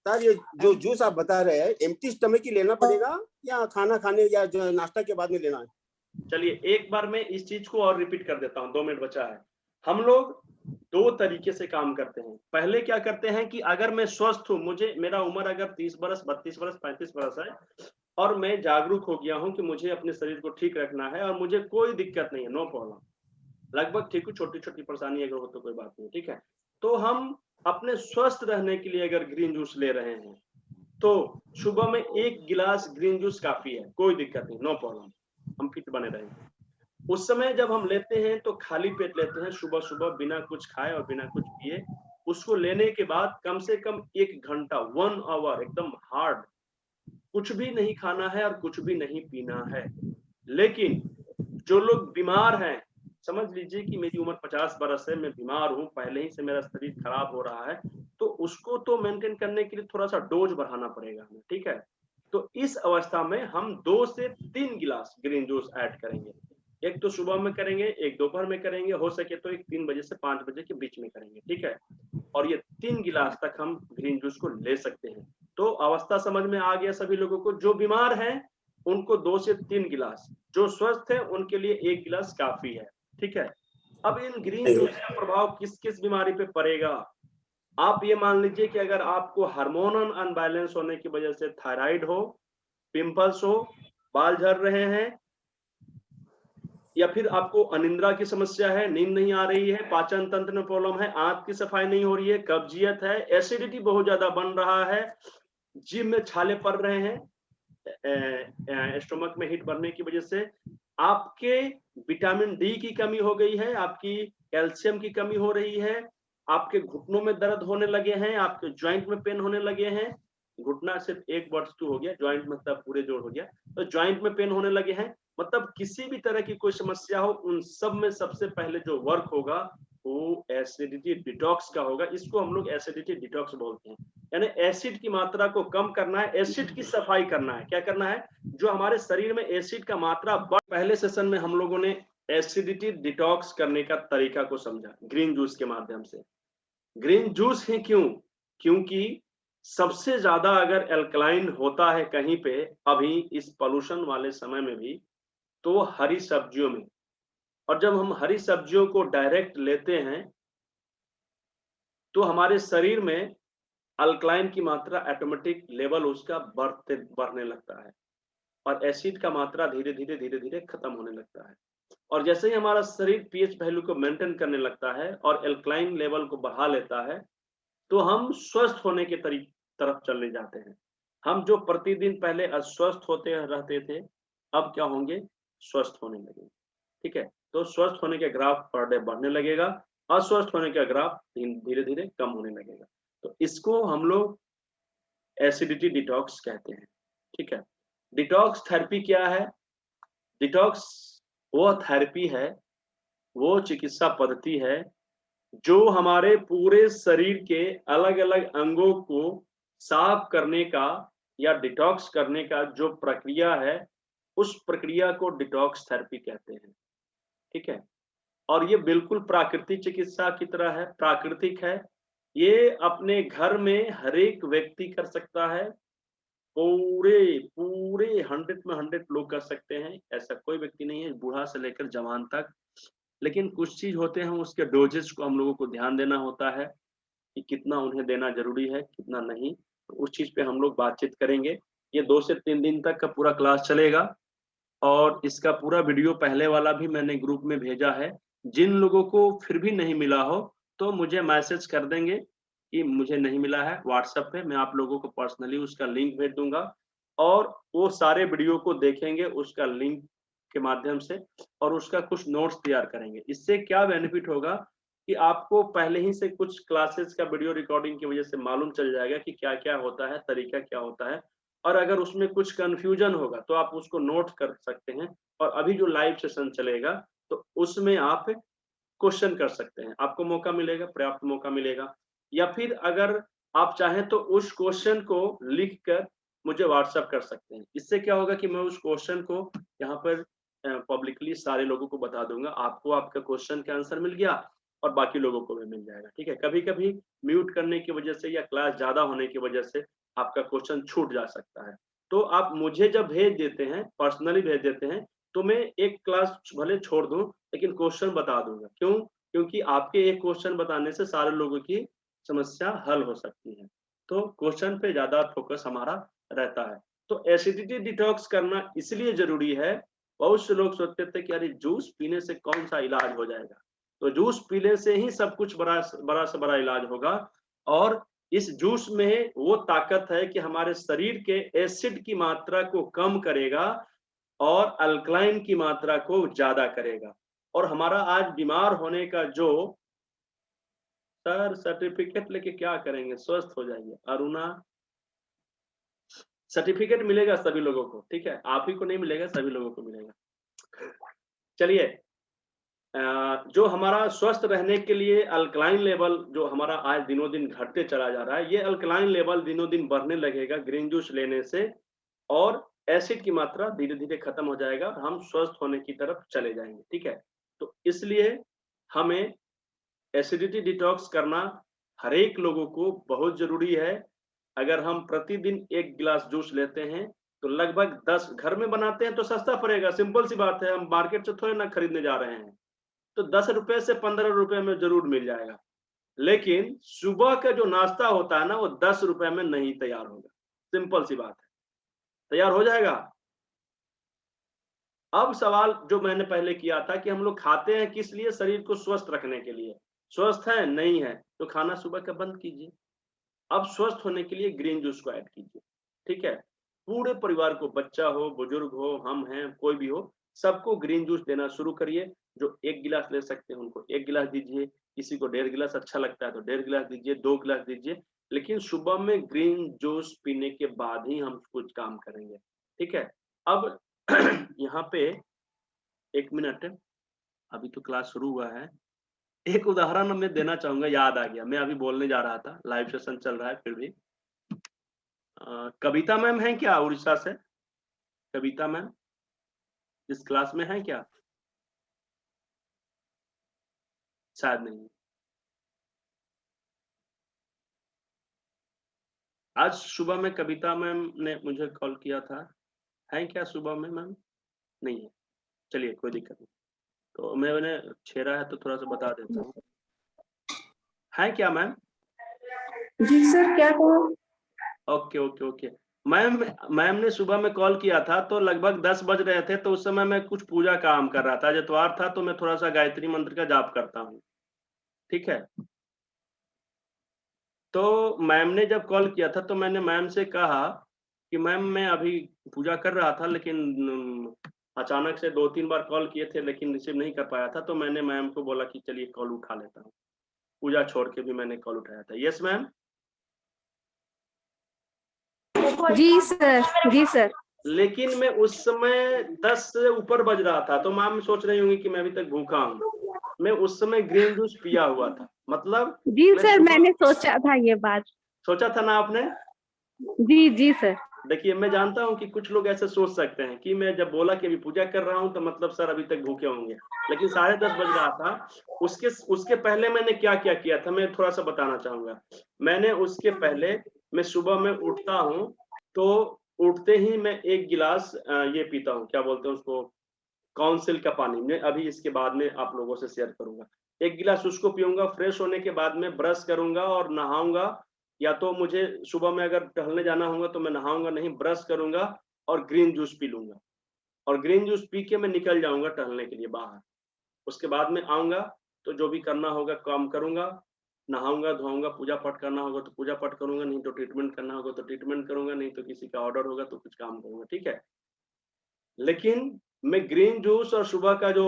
सर। ये जो जूस आप बता रहे हैं एम्प्टी स्टमक ही लेना पड़ेगा या खाना खाने या जो नाश्ता के बाद में लेना है? चलिए एक बार मैं इस चीज को और रिपीट कर देता हूँ, 2 मिनट बचा है। हम लोग 2 तरीके से काम करते हैं। पहले क्या करते हैं कि अगर मैं स्वस्थ हूँ, मेरा उम्र अगर 30 बरस, 32 बरस, 35 बरस है, और मैं जागरूक हो गया हूँ कि मुझे अपने शरीर को ठीक रखना है और मुझे कोई दिक्कत नहीं है, नो प्रॉब्लम, लगभग ठीक हूँ, छोटी छोटी परेशानी अगर हो तो कोई बात नहीं, ठीक है। तो हम अपने स्वस्थ रहने के लिए अगर ग्रीन जूस ले रहे हैं, तो सुबह में 1 गिलास ग्रीन जूस काफी है, कोई दिक्कत नहीं, नो प्रॉब्लम, हम फिट बने रहेंगे। उस समय जब हम लेते हैं तो खाली पेट लेते हैं, सुबह सुबह बिना कुछ खाए और बिना कुछ पिए। उसको लेने के बाद कम से कम 1 घंटा, 1 आवर एकदम हार्ड, कुछ भी नहीं खाना है और कुछ भी नहीं पीना है। लेकिन जो लोग बीमार हैं, समझ लीजिए कि मेरी उम्र 50 बरस है, मैं बीमार हूँ, पहले ही से मेरा शरीर खराब हो रहा है, तो उसको तो मेंटेन करने के लिए थोड़ा सा डोज बढ़ाना पड़ेगा हमें, ठीक है। तो इस अवस्था में हम 2 से 3 गिलास ग्रीन जूस ऐड करेंगे। एक तो सुबह में करेंगे, एक दोपहर में करेंगे, हो सके तो एक 3 बजे से 5 बजे के बीच में करेंगे, ठीक है। और ये 3 गिलास तक हम ग्रीन जूस को ले सकते हैं। तो अवस्था समझ में आ गया सभी लोगों को? जो बीमार हैं उनको 2 से 3 गिलास, जो स्वस्थ है उनके लिए 1 गिलास काफी है, ठीक है। अब इन ग्रीन जूस का प्रभाव किस किस बीमारी पे पड़ेगा? आप ये मान लीजिए कि अगर आपको हार्मोनल अनबैलेंस होने की वजह से थायराइड हो, पिंपल्स हो, बाल झड़ रहे हैं, या फिर आपको अनिद्रा की समस्या है, नींद नहीं आ रही है, पाचन तंत्र में प्रॉब्लम है, आंत की सफाई नहीं हो रही है, कब्जियत है, एसिडिटी बहुत ज्यादा बन रहा है, जीभ में छाले पड़ रहे हैं, स्टोमक में हीट बढ़ने की वजह से, आपके विटामिन डी की कमी हो गई है, आपकी कैल्शियम की कमी हो रही है, आपके घुटनों में दर्द होने लगे हैं, आपके ज्वाइंट में पेन होने लगे हैं, घुटना सिर्फ एक वर्ड टू हो गया, ज्वाइंट मतलब पूरे जोड़ हो गया, तो ज्वाइंट में पेन होने लगे हैं, मतलब किसी भी तरह की कोई समस्या हो, उन सब में सबसे पहले जो वर्क होगा वो एसिडिटी डिटॉक्स का होगा। इसको हम लोग एसिडिटी डिटॉक्स बोलते हैं, यानी एसिड की मात्रा को कम करना है, एसिड की सफाई करना है। क्या करना है? जो हमारे शरीर में एसिड का मात्रा पहले सेशन में हम लोगों ने एसिडिटी डिटॉक्स करने का तरीका को समझा ग्रीन जूस के माध्यम से। ग्रीन जूस ही क्यों? क्योंकि सबसे ज्यादा अगर एल्कलाइन होता है कहीं पे अभी इस पोल्यूशन वाले समय में भी, तो हरी सब्जियों में। और जब हम हरी सब्जियों को डायरेक्ट लेते हैं तो हमारे शरीर में अल्कलाइन की मात्रा ऑटोमेटिक लेवल उसका बढ़ने लगता है, और एसिड का मात्रा धीरे धीरे खत्म होने लगता है। और जैसे ही हमारा शरीर पीएच वैल्यू को मेंटेन करने लगता है और एल्कलाइन लेवल को बढ़ा लेता है, तो हम स्वस्थ होने के तरफ चलने जाते हैं। हम जो प्रतिदिन पहले अस्वस्थ होते रहते थे, अब क्या होंगे? स्वस्थ होने लगेंगे, ठीक है। तो स्वस्थ होने का ग्राफ पर डे बढ़ने लगेगा, अस्वस्थ होने का ग्राफ धीरे धीरे कम होने लगेगा। तो इसको हम लोग एसिडिटी डिटॉक्स कहते हैं, ठीक है। डिटॉक्स थेरेपी क्या है? डिटॉक्स वो थेरेपी है, वो चिकित्सा पद्धति है जो हमारे पूरे शरीर के अलग अलग अंगों को साफ करने का या डिटॉक्स करने का जो प्रक्रिया है, उस प्रक्रिया को डिटॉक्स थेरेपी कहते हैं, ठीक है। और ये बिल्कुल प्राकृतिक चिकित्सा की तरह है, प्राकृतिक है, ये अपने घर में हर एक व्यक्ति कर सकता है, पूरे 100 में 100 लोग कर सकते हैं। ऐसा कोई व्यक्ति नहीं है, बूढ़ा से लेकर जवान तक। लेकिन कुछ चीज होते हैं, उसके डोजेस को हम लोगों को ध्यान देना होता है कि कितना उन्हें देना जरूरी है, कितना नहीं। तो उस चीज पे हम लोग बातचीत करेंगे। ये 2 से 3 दिन तक का पूरा क्लास चलेगा और इसका पूरा वीडियो पहले वाला भी मैंने ग्रुप में भेजा है। जिन लोगों को फिर भी नहीं मिला हो तो मुझे मैसेज कर देंगे कि मुझे नहीं मिला है व्हाट्सएप पे, मैं आप लोगों को पर्सनली उसका लिंक भेज दूंगा और वो सारे वीडियो को देखेंगे उसका लिंक के माध्यम से और उसका कुछ नोट्स तैयार करेंगे। इससे क्या बेनिफिट होगा कि आपको पहले ही से कुछ क्लासेस का वीडियो रिकॉर्डिंग की वजह से मालूम चल जाएगा कि क्या क्या होता है, तरीका क्या होता है, और अगर उसमें कुछ कंफ्यूजन होगा तो आप उसको नोट कर सकते हैं। और अभी जो लाइव सेशन चलेगा तो उसमें आप क्वेश्चन कर सकते हैं, आपको मौका मिलेगा, पर्याप्त मौका मिलेगा। या फिर अगर आप चाहें तो उस क्वेश्चन को लिख कर मुझे व्हाट्सएप कर सकते हैं। इससे क्या होगा कि मैं उस क्वेश्चन को यहाँ पर पब्लिकली सारे लोगों को बता दूंगा, आपको आपका क्वेश्चन का आंसर मिल गया और बाकी लोगों को भी मिल जाएगा। ठीक है, कभी कभी म्यूट करने की वजह से या क्लास ज्यादा होने की वजह से आपका क्वेश्चन छूट जा सकता है। तो आप मुझे जब भेज देते हैं, पर्सनली भेज देते हैं, तो मैं एक क्लास भले छोड़ दूं लेकिन क्वेश्चन बता दूंगा। क्यों? क्योंकि आपके एक क्वेश्चन बताने से सारे लोगों की समस्या हल हो सकती है। तो क्वेश्चन पे ज्यादा फोकस हमारा रहता है। तो एसिडिटी डिटॉक्स करना इसलिए जरूरी है, बहुत से लोग सोचते थे कि अरे जूस पीने से कौन सा इलाज हो जाएगा, तो जूस पीने से ही सब कुछ बड़ा से बड़ा इलाज होगा। और इस जूस में वो ताकत है कि हमारे शरीर के एसिड की मात्रा को कम करेगा और अल्कलाइन की मात्रा को ज्यादा करेगा। और हमारा आज बीमार होने का जो सर सर्टिफिकेट लेके क्या करेंगे, स्वस्थ हो जाइए। अरुणा, सर्टिफिकेट मिलेगा सभी लोगों को, ठीक है, आप ही को नहीं मिलेगा, सभी लोगों को मिलेगा। चलिए, जो हमारा स्वस्थ रहने के लिए अल्कलाइन लेवल जो हमारा आज दिनों दिन घटते चला जा रहा है, ये अल्कलाइन लेवल दिनों दिन बढ़ने लगेगा ग्रीन जूस लेने से, और एसिड की मात्रा धीरे धीरे खत्म हो जाएगा, हम स्वस्थ होने की तरफ चले जाएंगे। ठीक है, तो इसलिए हमें एसिडिटी डिटॉक्स करना हर एक लोगों को बहुत जरूरी है। अगर हम प्रतिदिन 1 गिलास जूस लेते हैं तो लगभग 10 घर में बनाते हैं तो सस्ता पड़ेगा, सिंपल सी बात है, हम मार्केट से थोड़े ना खरीदने जा रहे हैं, तो 10 रुपए से 15 रुपए में जरूर मिल जाएगा। लेकिन सुबह का जो नाश्ता होता है ना, वो 10 रुपए में नहीं तैयार होगा, सिंपल सी बात है। तैयार हो जाएगा? अब सवाल जो मैंने पहले किया था कि हम लोग खाते हैं किस लिए, शरीर को स्वस्थ रखने के लिए। स्वस्थ है नहीं है तो खाना सुबह का बंद कीजिए, अब स्वस्थ होने के लिए ग्रीन जूस को ऐड कीजिए। ठीक है, पूरे परिवार को, बच्चा हो, बुजुर्ग हो, हम हैं, कोई भी हो, सबको ग्रीन जूस देना शुरू करिए। जो 1 गिलास ले सकते हैं उनको 1 गिलास दीजिए, किसी को 1.5 गिलास अच्छा लगता है तो 1.5 गिलास दीजिए, 2 गिलास दीजिए, लेकिन सुबह में ग्रीन जूस पीने के बाद ही हम कुछ काम करेंगे। ठीक है, अब यहाँ पे 1 मिनट, अभी तो क्लास शुरू हुआ है, एक उदाहरण मैं देना चाहूंगा, याद आ गया, मैं अभी बोलने जा रहा था, लाइव सेशन चल रहा है फिर भी। कविता मैम है क्या उड़ीसा से? कविता मैम इस क्लास में है क्या? शायद नहीं। आज सुबह में कविता मैम ने मुझे कॉल किया था, है क्या सुबह में मैम? नहीं है, चलिए कोई दिक्कत नहीं, तो मैंने छेड़ा है तो थोड़ा सा बता देता हूँ। है क्या मैम? जी सर, क्या कहो? ओके ओके ओके मैम ने सुबह में कॉल किया था तो लगभग 10 बज रहे थे, तो उस समय मैं कुछ पूजा काम कर रहा था, इतवार था तो मैं थोड़ा सा गायत्री मंत्र का जाप करता हूँ। ठीक है, तो मैम ने जब कॉल किया था तो मैंने मैम से कहा कि मैम मैं अभी पूजा कर रहा था, लेकिन अचानक से 2-3 बार कॉल किए थे लेकिन रिसीव नहीं कर पाया था, तो मैंने मैम को बोला कि चलिए कॉल उठा लेता हूँ, पूजा छोड़ के भी मैंने कॉल उठाया था। Yes ma'am? जी सर, जी सर। लेकिन मैं उस समय 10 से ऊपर बज रहा था, तो मैम सोच रही होंगी कि मैं अभी तक भूखा हूँ। मैं उस समय ग्रीन जूस पिया हुआ था, मतलब जी सर, मैंने सोचा था ये बात। सोचा था ना आपने? जी जी सर। देखिए मैं जानता हूं कि कुछ लोग ऐसे सोच सकते हैं कि मैं जब बोला कि अभी पूजा कर रहा हूं तो मतलब सर अभी तक भूखे होंगे, लेकिन 10:30 बज रहा था। उसके पहले मैंने क्या क्या किया था मैं थोड़ा सा बताना चाहूंगा। मैंने उसके पहले मैं सुबह में उठता हूं तो उठते ही मैं 1 गिलास ये पीता हूं, क्या बोलते हैं उसको, काउंसिल का पानी। मैं अभी इसके बाद में आप लोगों से शेयर करूंगा। 1 गिलास उसको पीऊंगा। फ्रेश होने के बाद में ब्रश करूंगा और नहाऊंगा, या तो मुझे सुबह में अगर टहलने जाना होगा तो मैं नहाऊंगा नहीं, ब्रश करूंगा और ग्रीन जूस पी लूंगा, और ग्रीन जूस पी के मैं निकल जाऊंगा टहलने के लिए बाहर। उसके बाद में आऊंगा तो जो भी करना होगा काम करूंगा, नहाऊंगा धोऊंगा, पूजा पाठ करना होगा तो पूजा पाठ करूंगा, नहीं तो ट्रीटमेंट करना होगा तो ट्रीटमेंट करूंगा, नहीं तो किसी का ऑर्डर होगा तो कुछ काम करूंगा, ठीक है। लेकिन मैं ग्रीन जूस और सुबह का जो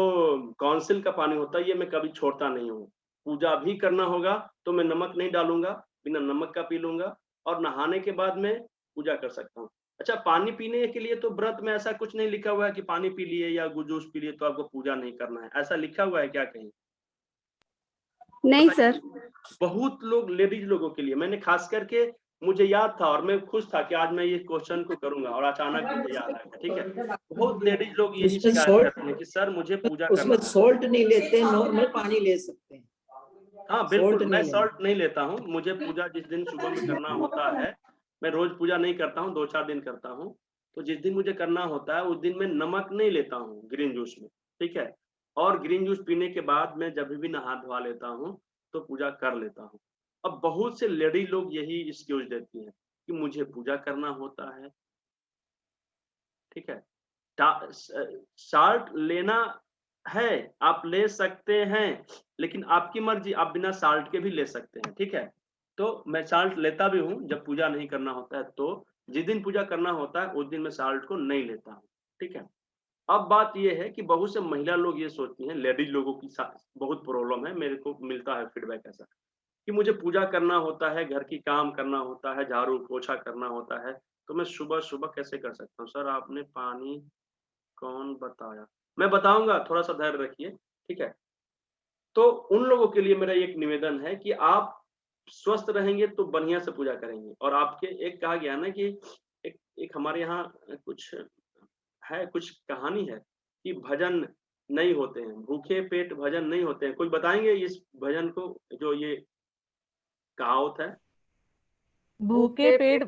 काउंसिल का पानी होता है ये मैं कभी छोड़ता नहीं हूँ। पूजा भी करना होगा तो मैं नमक नहीं डालूंगा, बिना नमक का पी लूंगा, और नहाने के बाद में पूजा कर सकता हूँ। अच्छा, पानी पीने के लिए तो व्रत में ऐसा कुछ नहीं लिखा हुआ है कि पानी पी लिए या जूस पी लिए तो आपको पूजा नहीं करना है, ऐसा लिखा हुआ है क्या कहीं? नहीं सर। बहुत लोग लेडीज लोगों के लिए, मैंने खास करके मुझे याद था और मैं खुश था कि आज मैं ये क्वेश्चन को करूंगा और अचानक मुझे याद आया, ठीक है। बहुत लेडीज लोग यही उसमें शिकायत salt- करते हैं कि सर मुझे पूजा उसमें करना है। सॉल्ट नहीं लेते, नॉर्मल पानी ले सकते हैं। हाँ Salt बिल्कुल, नहीं मैं लेना। सॉल्ट नहीं लेता हूँ। मुझे पूजा जिस दिन सुबह में करना होता है, मैं रोज पूजा नहीं करता हूँ, 2-4 दिन करता हूँ, तो जिस दिन मुझे करना होता है उस दिन मैं नमक नहीं लेता हूँ ग्रीन जूस में, ठीक है। और ग्रीन जूस पीने के बाद मैं जब भी नहा धोवा लेता हूँ तो पूजा कर लेता हूँ। अब बहुत से लेडी लोग यही एक्सक्यूज देती हैं कि मुझे पूजा करना होता है, ठीक है। साल्ट लेना है, आप ले सकते हैं, लेकिन आपकी मर्जी, आप बिना साल्ट के भी ले सकते हैं, ठीक है। तो मैं साल्ट लेता भी हूँ जब पूजा नहीं करना होता है, तो जिस दिन पूजा करना होता है उस दिन मैं साल्ट को नहीं लेता हूँ, ठीक है। अब बात ये है कि बहुत से महिला लोग ये सोचती हैं, लेडीज लोगों की बहुत प्रॉब्लम है, मेरे को मिलता है फीडबैक ऐसा कि मुझे पूजा करना होता है, घर की काम करना होता है, झाड़ू पोछा करना होता है, तो मैं सुबह-सुबह कैसे कर सकता हूँ? सर आपने पानी कौन बताया? मैं बताऊँगा, थोड़ा-सा धैर्य रखिए, ठीक है? तो उन लोगों के लिए मेरा एक निवेदन है कि आप स्वस्थ रहेंगे तो बढ़िया से पूजा करेंगे, और आपके एक कहा गया ना कि एक हमारे यहाँ कुछ है, कुछ कहानी है कि भजन नहीं होते हैं, भूखे पेट भजन नहीं होते हैं। कोई बताएँगे इस भजन को, जो ये कहावत है? भूखे पेट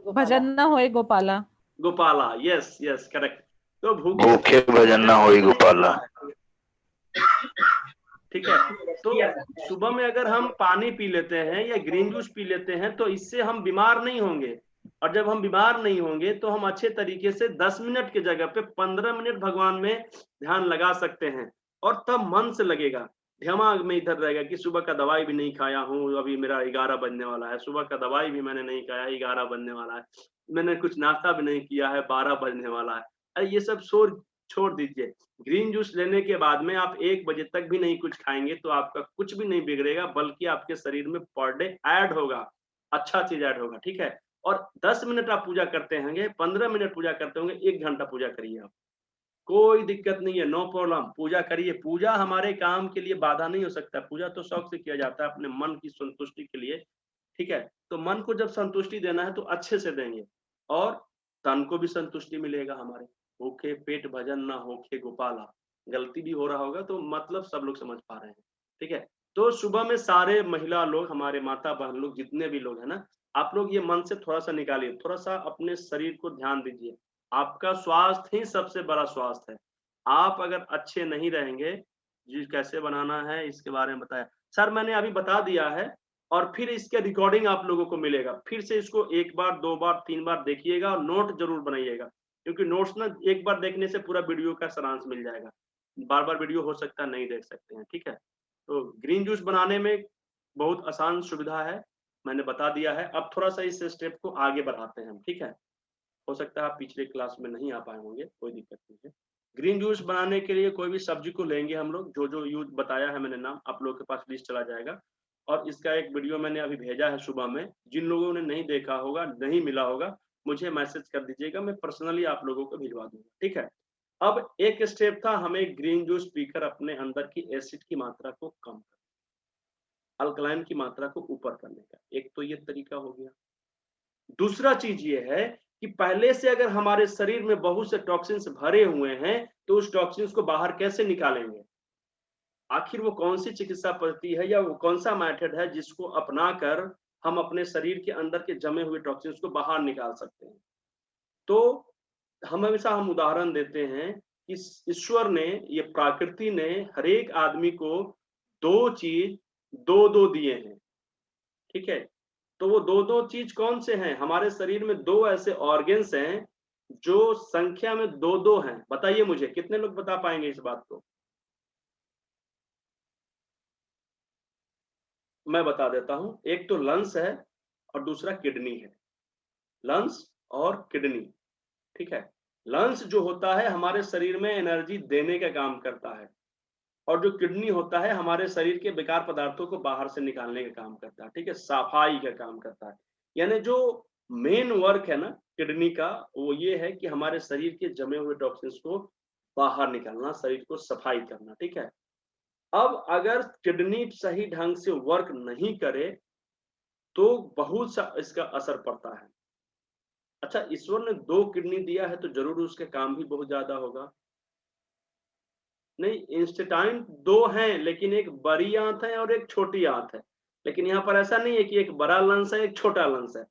भजन न होए Gopala. Gopala, yes yes correct. तो भूखे भूखे भजन न होई गोपाला। ठीक है, तो सुबह में अगर हम पानी पी लेते हैं या ग्रीन जूस पी लेते हैं तो इससे हम बीमार नहीं होंगे, और जब हम बीमार नहीं होंगे तो हम अच्छे तरीके से 10 मिनट की जगह पे 15 मिनट भगवान में ध्यान लगा सकते हैं, और तब मन से लगेगा, दिमाग में इधर रहेगा कि सुबह का दवाई भी नहीं खाया हूँ, अभी मेरा 11 बजने वाला है, सुबह का दवाई भी मैंने नहीं खाया, 11 बजने वाला है, मैंने कुछ नाश्ता भी नहीं किया है, 12 बजने वाला है। अरे ये सब छोड़ दीजिए। ग्रीन जूस लेने के बाद में आप 1 बजे तक भी नहीं कुछ खाएंगे तो आपका कुछ भी नहीं बिगड़ेगा, बल्कि आपके शरीर में पर डे ऐड होगा, अच्छा चीज ऐड होगा, ठीक है। और 10 मिनट आप पूजा करते होंगे, 15 मिनट पूजा करते होंगे, 1 घंटा पूजा करिए आप, कोई दिक्कत नहीं है, नो प्रॉब्लम, पूजा करिए। पूजा हमारे काम के लिए बाधा नहीं हो सकता, पूजा तो शौक से किया जाता है, अपने मन की संतुष्टि के लिए, ठीक है। तो मन को जब संतुष्टि देना है तो अच्छे से देंगे, और तन को भी संतुष्टि मिलेगा हमारे। भूखे पेट भजन ना होखे गोपाला, गलती भी हो रहा होगा तो मतलब सब लोग समझ पा रहे हैं, ठीक है। तो सुबह में सारे महिला लोग, हमारे माता बहन लोग, जितने भी लोग हैं ना, आप लोग ये मन से थोड़ा सा निकालिए, थोड़ा सा अपने शरीर को ध्यान दीजिए। आपका स्वास्थ्य ही सबसे बड़ा स्वास्थ्य है। आप अगर अच्छे नहीं रहेंगे, जी कैसे बनाना है इसके बारे में बताया सर, मैंने अभी बता दिया है, और फिर इसके रिकॉर्डिंग आप लोगों को मिलेगा, फिर से इसको 1 बार 2 बार 3 बार देखिएगा और नोट जरूर बनाइएगा, क्योंकि नोट्स ना एक बार देखने से पूरा वीडियो का सारांश मिल जाएगा, बार-बार वीडियो हो सकता है नहीं देख सकते हैं, ठीक है। तो ग्रीन जूस बनाने में बहुत आसान सुविधा है, मैंने बता दिया है। अब थोड़ा सा इस स्टेप को आगे बढ़ाते हैं हम, ठीक है। हो सकता है आप पिछले क्लास में नहीं आ पाए होंगे, कोई दिक्कत नहीं है। ग्रीन जूस बनाने के लिए कोई भी सब्जी को लेंगे हम लोग, जो यूज बताया है मैंने नाम, आप लोगों के पास लिस्ट चला जाएगा, और इसका एक वीडियो मैंने अभी भेजा है सुबह में, जिन लोगों ने नहीं देखा होगा, नहीं मिला होगा, मुझे मैसेज कर दीजिएगा, मैं पर्सनली आप लोगों को भिजवा दूंगा, ठीक है। अब एक स्टेप था हमें ग्रीन जूस पीकर अपने अंदर की एसिड की मात्रा को कम करना, अल्कलाइन की मात्रा को ऊपर करने का, एक तो ये तरीका हो गया। दूसरा चीज ये है कि पहले से अगर हमारे शरीर में बहुत से टॉक्सिन्स भरे हुए हैं तो उस टॉक्सिन्स को बाहर कैसे निकालेंगे? आखिर वो कौन सी चिकित्सा पद्धति है या वो कौन सा मेथड है जिसको अपनाकर हम अपने शरीर के अंदर के जमे हुए टॉक्सिन्स को बाहर निकाल सकते हैं? तो हमेशा हम उदाहरण देते हैं कि ईश्वर ने, ये प्रकृति ने हर एक आदमी को दो चीज दो दिए हैं, ठीक है? तो वो दो चीज कौन से हैं? हमारे शरीर में दो ऐसे ऑर्गन्स हैं जो संख्या में दो हैं। बताइए मुझे, कितने लोग बता पाएंगे इस बात को? मैं बता देता हूं। एक तो लंग्स है और दूसरा किडनी है। लंग्स और किडनी, ठीक है? लंग्स जो होता है हमारे शरीर में एनर्जी देने का काम करता है, और जो किडनी होता है हमारे शरीर के बेकार पदार्थों को बाहर से निकालने का काम करता है, ठीक है? सफाई का काम करता है। यानी जो मेन वर्क है ना किडनी का, वो ये है कि हमारे शरीर के जमे हुए टॉक्सिन्स को बाहर निकालना, शरीर को सफाई करना, ठीक है? अब अगर किडनी सही ढंग से वर्क नहीं करे तो बहुत सा इसका असर पड़ता है। अच्छा, ईश्वर ने दो किडनी दिया है तो जरूर उसके काम भी बहुत ज्यादा होगा? नहीं, इंस्टेटाइन दो हैं, लेकिन एक बड़ी आंत है और एक छोटी आंत है। लेकिन यहाँ पर ऐसा नहीं है कि एक बड़ा लंस है एक छोटा लंस है,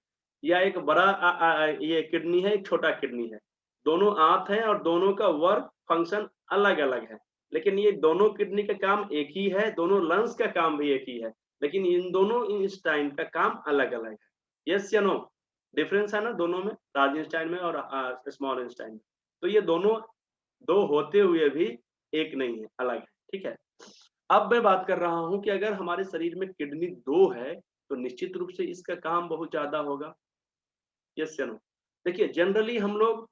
या एक बड़ा ये किडनी है एक छोटा किडनी है। दोनों आंत हैं और दोनों का वर्क फंक्शन अलग अलग है, लेकिन ये दोनों किडनी का काम एक ही है, दोनों लंस का काम भी एक ही है, लेकिन इन दोनों इंस्टाइन का काम अलग अलग है। यस या नो? डिफरेंस है ना दोनों में, लार्ज इंस्टाइन में और स्मॉल इंस्टाइन में। तो ये दोनों दो होते हुए भी एक नहीं है, अलग है, ठीक है? अब मैं बात कर रहा हूं कि अगर हमारे शरीर में किडनी दो है तो निश्चित रूप से इसका काम बहुत ज्यादा होगा। यस या नो? देखिए, जनरली हम लोग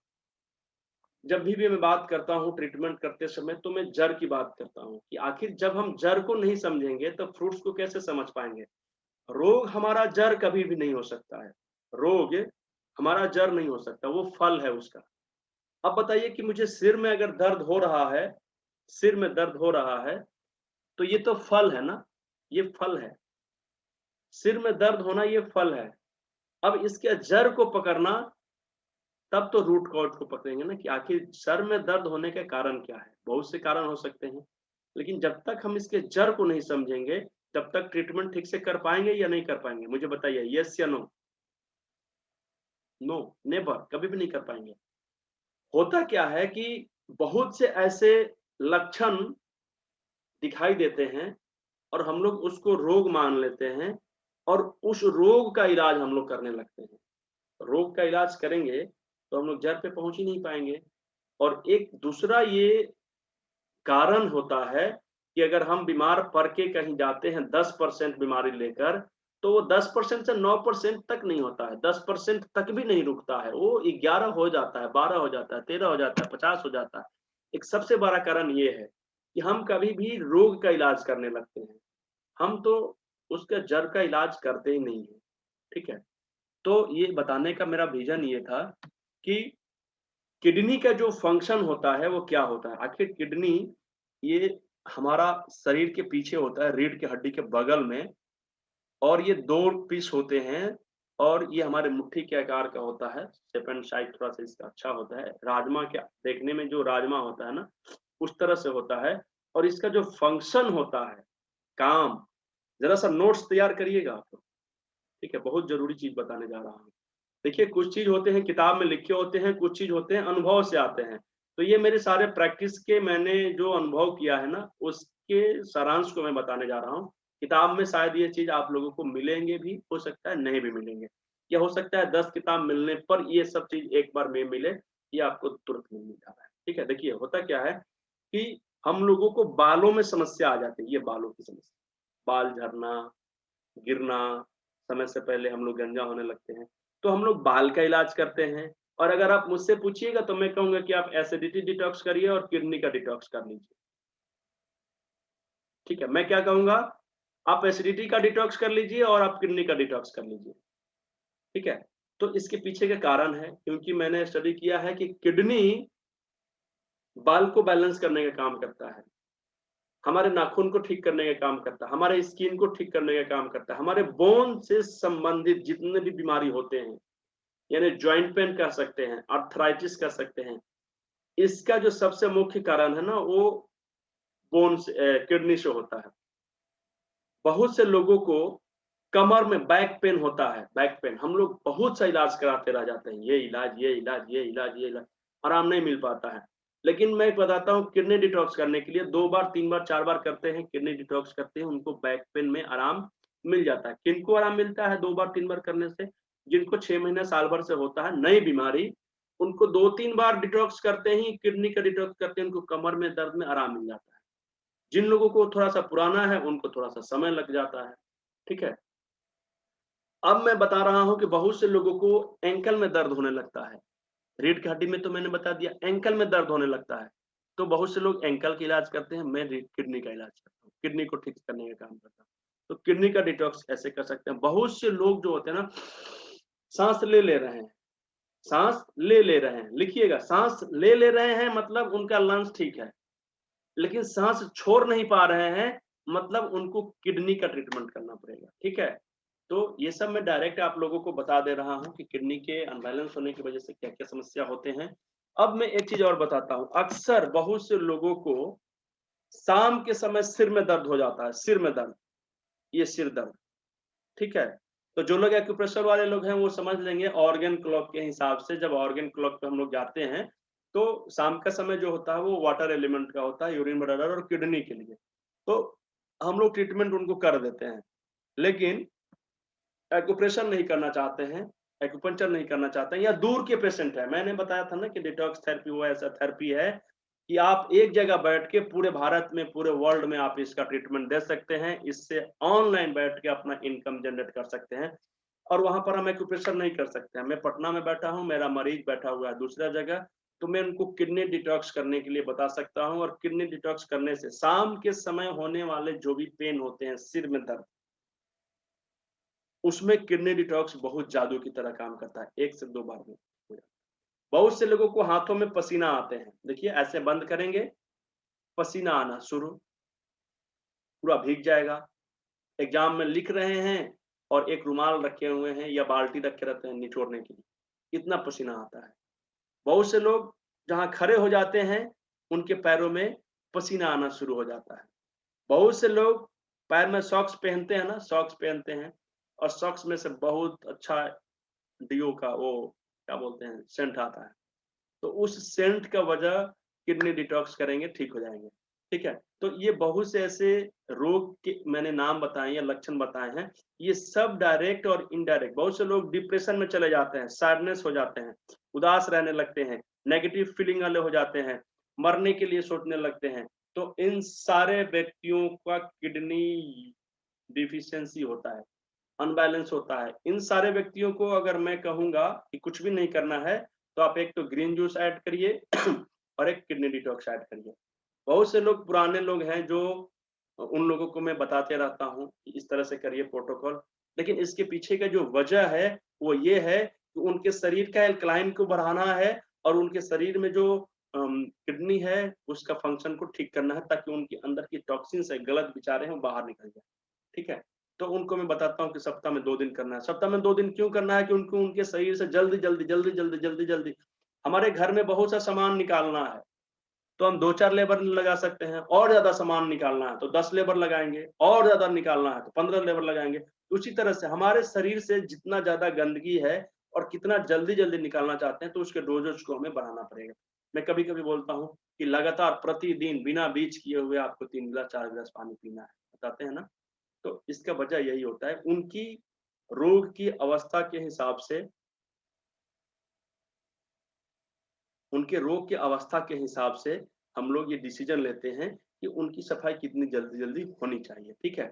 जब भी मैं बात करता हूं ट्रीटमेंट करते समय, तो मैं जड़ की बात करता हूं कि आखिर जब हम जड़ को नहीं समझेंगे तो फ्रूट्स को कैसे समझ पाएंगे? रोग हमारा जड़ कभी भी नहीं हो सकता है, रोग हमारा जड़ नहीं हो सकता, वो फल है उसका। अब बताइए कि मुझे सिर में अगर दर्द हो रहा है, सिर में दर्द हो रहा है, तो ये तो फल है ना, ये फल है। सिर में दर्द होना ये फल है। अब इसके जड़ को पकड़ना, तब तो रूट कॉज को पकड़ेंगे ना कि आखिर सर में दर्द होने का कारण क्या है। बहुत से कारण हो सकते हैं, लेकिन जब तक हम इसके जड़ को नहीं समझेंगे तब तक ट्रीटमेंट ठीक से कर पाएंगे या नहीं कर पाएंगे? मुझे बताइए, यस या नो? नो, नेवर, कभी भी नहीं कर पाएंगे। होता क्या है कि बहुत से ऐसे लक्षण दिखाई देते हैं और हम लोग उसको रोग मान लेते हैं और उस रोग का इलाज हम लोग करने लगते हैं। रोग का इलाज करेंगे तो हम लोग जड़ पे पहुंच ही नहीं पाएंगे। और एक दूसरा ये कारण होता है कि अगर हम बीमार पड़ के कहीं जाते हैं 10% बीमारी लेकर, तो वो 10% से 9% तक नहीं होता है, 10% तक भी नहीं रुकता है, वो 11 हो जाता है, 12 हो जाता है, 13 हो जाता है, 50 हो जाता है। एक सबसे बड़ा कारण ये है कि हम कभी भी रोग का इलाज करने लगते हैं, हम तो उसका जड़ का इलाज करते ही नहीं है, ठीक है? तो ये बताने का मेरा विजन ये था कि किडनी का जो फंक्शन होता है वो क्या होता है। आखिर किडनी ये हमारा शरीर के पीछे होता है, रीढ़ की हड्डी के बगल में, और ये दो पीस होते हैं और ये हमारे मुट्ठी के आकार का होता है। सेकंड साइड थोड़ा सा इसका अच्छा होता है, राजमा के देखने में जो राजमा होता है ना उस तरह से होता है। और इसका जो फंक्शन होता है, काम, जरा सा नोट्स तैयार करिएगा आप लोग, ठीक है? बहुत जरूरी चीज बताने जा रहा हूँ। देखिए, कुछ चीज होते हैं किताब में लिखे होते हैं, कुछ चीज होते हैं अनुभव से आते हैं। तो ये मेरे सारे प्रैक्टिस के मैंने जो अनुभव किया है ना उसके सारांश को मैं बताने जा रहा हूँ। किताब में शायद ये चीज आप लोगों को मिलेंगे भी, हो सकता है नहीं भी मिलेंगे, या हो सकता है 10 किताब मिलने पर ये सब चीज एक बार में मिले, ये आपको तुरंत मिलने जा रहा है, ठीक है? देखिए, होता क्या है कि हम लोगों को बालों में समस्या आ जाती है, ये बालों की समस्या, बाल झड़ना, गिरना, समय से पहले हम लोग गंजा होने लगते हैं, तो हम लोग बाल का इलाज करते हैं। और अगर आप मुझसे पूछिएगा तो मैं कहूंगा कि आप एसिडिटी डिटॉक्स करिए और किडनी का डिटॉक्स कर लीजिए, ठीक है? मैं क्या कहूंगा, आप एसिडिटी का डिटॉक्स कर लीजिए और आप किडनी का डिटॉक्स कर लीजिए, ठीक है? तो इसके पीछे का कारण है क्योंकि मैंने स्टडी किया है कि किडनी बाल को बैलेंस करने का काम करता है, हमारे नाखून को ठीक करने का काम करता है, हमारे स्किन को ठीक करने का काम करता है, हमारे बोन से संबंधित जितने भी बीमारी होते हैं यानी जॉइंट पेन कह सकते हैं, आर्थराइटिस कह सकते हैं। इसका जो सबसे मुख्य कारण है ना, वो बोन से किडनी से होता है। बहुत से लोगों को कमर में बैक पेन होता है, बैक पेन। हम लोग बहुत सा इलाज कराते रह जाते हैं, ये इलाज, ये इलाज, ये इलाज, ये इलाज, आराम नहीं मिल पाता है। लेकिन मैं बताता हूँ, किडनी डिटॉक्स करने के लिए 2 बार 3 बार 4 बार करते हैं, किडनी डिटॉक्स करते हैं, उनको बैक पेन में आराम मिल जाता है। किनको आराम मिलता है 2 बार 3 बार करने से? जिनको 6 महीने साल भर से होता है नई बीमारी, उनको 2-3 बार डिटॉक्स करते ही, किडनी का डिटॉक्स करते हैं, उनको कमर में दर्द में आराम मिल जाता है। जिन लोगों को थोड़ा सा पुराना है, उनको थोड़ा सा समय लग जाता है। ठीक है। अब मैं बता रहा हूं कि बहुत से लोगों को एंकल में दर्द होने लगता है। रीढ़ की हड्डी में तो मैंने बता दिया, एंकल में दर्द होने लगता है। तो बहुत से लोग एंकल का इलाज करते हैं, मैं किडनी का इलाज करता हूँ, किडनी को ठीक करने का काम करता हूँ। तो किडनी का डिटॉक्स ऐसे कर सकते हैं। बहुत से लोग जो होते हैं ना, सांस ले रहे हैं, सांस ले रहे हैं, लिखिएगा, सांस ले रहे हैं मतलब उनका लंग्स ठीक है, लेकिन सांस छोड़ नहीं पा रहे हैं मतलब उनको किडनी का ट्रीटमेंट करना पड़ेगा। ठीक है। तो ये सब मैं डायरेक्ट आप लोगों को बता दे रहा हूँ कि किडनी के अनबैलेंस होने की वजह से क्या क्या समस्या होते हैं। अब मैं एक चीज और बताता हूँ, अक्सर बहुत से लोगों को शाम के समय सिर में दर्द हो जाता है, सिर में दर्द, ये सिर दर्द। ठीक है। तो जो लोग एक्यूप्रेशर वाले लोग हैं वो समझ लेंगे, ऑर्गन क्लॉक के हिसाब से जब ऑर्गन क्लॉक पे हम लोग जाते हैं तो शाम का समय जो होता है वो वाटर एलिमेंट का होता है, यूरिन ब्लडर और किडनी के लिए। तो हम लोग ट्रीटमेंट उनको कर देते हैं, लेकिन एक्यूप्रेशर नहीं करना चाहते हैं, एक्यूपंक्चर नहीं करना चाहते हैं, या दूर के पेशेंट है। मैंने बताया था ना कि डिटॉक्स थेरेपी वो ऐसा थेरेपी है कि आप एक जगह बैठ के पूरे भारत में, पूरे वर्ल्ड में आप इसका ट्रीटमेंट दे सकते हैं। इससे ऑनलाइन बैठ के अपना इनकम जनरेट कर सकते हैं। और वहां पर हम एक्यूप्रेशर नहीं कर सकते हैं। मैं पटना में बैठा हूँ, मेरा मरीज बैठा हुआ है दूसरा जगह, तो मैं उनको किडनी डिटॉक्स करने के लिए बता सकता हूँ। और किडनी डिटॉक्स करने से शाम के समय होने वाले जो भी पेन होते हैं, सिर में दर्द, उसमें किडनी डिटॉक्स बहुत जादू की तरह काम करता है, 1 से 2 बार में। बहुत से लोगों को हाथों में पसीना आते हैं, देखिए ऐसे बंद करेंगे, पसीना आना शुरू, पूरा भीग जाएगा। एग्जाम में लिख रहे हैं और एक रुमाल रखे हुए हैं या बाल्टी रखे रहते हैं निचोड़ने के लिए, इतना पसीना आता है। बहुत से लोग जहां खड़े हो जाते हैं उनके पैरों में पसीना आना शुरू हो जाता है। बहुत से लोग पैर में सॉक्स पहनते हैं ना, सॉक्स पहनते हैं और सॉक्स में से बहुत अच्छा डियो का वो क्या बोलते हैं, सेंट आता है। तो उस सेंट का वजह किडनी डिटॉक्स करेंगे, ठीक हो जाएंगे। ठीक है। तो ये बहुत से ऐसे रोग के मैंने नाम बताए या लक्षण बताए हैं, ये सब डायरेक्ट और इनडायरेक्ट। बहुत से लोग डिप्रेशन में चले जाते हैं, सैडनेस हो जाते हैं, उदास रहने लगते हैं, नेगेटिव फीलिंग वाले हो जाते हैं, मरने के लिए सोचने लगते हैं। तो इन सारे व्यक्तियों का किडनी डिफिशियंसी होता है, अनबैलेंस होता है। इन सारे व्यक्तियों को अगर मैं कहूंगा कि कुछ भी नहीं करना है, तो आप एक तो ग्रीन जूस ऐड करिए और एक किडनी डिटॉक्स ऐड करिए। बहुत से लोग पुराने लोग हैं जो, उन लोगों को मैं बताते रहता हूँ कि इस तरह से करिए प्रोटोकॉल, लेकिन इसके पीछे का जो वजह है वो ये है कि उनके शरीर का एल्कलाइन को बढ़ाना है और उनके शरीर में जो किडनी है उसका फंक्शन को ठीक करना है, ताकि उनके अंदर की टॉक्सिन्स है, गलत विचारे हैं, वो बाहर निकल जाए। ठीक है। तो उनको मैं बताता हूँ कि सप्ताह में 2 दिन करना है। सप्ताह में 2 दिन क्यों करना है? कि उनको उनके शरीर से जल्दी जल्दी जल्दी जल्दी जल्दी जल्दी, हमारे घर में बहुत सा सामान निकालना है तो हम 2-4 लेबर लगा सकते हैं, और ज्यादा सामान निकालना है तो 10 लेबर लगाएंगे, और ज्यादा निकालना है तो 15 लेबर लगाएंगे। तो उसी तरह से हमारे शरीर से जितना ज्यादा गंदगी है और कितना जल्दी जल्दी निकालना चाहते हैं, तो उसके डोजेज को हमें बढ़ाना पड़ेगा। मैं कभी कभी बोलता हूँ कि लगातार प्रतिदिन बिना बीच किए हुए आपको 3 गिलास 4 गिलास पानी पीना है, बताते हैं ना। तो इसका वजह यही होता है, उनकी रोग की अवस्था के हिसाब से, उनके रोग की अवस्था के हिसाब से हम लोग ये डिसीजन लेते हैं कि उनकी सफाई कितनी जल्दी जल्दी होनी चाहिए। ठीक है।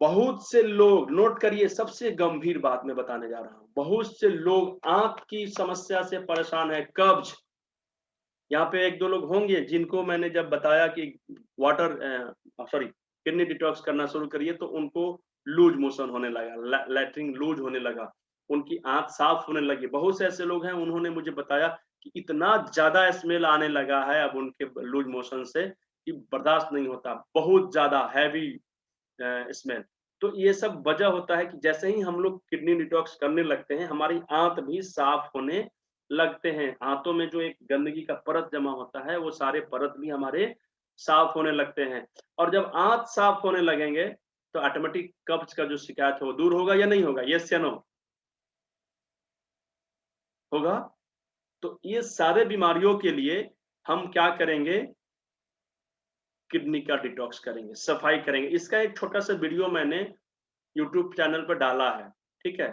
बहुत से लोग, नोट करिए, सबसे गंभीर बात मैं बताने जा रहा हूं, बहुत से लोग आंख की समस्या से परेशान है, कब्ज। यहाँ पे 1-2 लोग होंगे जिनको मैंने जब बताया कि किडनी डिटॉक्स करना शुरू करिए तो उनको लूज मोशन होने लगा, लैट्रिन लूज होने लगा, उनकी आंख साफ होने लगी। बहुत से ऐसे लोग हैं, उन्होंने मुझे बताया कि इतना ज्यादा स्मेल आने लगा है अब उनके लूज मोशन से कि बर्दाश्त नहीं होता, बहुत ज्यादा हैवी स्मेल। तो ये सब वजह होता है कि जैसे ही हम लोग किडनी डिटॉक्स करने लगते हैं, हमारी आंत भी साफ होने लगते हैं। आंतों में जो एक गंदगी का परत जमा होता है, वो सारे परत भी हमारे साफ होने लगते हैं। और जब आंत साफ होने लगेंगे तो ऑटोमेटिक कब्ज का जो शिकायत है वो दूर होगा या नहीं होगा? यस या नो? होगा। तो ये सारे बीमारियों के लिए हम क्या करेंगे? किडनी का डिटॉक्स करेंगे, सफाई करेंगे। इसका एक छोटा सा वीडियो मैंने यूट्यूब चैनल पर डाला है, ठीक है?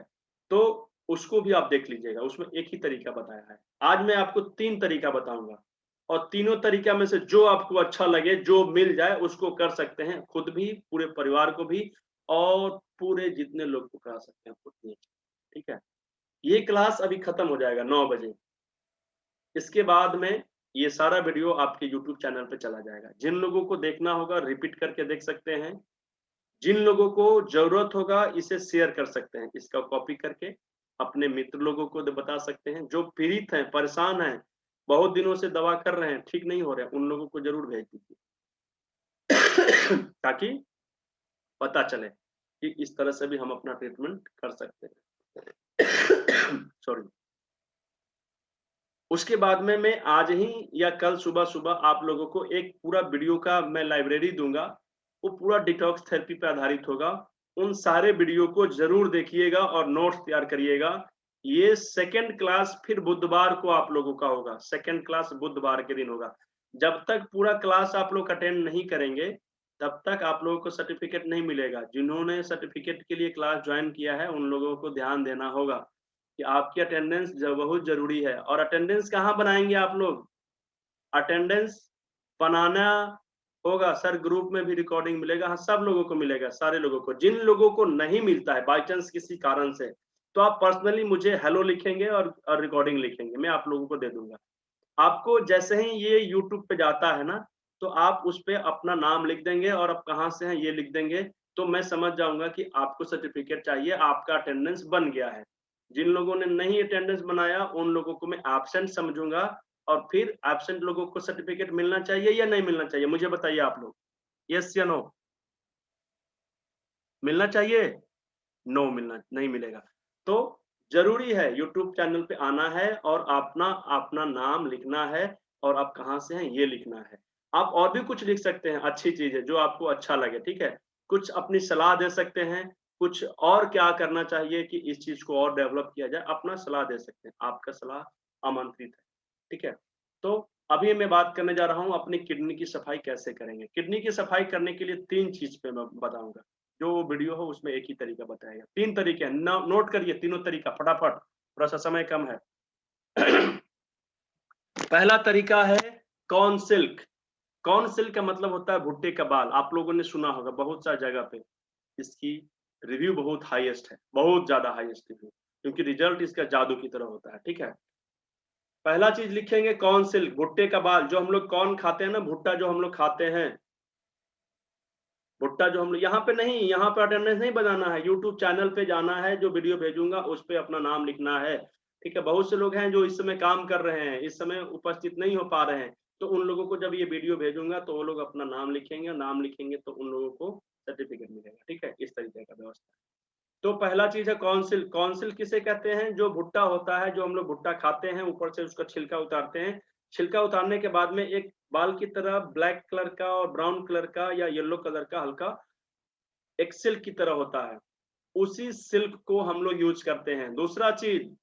तो उसको भी आप देख लीजिएगा, उसमें एक ही तरीका बताया है। आज मैं आपको 3 तरीका बताऊंगा और तीनों तरीका में से जो आपको अच्छा लगे, जो मिल जाए उसको कर सकते हैं, खुद भी, पूरे परिवार को भी और पूरे जितने लोग को करा सकते हैं उतने, ठीक है? ये क्लास अभी खत्म हो जाएगा 9 बजे। इसके बाद में ये सारा वीडियो आपके यूट्यूब चैनल पे चला जाएगा। जिन लोगों को देखना होगा रिपीट करके देख सकते हैं, जिन लोगों को जरूरत होगा इसे शेयर कर सकते हैं, इसका कॉपी करके अपने मित्र लोगों को बता सकते हैं। जो पीड़ित हैं, परेशान हैं, बहुत दिनों से दवा कर रहे हैं, ठीक नहीं हो रहे हैं, उन लोगों को जरूर भेज दीजिए ताकि पता चले कि इस तरह से भी हम अपना ट्रीटमेंट कर सकते हैं। सॉरी। उसके बाद में मैं आज ही या कल सुबह आप लोगों को एक पूरा वीडियो का मैं लाइब्रेरी दूंगा, वो पूरा डिटॉक्स थेरेपी पे आधारित होगा। उन सारे वीडियो को जरूर देखिएगा और नोट्स तैयार करिएगा। ये सेकंड क्लास फिर बुधवार को आप लोगों का होगा, सेकंड क्लास बुधवार के दिन होगा। जब तक पूरा क्लास आप लोग अटेंड नहीं करेंगे तब तक आप लोगों को सर्टिफिकेट नहीं मिलेगा। जिन्होंने सर्टिफिकेट के लिए क्लास ज्वाइन किया है उन लोगों को ध्यान देना होगा कि आपकी अटेंडेंस बहुत जरूरी है। और अटेंडेंस कहाँ बनाएंगे आप लोग? अटेंडेंस बनाना होगा सर, ग्रुप में भी रिकॉर्डिंग मिलेगा। हाँ, सब लोगों को मिलेगा, सारे लोगों को। जिन लोगों को नहीं मिलता है बाई चांस किसी कारण से, तो आप पर्सनली मुझे हेलो लिखेंगे और रिकॉर्डिंग लिखेंगे, मैं आप लोगों को दे दूंगा। आपको जैसे ही ये यूट्यूब पे जाता है ना, तो आप उस पे अपना नाम लिख देंगे और आप कहाँ से हैं ये लिख देंगे, तो मैं समझ जाऊंगा कि आपको सर्टिफिकेट चाहिए, आपका अटेंडेंस बन गया है। जिन लोगों ने नहीं अटेंडेंस बनाया उन लोगों को मैं एब्सेंट समझूंगा और फिर एब्सेंट लोगों को सर्टिफिकेट मिलना चाहिए या नहीं मिलना चाहिए, मुझे बताइए आप लोग। यस या नो? मिलना चाहिए? नो, मिलना नहीं मिलेगा। तो जरूरी है यूट्यूब चैनल पे आना है और अपना नाम लिखना है और आप कहाँ से हैं ये लिखना है। आप और भी कुछ लिख सकते हैं, अच्छी चीज है जो आपको अच्छा लगे, ठीक है? कुछ अपनी सलाह दे सकते हैं, कुछ और क्या करना चाहिए कि इस चीज को और डेवलप किया जाए, अपना सलाह दे सकते हैं। आपका सलाह आमंत्रित है, ठीक है? तो अभी मैं बात करने जा रहा हूँ अपनी किडनी की सफाई कैसे करेंगे। किडनी की सफाई करने के लिए 3 चीज पे मैं बताऊंगा। जो वीडियो हो उसमें एक ही तरीका बताएगा। 3 तरीके हैं, नोट करिए तीनों तरीका फटाफट, थोड़ा सा समय कम है। पहला तरीका है कॉर्न सिल्क। कॉर्न सिल्क का मतलब होता है भुट्टे का बाल। आप लोगों ने सुना होगा बहुत सारी जगह पे, इसकी रिव्यू बहुत हाईएस्ट है, बहुत ज्यादा हाईएस्ट रिव्यू, क्योंकि रिजल्ट इसका जादू की तरह होता है, ठीक है? पहला चीज लिखेंगे कॉर्न सिल्क, भुट्टे का बाल। जो हम लोग कॉर्न खाते हैं ना, भुट्टा जो हम लोग खाते हैं, भुट्टा जो हम लोग, यहाँ पे नहीं, यहाँ पे अटेंडेंस नहीं बनाना है, यूट्यूब चैनल पे जाना है, जो वीडियो भेजूंगा उस पे अपना नाम लिखना है, ठीक है? बहुत से लोग हैं जो इस समय काम कर रहे हैं, इस समय उपस्थित नहीं हो पा रहे हैं, तो उन लोगों को जब ये वीडियो भेजूंगा तो वो लोग अपना नाम लिखेंगे, नाम लिखेंगे तो उन लोगों को सर्टिफिकेट मिलेगा, ठीक है? इस तरीके का व्यवस्था। तो पहला चीज है कॉन्सिल। कॉन्सिल किसे कहते हैं? जो भुट्टा होता है, जो हम लोग भुट्टा खाते हैं, ऊपर से उसका छिलका उतारते हैं। छिलका उतारने के बाद में एक बाल की तरह ब्लैक कलर का और ब्राउन कलर का या येलो कलर का हल्का एक सिल्क की तरह होता है, उसी सिल्क को हम लोग यूज करते हैं। दूसरा चीज,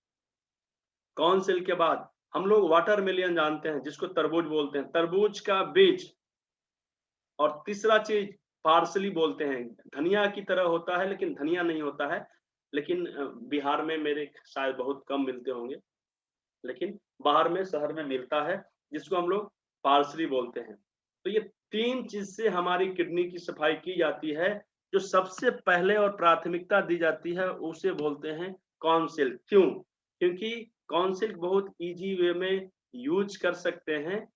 कॉर्न सिल्क के बाद हम लोग वाटरमेलन जानते हैं, जिसको तरबूज बोलते हैं, तरबूज का बीज। और तीसरा चीज पार्सली बोलते हैं, धनिया की तरह होता है लेकिन धनिया नहीं होता है, लेकिन बिहार में मेरे शायद बहुत कम मिलते होंगे, लेकिन बाहर में शहर में मिलता है, जिसको हम लोग पार्सली बोलते हैं। तो ये 3 चीज से हमारी किडनी की सफाई की जाती है। जो सबसे पहले और प्राथमिकता दी जाती है उसे बोलते हैं कॉर्न सिल्क। क्यों? क्योंकि कॉर्न सिल्क बहुत इजी वे में यूज कर सकते हैं,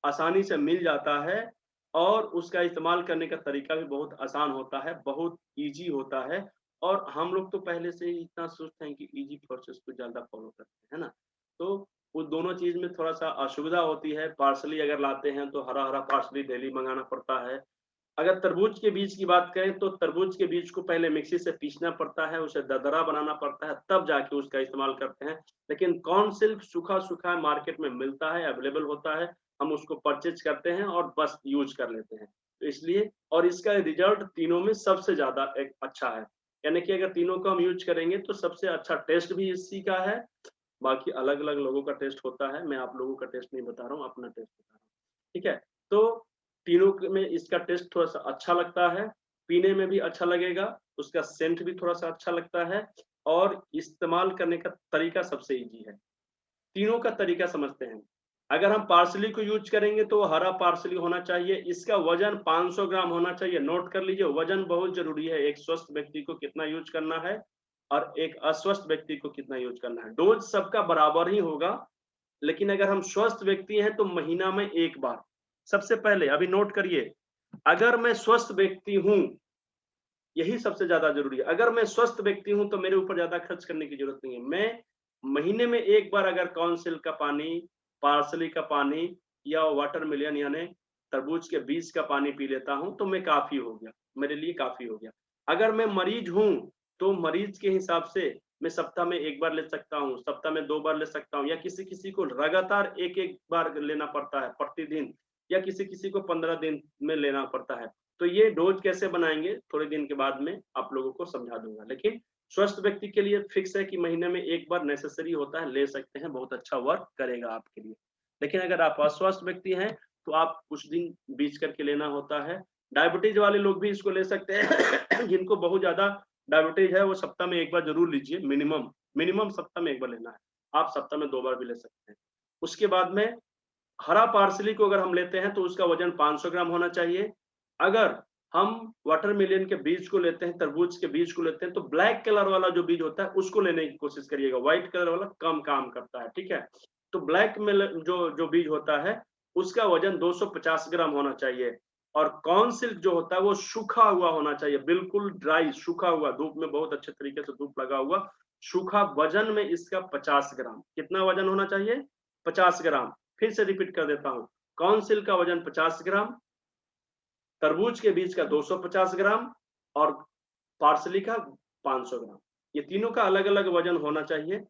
आसानी से मिल जाता है और उसका इस्तेमाल करने का तरीका भी बहुत आसान होता है, बहुत इजी होता है। और हम लोग तो पहले से ही इतना सोचते हैं कि इजी प्रोसेस को ज्यादा फॉलो करते हैं ना, तो वो दोनों चीज में थोड़ा सा असुविधा होती है। पार्सली अगर लाते हैं तो हरा हरा पार्सली डेली मंगाना पड़ता है, अगर तरबूज के बीज की बात करें तो तरबूज के बीज को पहले मिक्सी से पीसना पड़ता है, उसे दरदरा बनाना पड़ता है, तब जाके उसका इस्तेमाल करते हैं। लेकिन कॉर्न सिल्क सूखा सूखा मार्केट में मिलता है, अवेलेबल होता है, हम उसको परचेज करते हैं और बस यूज कर लेते हैं। तो इसलिए और इसका रिजल्ट तीनों में सबसे ज्यादा एक अच्छा है, यानी कि अगर तीनों को हम यूज करेंगे तो सबसे अच्छा टेस्ट भी इसी का है। बाकी अलग अलग लोगों का टेस्ट होता है, मैं आप लोगों का टेस्ट नहीं बता रहा हूँ, अपना टेस्ट बता रहा हूँ, ठीक है। तो तीनों में इसका टेस्ट थोड़ा सा अच्छा लगता है, पीने में भी अच्छा लगेगा, उसका सेंट भी थोड़ा सा अच्छा लगता है और इस्तेमाल करने का तरीका सबसे इजी है। तीनों का तरीका समझते हैं। अगर हम पार्सली को यूज करेंगे तो हरा पार्सली होना चाहिए, इसका वजन 500 ग्राम होना चाहिए। नोट कर लीजिए, वजन बहुत जरूरी है, एक स्वस्थ व्यक्ति को कितना यूज करना है और एक अस्वस्थ व्यक्ति को कितना यूज करना है। डोज सबका बराबर ही होगा, लेकिन अगर हम स्वस्थ व्यक्ति हैं तो महीना में एक बार। सबसे पहले अभी नोट करिए, अगर मैं स्वस्थ व्यक्ति हूं, यही सबसे ज्यादा जरूरी है। अगर मैं स्वस्थ व्यक्ति हूं तो मेरे ऊपर ज्यादा खर्च करने की जरूरत नहीं है। मैं महीने में एक बार अगर कॉर्नसिल का पानी, पार्सली का पानी या वाटरमेलन यानी तरबूज के बीज का पानी पी लेता हूं तो मैं काफी हो गया, मेरे लिए काफी हो गया। अगर मैं मरीज हूं तो मरीज के हिसाब से मैं सप्ताह में एक बार ले सकता हूँ, सप्ताह में 2 बार ले सकता हूँ, या किसी किसी को लगातार एक एक बार लेना पड़ता है प्रतिदिन, या किसी किसी को 15 दिन में लेना पड़ता है। तो ये डोज कैसे बनाएंगे थोड़े दिन के बाद में आप लोगों को समझा दूंगा, लेकिन स्वस्थ व्यक्ति के लिए फिक्स है कि महीने में एक बार नेसेसरी होता है, ले सकते हैं, बहुत अच्छा वर्क करेगा आपके लिए। लेकिन अगर आप अस्वस्थ व्यक्ति हैं तो आप कुछ दिन बीच करके लेना होता है। डायबिटीज वाले लोग भी इसको ले सकते हैं जिनको बहुत ज्यादा डायबिटीज है वो सप्ताह में एक बार जरूर लीजिए, मिनिमम सप्ताह में एक बार लेना है, आप सप्ताह में 2 बार भी ले सकते हैं। उसके बाद में हरा पार्सली को अगर हम लेते हैं तो उसका वजन 500 ग्राम होना चाहिए। अगर हम वाटरमेलन के बीज को लेते हैं, तरबूज के बीज को लेते हैं, तो ब्लैक कलर वाला जो बीज होता है उसको लेने की कोशिश करिएगा, व्हाइट कलर वाला कम काम करता है, ठीक है। तो ब्लैक में जो बीज होता है उसका वजन 250 ग्राम होना चाहिए। और कॉर्न सिल्क जो होता है वो सूखा हुआ होना चाहिए, बिल्कुल ड्राई, सूखा हुआ, धूप में बहुत अच्छे तरीके से धूप लगा हुआ सूखा। वजन में इसका 50 ग्राम, कितना वजन होना चाहिए? 50 ग्राम। फिर से रिपीट कर देता हूँ, कॉर्न सिल्क का वजन 50 ग्राम, तरबूज के बीज का 250 ग्राम और पार्सली का 500 ग्राम। ये तीनों का अलग अलग वजन होना चाहिए।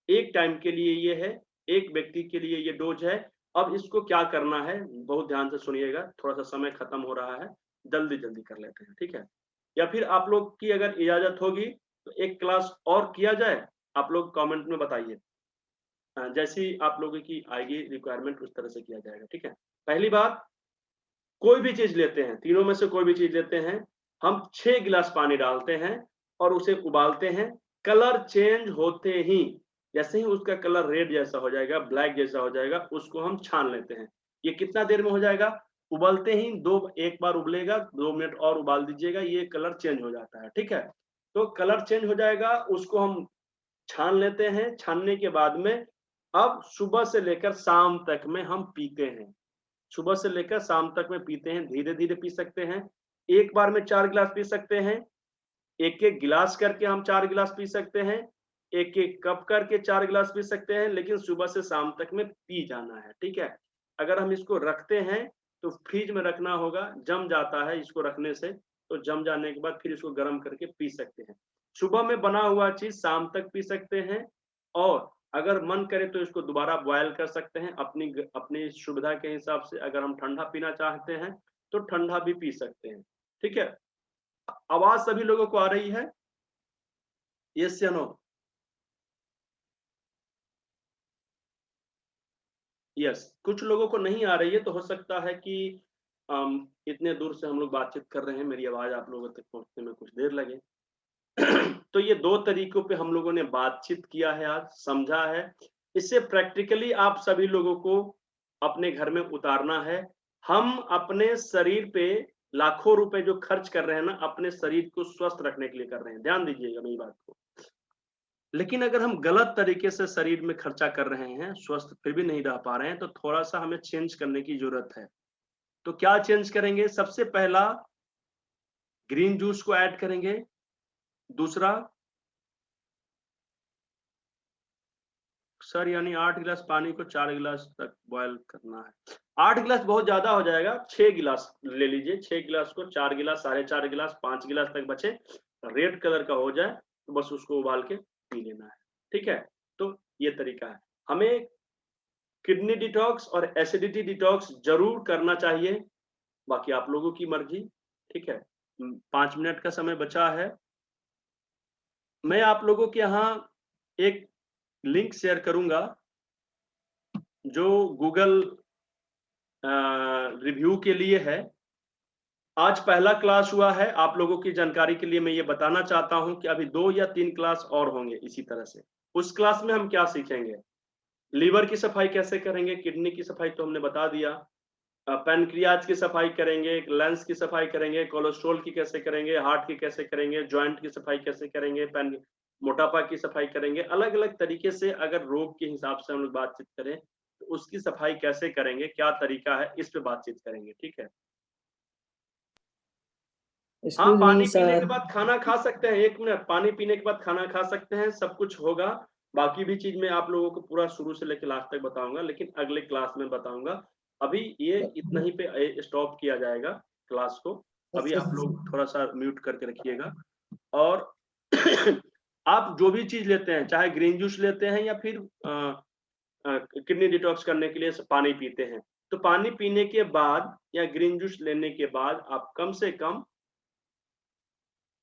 एक टाइम के लिए ये है, एक व्यक्ति के लिए ये डोज है। अब इसको क्या करना है बहुत ध्यान से सुनिएगा, थोड़ा सा समय खत्म हो रहा है, जल्दी जल्दी कर लेते हैं, ठीक है। या फिर आप लोग की अगर इजाजत होगी तो एक क्लास और किया जाए, आप लोग कमेंट में बताइए, जैसी आप लोगों की आएगी रिक्वायरमेंट उस तरह से किया जाएगा, ठीक है। पहली बात, कोई भी चीज लेते हैं, तीनों में से कोई भी चीज लेते हैं, हम 6 गिलास पानी डालते हैं और उसे उबालते हैं। कलर चेंज होते ही, जैसे ही उसका कलर रेड जैसा हो जाएगा, ब्लैक जैसा हो जाएगा, उसको हम छान लेते हैं। ये कितना देर में हो जाएगा? उबलते ही एक बार उबलेगा, 2 मिनट और उबाल दीजिएगा, ये कलर चेंज हो जाता है, ठीक है। तो कलर चेंज हो जाएगा, उसको हम छान लेते हैं। छानने के बाद में अब सुबह से लेकर शाम तक में हम पीते हैं, सुबह से लेकर शाम तक में पीते हैं। धीरे धीरे पी सकते हैं, एक बार में 4 गिलास पी सकते हैं, एक एक गिलास करके हम 4 गिलास पी सकते हैं, एक एक कप करके 4 गिलास पी सकते हैं, लेकिन सुबह से शाम तक में पी जाना है, ठीक है। अगर हम इसको रखते हैं तो फ्रिज में रखना होगा, जम जाता है इसको रखने से, तो जम जाने के बाद फिर इसको गर्म करके पी सकते हैं। सुबह में बना हुआ चीज शाम तक पी सकते हैं, और अगर मन करे तो इसको दोबारा बॉयल कर सकते हैं अपनी सुविधा के हिसाब से। अगर हम ठंडा पीना चाहते हैं तो ठंडा भी पी सकते हैं, ठीक है। आवाज सभी लोगों को आ रही है? यस या नो? यस, कुछ लोगों को नहीं आ रही है, तो हो सकता है कि इतने दूर से हम लोग बातचीत कर रहे हैं, मेरी आवाज आप लोगों तक पहुंचने में कुछ देर लगे। तो ये 2 तरीकों पे हम लोगों ने बातचीत किया है, आज समझा है। इससे प्रैक्टिकली आप सभी लोगों को अपने घर में उतारना है। हम अपने शरीर पे लाखों रुपए जो खर्च कर रहे हैं ना, अपने शरीर को स्वस्थ रखने के लिए कर रहे हैं, ध्यान दीजिएगा मेरी बात को। लेकिन अगर हम गलत तरीके से शरीर में खर्चा कर रहे हैं, स्वस्थ फिर भी नहीं रह पा रहे हैं, तो थोड़ा सा हमें चेंज करने की जरूरत है। तो क्या चेंज करेंगे? सबसे पहला, ग्रीन जूस को ऐड करेंगे। दूसरा, सर यानी 8 गिलास पानी को 4 गिलास तक बॉयल करना है। 8 गिलास बहुत ज्यादा हो जाएगा, 6 गिलास ले लीजिए। 6 गिलास को 4 गिलास, 4.5 गिलास, 5 गिलास तक बचे, रेड कलर का हो जाए तो बस उसको उबाल के पी लेना है। ठीक है, तो ये तरीका है। हमें किडनी डिटॉक्स और एसिडिटी डिटॉक्स जरूर करना चाहिए, बाकी आप लोगों की मर्जी। ठीक है, 5 मिनट का समय बचा है। मैं आप लोगों के यहाँ एक लिंक शेयर करूंगा जो गूगल रिव्यू के लिए है। आज पहला क्लास हुआ है, आप लोगों की जानकारी के लिए मैं ये बताना चाहता हूं कि अभी 2 या 3 क्लास और होंगे इसी तरह से। उस क्लास में हम क्या सीखेंगे, लीवर की सफाई कैसे करेंगे, किडनी की सफाई तो हमने बता दिया, पैनक्रियाज की सफाई करेंगे, लेंस की सफाई करेंगे, कोलेस्ट्रॉल की कैसे करेंगे, हार्ट की कैसे करेंगे, जॉइंट की सफाई कैसे करेंगे, मोटापा की सफाई करेंगे। अलग अलग तरीके से अगर रोग के हिसाब से हम लोग बातचीत करें तो उसकी सफाई कैसे करेंगे, क्या तरीका है, इस पे बातचीत करेंगे। ठीक है, हाँ, पानी पीने के बाद खाना खा सकते हैं। 1 मिनट, पानी पीने के बाद खाना खा सकते हैं, सब कुछ होगा। बाकी भी चीज मैं आप लोगों को पूरा शुरू से लेकर लास्ट तक बताऊंगा, लेकिन अगले क्लास में बताऊंगा। अभी ये इतना ही पे स्टॉप किया जाएगा क्लास को। अभी आप लोग थोड़ा सा म्यूट करके रखिएगा। और आप जो भी चीज लेते हैं, चाहे ग्रीन जूस लेते हैं या फिर किडनी डिटॉक्स करने के लिए पानी पीते हैं, तो पानी पीने के बाद या ग्रीन जूस लेने के बाद आप कम से कम,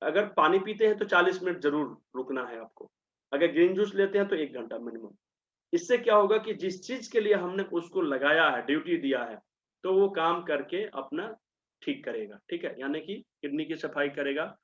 अगर पानी पीते हैं तो 40 मिनट जरूर रुकना है आपको। अगर ग्रीन जूस लेते हैं तो 1 घंटा मिनिमम। इससे क्या होगा कि जिस चीज के लिए हमने उसको लगाया है, ड्यूटी दिया है, तो वो काम करके अपना ठीक करेगा। ठीक है, यानी कि किडनी की सफाई करेगा,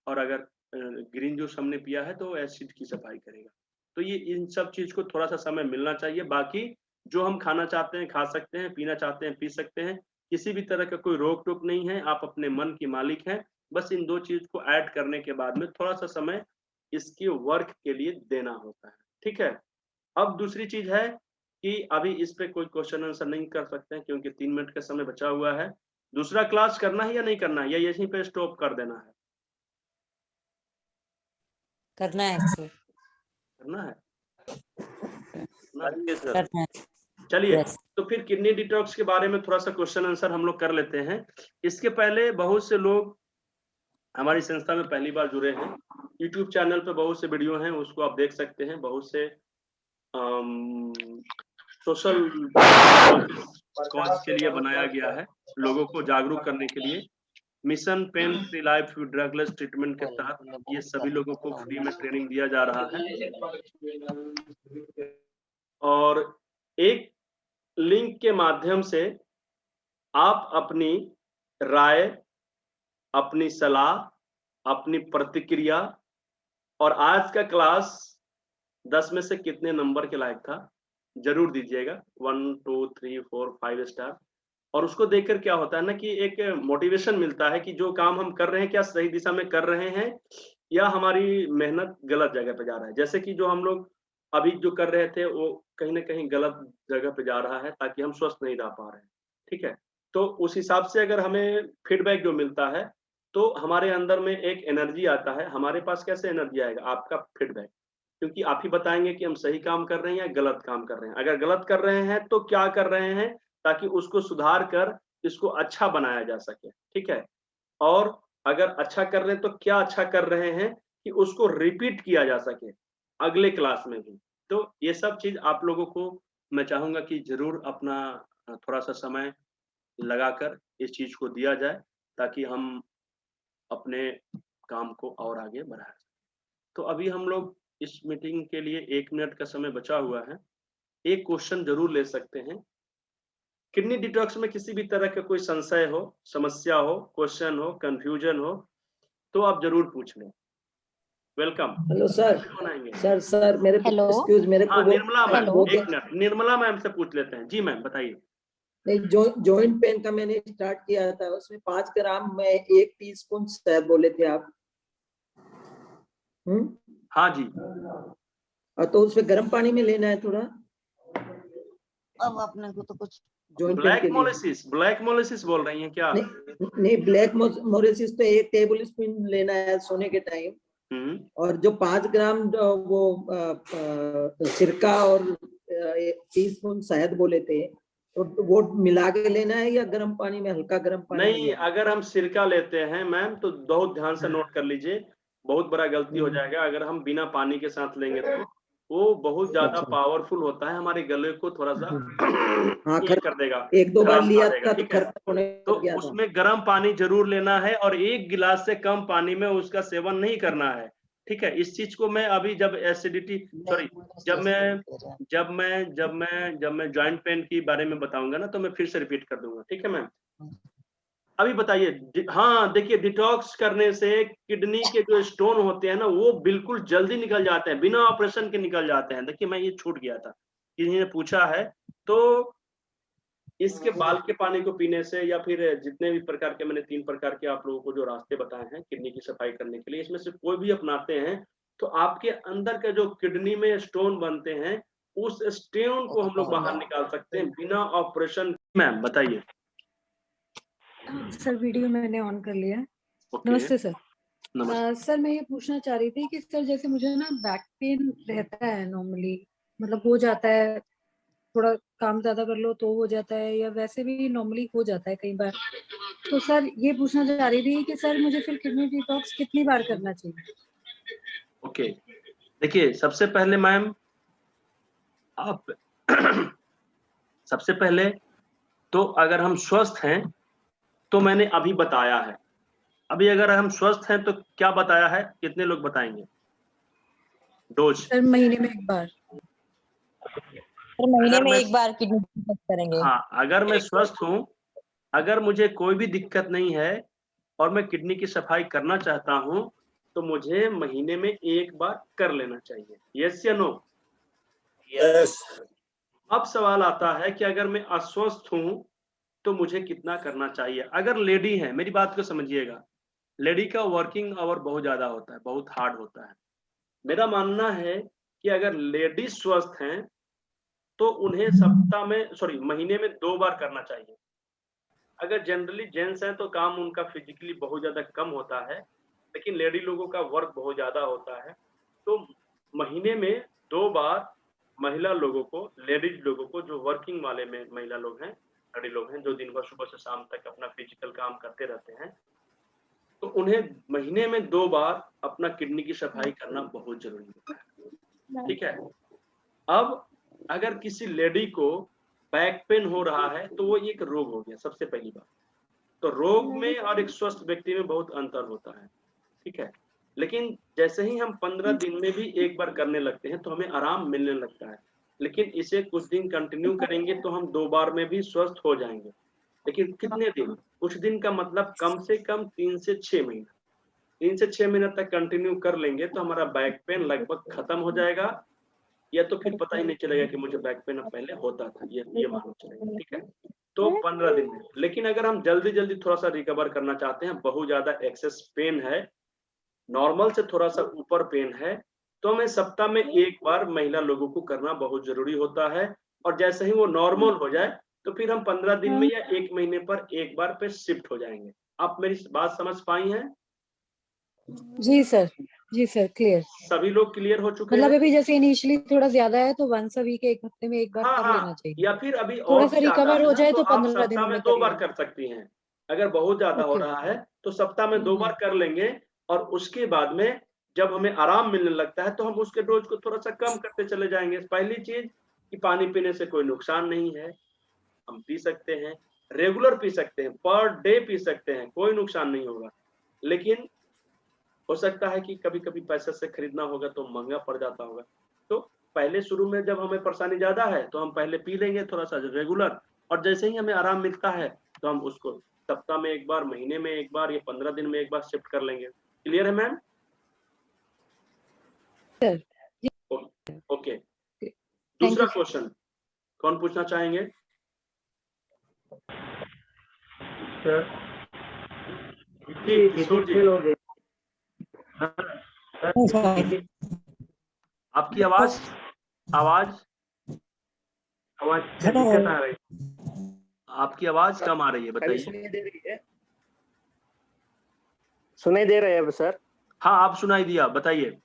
और अगर ग्रीन जूस हमने पिया है तो एसिड की सफाई करेगा। तो ये इन सब चीज को थोड़ा सा समय मिलना चाहिए। बाकी जो हम खाना चाहते हैं खा सकते हैं, पीना चाहते हैं पी सकते हैं, किसी भी तरह का कोई रोक टोक नहीं है। आप अपने मन की मालिक हैं। बस इन 2 चीज को ऐड करने के बाद में थोड़ा सा समय इसके वर्क के लिए देना होता है। ठीक है, अब दूसरी चीज है कि अभी इस पे कोई क्वेश्चन आंसर नहीं कर सकते हैं क्योंकि 3 मिनट का समय बचा हुआ है। दूसरा क्लास करना है या नहीं करना है, या यहीं पे स्टॉप कर देना है? करना है सर। करना है, करना है। चलिए, तो फिर किडनी डिटॉक्स के बारे में थोड़ा सा क्वेश्चन आंसर हम लोग कर लेते हैं। इसके पहले बहुत से लोग हमारी संस्था में पहली बार जुड़े हैं। यूट्यूब चैनल पे बहुत से वीडियो हैं, उसको आप देख सकते हैं। बहुत से सोशल कॉज के लिए बनाया गया है, लोगों को जागरूक करने के लिए। Mission pain free life drugless treatment के तहत ये सभी लोगों को फ्री में ट्रेनिंग दिया जा रहा है। और एक लिंक के माध्यम से आप अपनी राय, अपनी सलाह, अपनी प्रतिक्रिया, और आज का क्लास 10 में से कितने नंबर के लायक था जरूर दीजिएगा। 1 2 3 4 5 स्टार। और उसको देखकर क्या होता है ना कि एक मोटिवेशन मिलता है कि जो काम हम कर रहे हैं क्या सही दिशा में कर रहे हैं या हमारी मेहनत गलत जगह पे जा रहा है। जैसे कि जो हम लोग अभी जो कर रहे थे वो कहीं ना कहीं गलत जगह पे जा रहा है, ताकि हम स्वस्थ नहीं रह पा रहे हैं। ठीक है, तो उस हिसाब से अगर हमें फीडबैक जो मिलता है तो हमारे अंदर में एक एनर्जी आता है। हमारे पास कैसे एनर्जी आएगा? आपका फीडबैक, क्योंकि आप ही बताएंगे कि हम सही काम कर रहे हैं या गलत काम कर रहे हैं। अगर गलत कर रहे हैं तो क्या कर रहे हैं, ताकि उसको सुधार कर इसको अच्छा बनाया जा सके। ठीक है, और अगर अच्छा कर रहे हैं तो क्या अच्छा कर रहे हैं कि उसको रिपीट किया जा सके अगले क्लास में भी। तो ये सब चीज आप लोगों को मैं चाहूंगा कि जरूर अपना थोड़ा सा समय लगाकर इस चीज को दिया जाए, ताकि हम अपने काम को और आगे बढ़ा सकें। तो अभी हम लोग इस मीटिंग के लिए 1 मिनट का समय बचा हुआ है। एक क्वेश्चन जरूर ले सकते हैं। किडनी डिटॉक्स में किसी भी तरह का कोई संशय हो, समस्या हो, क्वेश्चन हो, कंफ्यूजन हो, तो आप जरूर पूछ लें। वेलकम। Hello sir. सर मेरे को एक्सक्यूज, मेरे को Nirmala ma'am, 1 minute, Nirmala ma'am से पूछ लेते हैं। जी मैम बताइए। नहीं, जॉइंट पेन का मैंने स्टार्ट किया था, उसमें 5 ग्राम में 1 टीस्पून शहद बोले थे आप। हाँ जी। तो उसमें गर्म पानी में लेना है थोड़ा। अब अपने को तो कुछ ब्लैक मोलेसिस बोल रही हैं क्या? नहीं, ब्लैक मोलेसिस तो 1 टेबल स्पून लेना है सोने के टाइम। और जो 5 ग्राम वो सिरका और टीस्पून शहद बोले थे, तो वो मिला के लेना है या गर्म पानी में, हल्का गर्म पानी में नहीं, लेना है? अगर हम सिरका लेते हैं मैम तो बहुत ध्यान से नोट कर लीजिए, बहुत बड़ा गलती हो जाएगा अगर हम बिना पानी के साथ लेंगे तो वो बहुत ज्यादा अच्छा। पावरफुल होता है, हमारे गले को थोड़ा सा हाँ, ये कर देगा, एक दो बार खराश लिया कर देगा, था तो ठीक है। खराब होने तो लग गया था। उसमें गर्म पानी जरूर लेना है और 1 गिलास से कम पानी में उसका सेवन नहीं करना है, ठीक है। इस चीज को मैं अभी जब एसिडिटी सॉरी जब मैं जॉइंट पेन के बारे में बताऊंगा ना तो मैं फिर से रिपीट कर दूंगा, ठीक है मैम। अभी बताइए, हाँ देखिए, डिटॉक्स करने से किडनी के जो स्टोन होते हैं ना वो बिल्कुल जल्दी निकल जाते हैं, बिना ऑपरेशन के निकल जाते हैं। देखिए मैं ये छूट गया था, किसी ने पूछा है, तो इसके बाल के पानी को पीने से या फिर जितने भी प्रकार के मैंने 3 प्रकार के आप लोगों को जो रास्ते बताए हैं किडनी की सफाई करने के लिए, इसमें से कोई भी अपनाते हैं तो आपके अंदर का जो किडनी में स्टोन बनते हैं उस स्टोन को हम लोग बाहर निकाल सकते हैं बिना ऑपरेशन। मैम बताइए। सर वीडियो मैंने ऑन कर लिया है। ओके। नमस्ते सर। नमस्ते। सर मैं ये पूछना चाह रही थी कि सर जैसे मुझे ना बैक पेन रहता है नॉर्मली, मतलब हो जाता है, थोड़ा काम ज्यादा कर लो तो हो जाता है, या वैसे भी नॉर्मली हो जाता है कई बार। तो सर ये पूछना चाह रही थी कि सर मुझे फिर किडनी डिटॉक्स कितनी बार करना चाहिए? ओके, देखिए सबसे पहले मैम आप सबसे पहले तो अगर हम स्वस्थ हैं तो मैंने अभी बताया है, अभी अगर हम स्वस्थ हैं तो क्या बताया है, कितने लोग बताएंगे? डोज सर महीने में एक बार। सर महीने में एक बार किडनी डिटॉक्स करेंगे। हाँ, अगर मैं स्वस्थ हूँ, अगर मुझे कोई भी दिक्कत नहीं है और मैं किडनी की सफाई करना चाहता हूँ तो मुझे महीने में एक बार कर लेना चाहिए। यस या नो? यस। अब सवाल आता है कि अगर मैं अस्वस्थ हूँ तो मुझे कितना करना चाहिए। अगर लेडी है, मेरी बात को समझिएगा, लेडी का वर्किंग आवर बहुत ज्यादा होता है, बहुत हार्ड होता है। मेरा मानना है कि अगर लेडी स्वस्थ हैं तो उन्हें सप्ताह में महीने में 2 बार करना चाहिए। अगर जनरली जेंट्स हैं तो काम उनका फिजिकली बहुत ज्यादा कम होता है, लेकिन लेडी लोगों का वर्क बहुत ज्यादा होता है, तो महीने में 2 बार महिला लोगों को, लेडीज लोगों को, जो वर्किंग वाले में महिला लोग हैं, लेडी लोग हैं, जो दिन भर सुबह से शाम तक अपना फिजिकल काम करते रहते हैं, तो उन्हें महीने में 2 बार अपना किडनी की सफाई करना बहुत जरूरी होता है, ठीक है। अब अगर किसी लेडी को बैक पेन हो रहा है तो वो एक रोग हो गया, सबसे पहली बात तो रोग में और एक स्वस्थ व्यक्ति में बहुत अंतर होता है, ठीक है। लेकिन जैसे ही हम 15 दिन में भी एक बार करने लगते हैं तो हमें आराम मिलने लगता है, लेकिन इसे कुछ दिन कंटिन्यू करेंगे तो हम 2 बार में भी स्वस्थ हो जाएंगे। लेकिन कितने दिन? कुछ दिन का मतलब कम से कम 3 से 6 महीना, 3 से 6 महीने तक कंटिन्यू कर लेंगे तो हमारा बैक पेन लगभग खत्म हो जाएगा, या तो फिर पता ही नहीं चलेगा कि मुझे बैक पेन अब पहले होता था, ये मालूम चलेगा, ठीक है। तो 15 दिन में। लेकिन अगर हम जल्दी जल्दी थोड़ा सा रिकवर करना चाहते हैं, बहुत ज्यादा एक्सेस पेन है, नॉर्मल से थोड़ा सा ऊपर पेन है, तो हमें सप्ताह में एक बार महिला लोगों को करना बहुत जरूरी होता है। और जैसे ही वो नॉर्मल हो जाए तो फिर हम 15 दिन में या 1 महीने पर एक बार पे शिफ्ट हो जाएंगे। आप मेरी बात समझ पाई हैं? जी सर, क्लियर। सभी लोग क्लियर हो चुके मतलब हैं? अभी जैसे इनिशियली थोड़ा ज्यादा है तो वंस अ वीक, 1 हफ्ते में एक बार कर लेना चाहिए, या फिर अभी थोड़ा और सा ज्यादा रिकवर है हो ना जाए तो तो आप 15 सप्ताह दिनों में में 2 कर बार लेना। कर सकती हैं। अगर बहुत ज्यादा हो रहा है तो सप्ताह में 2 बार कर लेंगे, और उसके बाद में जब हमें आराम मिलने लगता है तो हम उसके डोज को थोड़ा सा कम करते चले जाएंगे। पहली चीज कि पानी पीने से कोई नुकसान नहीं है, हम पी सकते हैं, रेगुलर पी सकते हैं, पर डे पी सकते हैं, कोई नुकसान नहीं होगा। लेकिन हो सकता है कि कभी कभी पैसे से खरीदना होगा तो महंगा पड़ जाता होगा, तो पहले शुरू में जब हमें परेशानी ज्यादा है तो हम पहले पी लेंगे थोड़ा सा रेगुलर, और जैसे ही हमें आराम मिलता है तो हम उसको सप्ताह में एक बार, महीने में एक बार, या 15 दिन में एक बार शिफ्ट कर लेंगे। क्लियर है मैम? ओके। दूसरा क्वेश्चन कौन पूछना चाहेंगे? आपकी आवाज दिक्कत आ रही, आपकी आवाज कम आ रही है, बताइए। सुनाई दे रहा है सर? हाँ, आप सुनाई दिया, बताइए।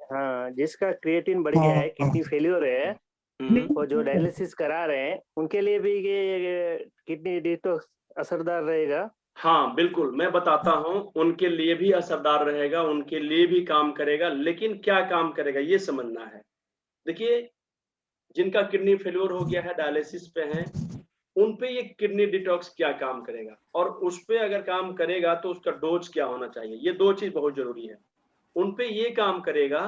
हाँ, जिसका क्रिएटिन बढ़ गया है, किडनी फेल्योर है, वो जो डायलिसिस करा रहे हैं उनके लिए भी ये किडनी डिटॉक्स असरदार रहेगा? हाँ बिल्कुल, मैं बताता हूँ, उनके लिए भी असरदार रहेगा, उनके लिए भी काम करेगा, लेकिन क्या काम करेगा ये समझना है। देखिए, जिनका किडनी फेल्योर हो गया है, डायलिसिस पे हैं, उन पे ये किडनी डिटॉक्स क्या काम करेगा, और उस पे अगर काम करेगा तो उसका डोज क्या होना चाहिए, ये 2 चीज बहुत जरूरी है। उन पे ये काम करेगा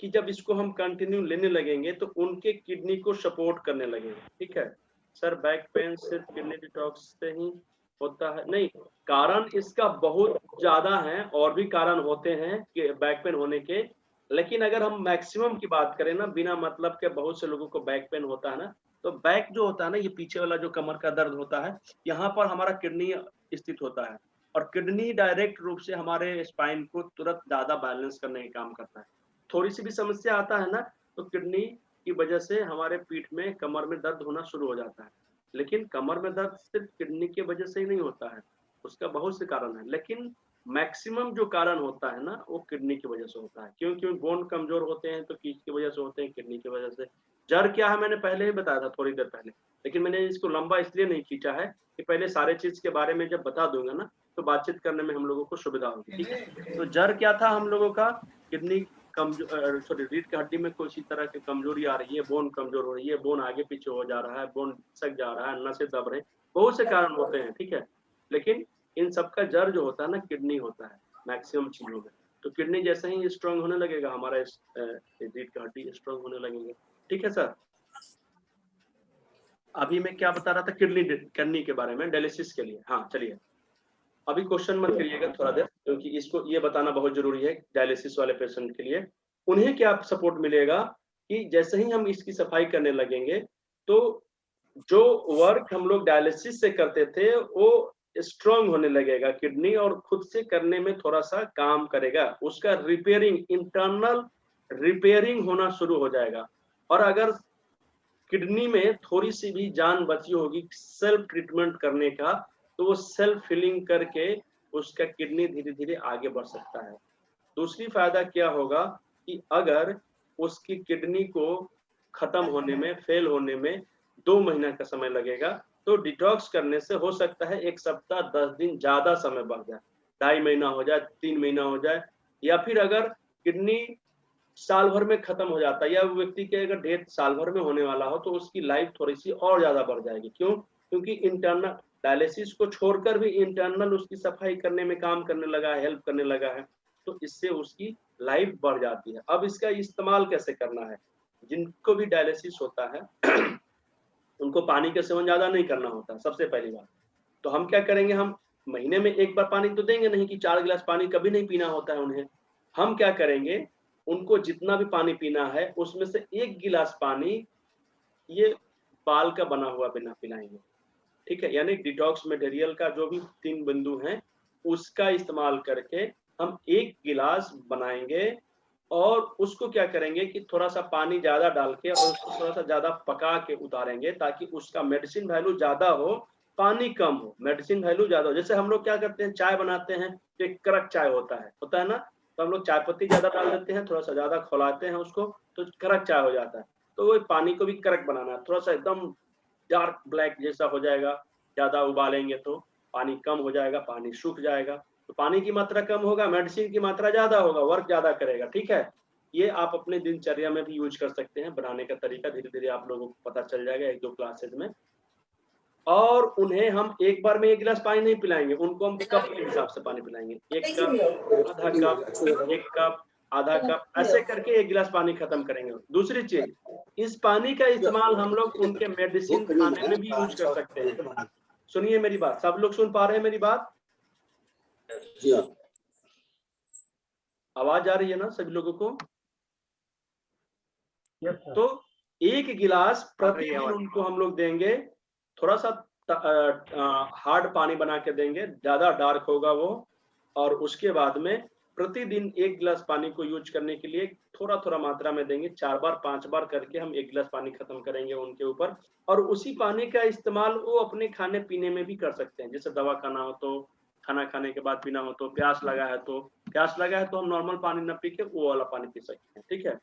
कि जब इसको हम कंटिन्यू लेने लगेंगे तो उनके किडनी को सपोर्ट करने लगेंगे, ठीक है। सर बैक पेन सिर्फ किडनी डिटॉक्स से ही होता है? नहीं, कारण इसका बहुत ज्यादा है, और भी कारण होते हैं कि बैक पेन होने के, लेकिन अगर हम मैक्सिमम की बात करें ना, बिना मतलब के बहुत से लोगों को बैक पेन होता है ना, तो बैक जो होता है ना, ये पीछे वाला जो कमर का दर्द होता है, यहाँ पर हमारा किडनी स्थित होता है, और किडनी डायरेक्ट रूप से हमारे स्पाइन को तुरंत ज्यादा बैलेंस करने का काम करता है। थोड़ी सी भी समस्या आता है ना, तो किडनी की वजह से हमारे पीठ में, कमर में दर्द होना शुरू हो जाता है। लेकिन कमर में दर्द सिर्फ किडनी की वजह से ही नहीं होता है, उसका बहुत से कारण है, लेकिन मैक्सिमम जो कारण होता है ना, वो किडनी की वजह से होता है। क्यों? क्यों बोन कमजोर होते हैं तो किस की वजह से होते हैं? किडनी की वजह से। जड़ क्या है मैंने पहले ही बताया था थोड़ी देर पहले, लेकिन मैंने इसको लंबा इसलिए नहीं खींचा है कि पहले सारे चीज के बारे में जब बता दूंगा ना, तो बातचीत करने में हम लोगों को सुविधा होगी, ठीक है। तो जड़ क्या था हम लोगों का? किडनी कमजोर, सॉरी, रीढ़ की हड्डी में किसी तरह की कमजोरी आ रही है, बोन कमजोर हो रही है, बोन आगे पीछे हो जा रहा है, बोन सक जा रहा है, नसें दब रहे हैं, बहुत से कारण होते हैं, ठीक है। लेकिन इन सबका जड़ जो होता है ना, किडनी होता है मैक्सिमम चीजों में। तो किडनी जैसे ही स्ट्रांग होने लगेगा, हमारा रीढ़ की हड्डी स्ट्रांग होने लगेंगे, ठीक है सर। अभी मैं क्या बता रहा था? किडनी के बारे में, डायलिसिस के लिए। हाँ चलिए, अभी क्वेश्चन मत करिएगा थोड़ा देर, क्योंकि इसको ये बताना बहुत जरूरी है डायलिसिस वाले पेशेंट के लिए। उन्हें क्या सपोर्ट मिलेगा कि जैसे ही हम इसकी सफाई करने लगेंगे, तो जो वर्क हम लोग डायलिसिस से करते थे वो स्ट्रांग होने लगेगा किडनी, और खुद से करने में थोड़ा सा काम करेगा, उसका रिपेयरिंग, इंटरनल रिपेयरिंग होना शुरू हो जाएगा। और अगर किडनी में थोड़ी सी भी जान बची होगी सेल्फ ट्रीटमेंट करने का, तो वो सेल्फ फिलिंग करके उसका किडनी धीरे धीरे आगे बढ़ सकता है। दूसरी फायदा क्या होगा कि अगर उसकी किडनी को खत्म होने में, फेल होने में 2 महीना का समय लगेगा, तो डिटॉक्स करने से हो सकता है 1 सप्ताह 10 दिन ज्यादा समय बढ़ जाए, 2.5 महीना हो जाए, 3 महीना हो जाए, या फिर अगर किडनी साल भर में खत्म हो जाता है, या वो व्यक्ति के अगर डेथ साल भर में होने वाला हो, तो उसकी लाइफ थोड़ी सी और ज्यादा बढ़ जाएगी। क्यों? क्योंकि इंटरनल डायलिसिस को छोड़कर भी इंटरनल उसकी सफाई करने में काम करने लगा है, हेल्प करने लगा है, तो इससे उसकी लाइफ बढ़ जाती है। अब इसका इस्तेमाल कैसे करना है? जिनको भी डायलिसिस होता है उनको पानी का सेवन ज्यादा नहीं करना होता, सबसे पहली बात। तो हम क्या करेंगे, हम महीने में 1 बार पानी तो देंगे नहीं कि 4 गिलास पानी कभी नहीं पीना होता है उन्हें। हम क्या करेंगे, उनको जितना भी पानी पीना है उसमें से 1 गिलास पानी ये बाल का बना हुआ बिना पिलाएंगे, ठीक है। यानी डिटॉक्स मटेरियल का जो भी 3 बिंदु हैं उसका इस्तेमाल करके हम 1 गिलास बनाएंगे, और उसको क्या करेंगे कि थोड़ा सा पानी ज्यादा डाल के और उसको थोड़ा सा ज्यादा पका के उतारेंगे, ताकि उसका मेडिसिन वैल्यू ज्यादा हो, पानी कम हो, मेडिसिन वैल्यू ज्यादा हो। जैसे हम लोग क्या करते हैं, चाय बनाते हैं तो एक कड़क चाय होता है ना, तो हम लोग चाय पत्ती ज्यादा डाल देते हैं, थोड़ा सा ज्यादा खौलाते हैं उसको, तो कड़क चाय हो जाता है। तो वो पानी को भी कड़क बनाना है, थोड़ा सा एकदम डार्क ब्लैक जैसा हो जाएगा, ज्यादा उबालेंगे तो पानी कम हो जाएगा, पानी सूख जाएगा, तो पानी की मात्रा कम होगा, मेडिसिन की मात्रा ज्यादा होगा, वर्क ज्यादा करेगा, ठीक है। ये आप अपने दिनचर्या में भी यूज कर सकते हैं, बनाने का तरीका धीरे धीरे आप लोगों को पता चल जाएगा 1-2 क्लासेज में। और उन्हें हम एक बार में 1 गिलास पानी नहीं पिलाएंगे, उनको हम कप के हिसाब से पानी पिलाएंगे, 1 कप, आधा कप, 1 कप, आधा कप, ऐसे करके 1 गिलास पानी खत्म करेंगे। दूसरी चीज, इस पानी का इस्तेमाल हम लोग उनके मेडिसिन खाने में भी यूज कर सकते हैं। सुनिए मेरी बात, सब लोग सुन पा रहे हैं मेरी बात? आवाज आ रही है ना सभी लोगों को? तो 1 गिलास प्रतिदिन उनको हम लोग देंगे, थोड़ा सा हार्ड पानी बना के देंगे, ज्यादा डार्क होगा वो, और उसके बाद में प्रतिदिन 1 गिलास पानी को यूज करने के लिए थोड़ा थोड़ा मात्रा में देंगे, 4 बार 5 बार करके हम 1 गिलास पानी खत्म करेंगे उनके ऊपर। और उसी पानी का इस्तेमाल वो अपने खाने पीने में भी कर सकते हैं, जैसे दवा खाना हो तो, खाना खाने के बाद पीना हो तो, प्यास लगा है तो हम नॉर्मल पानी न पी के वो वाला पानी पी सकते हैं, ठीक है।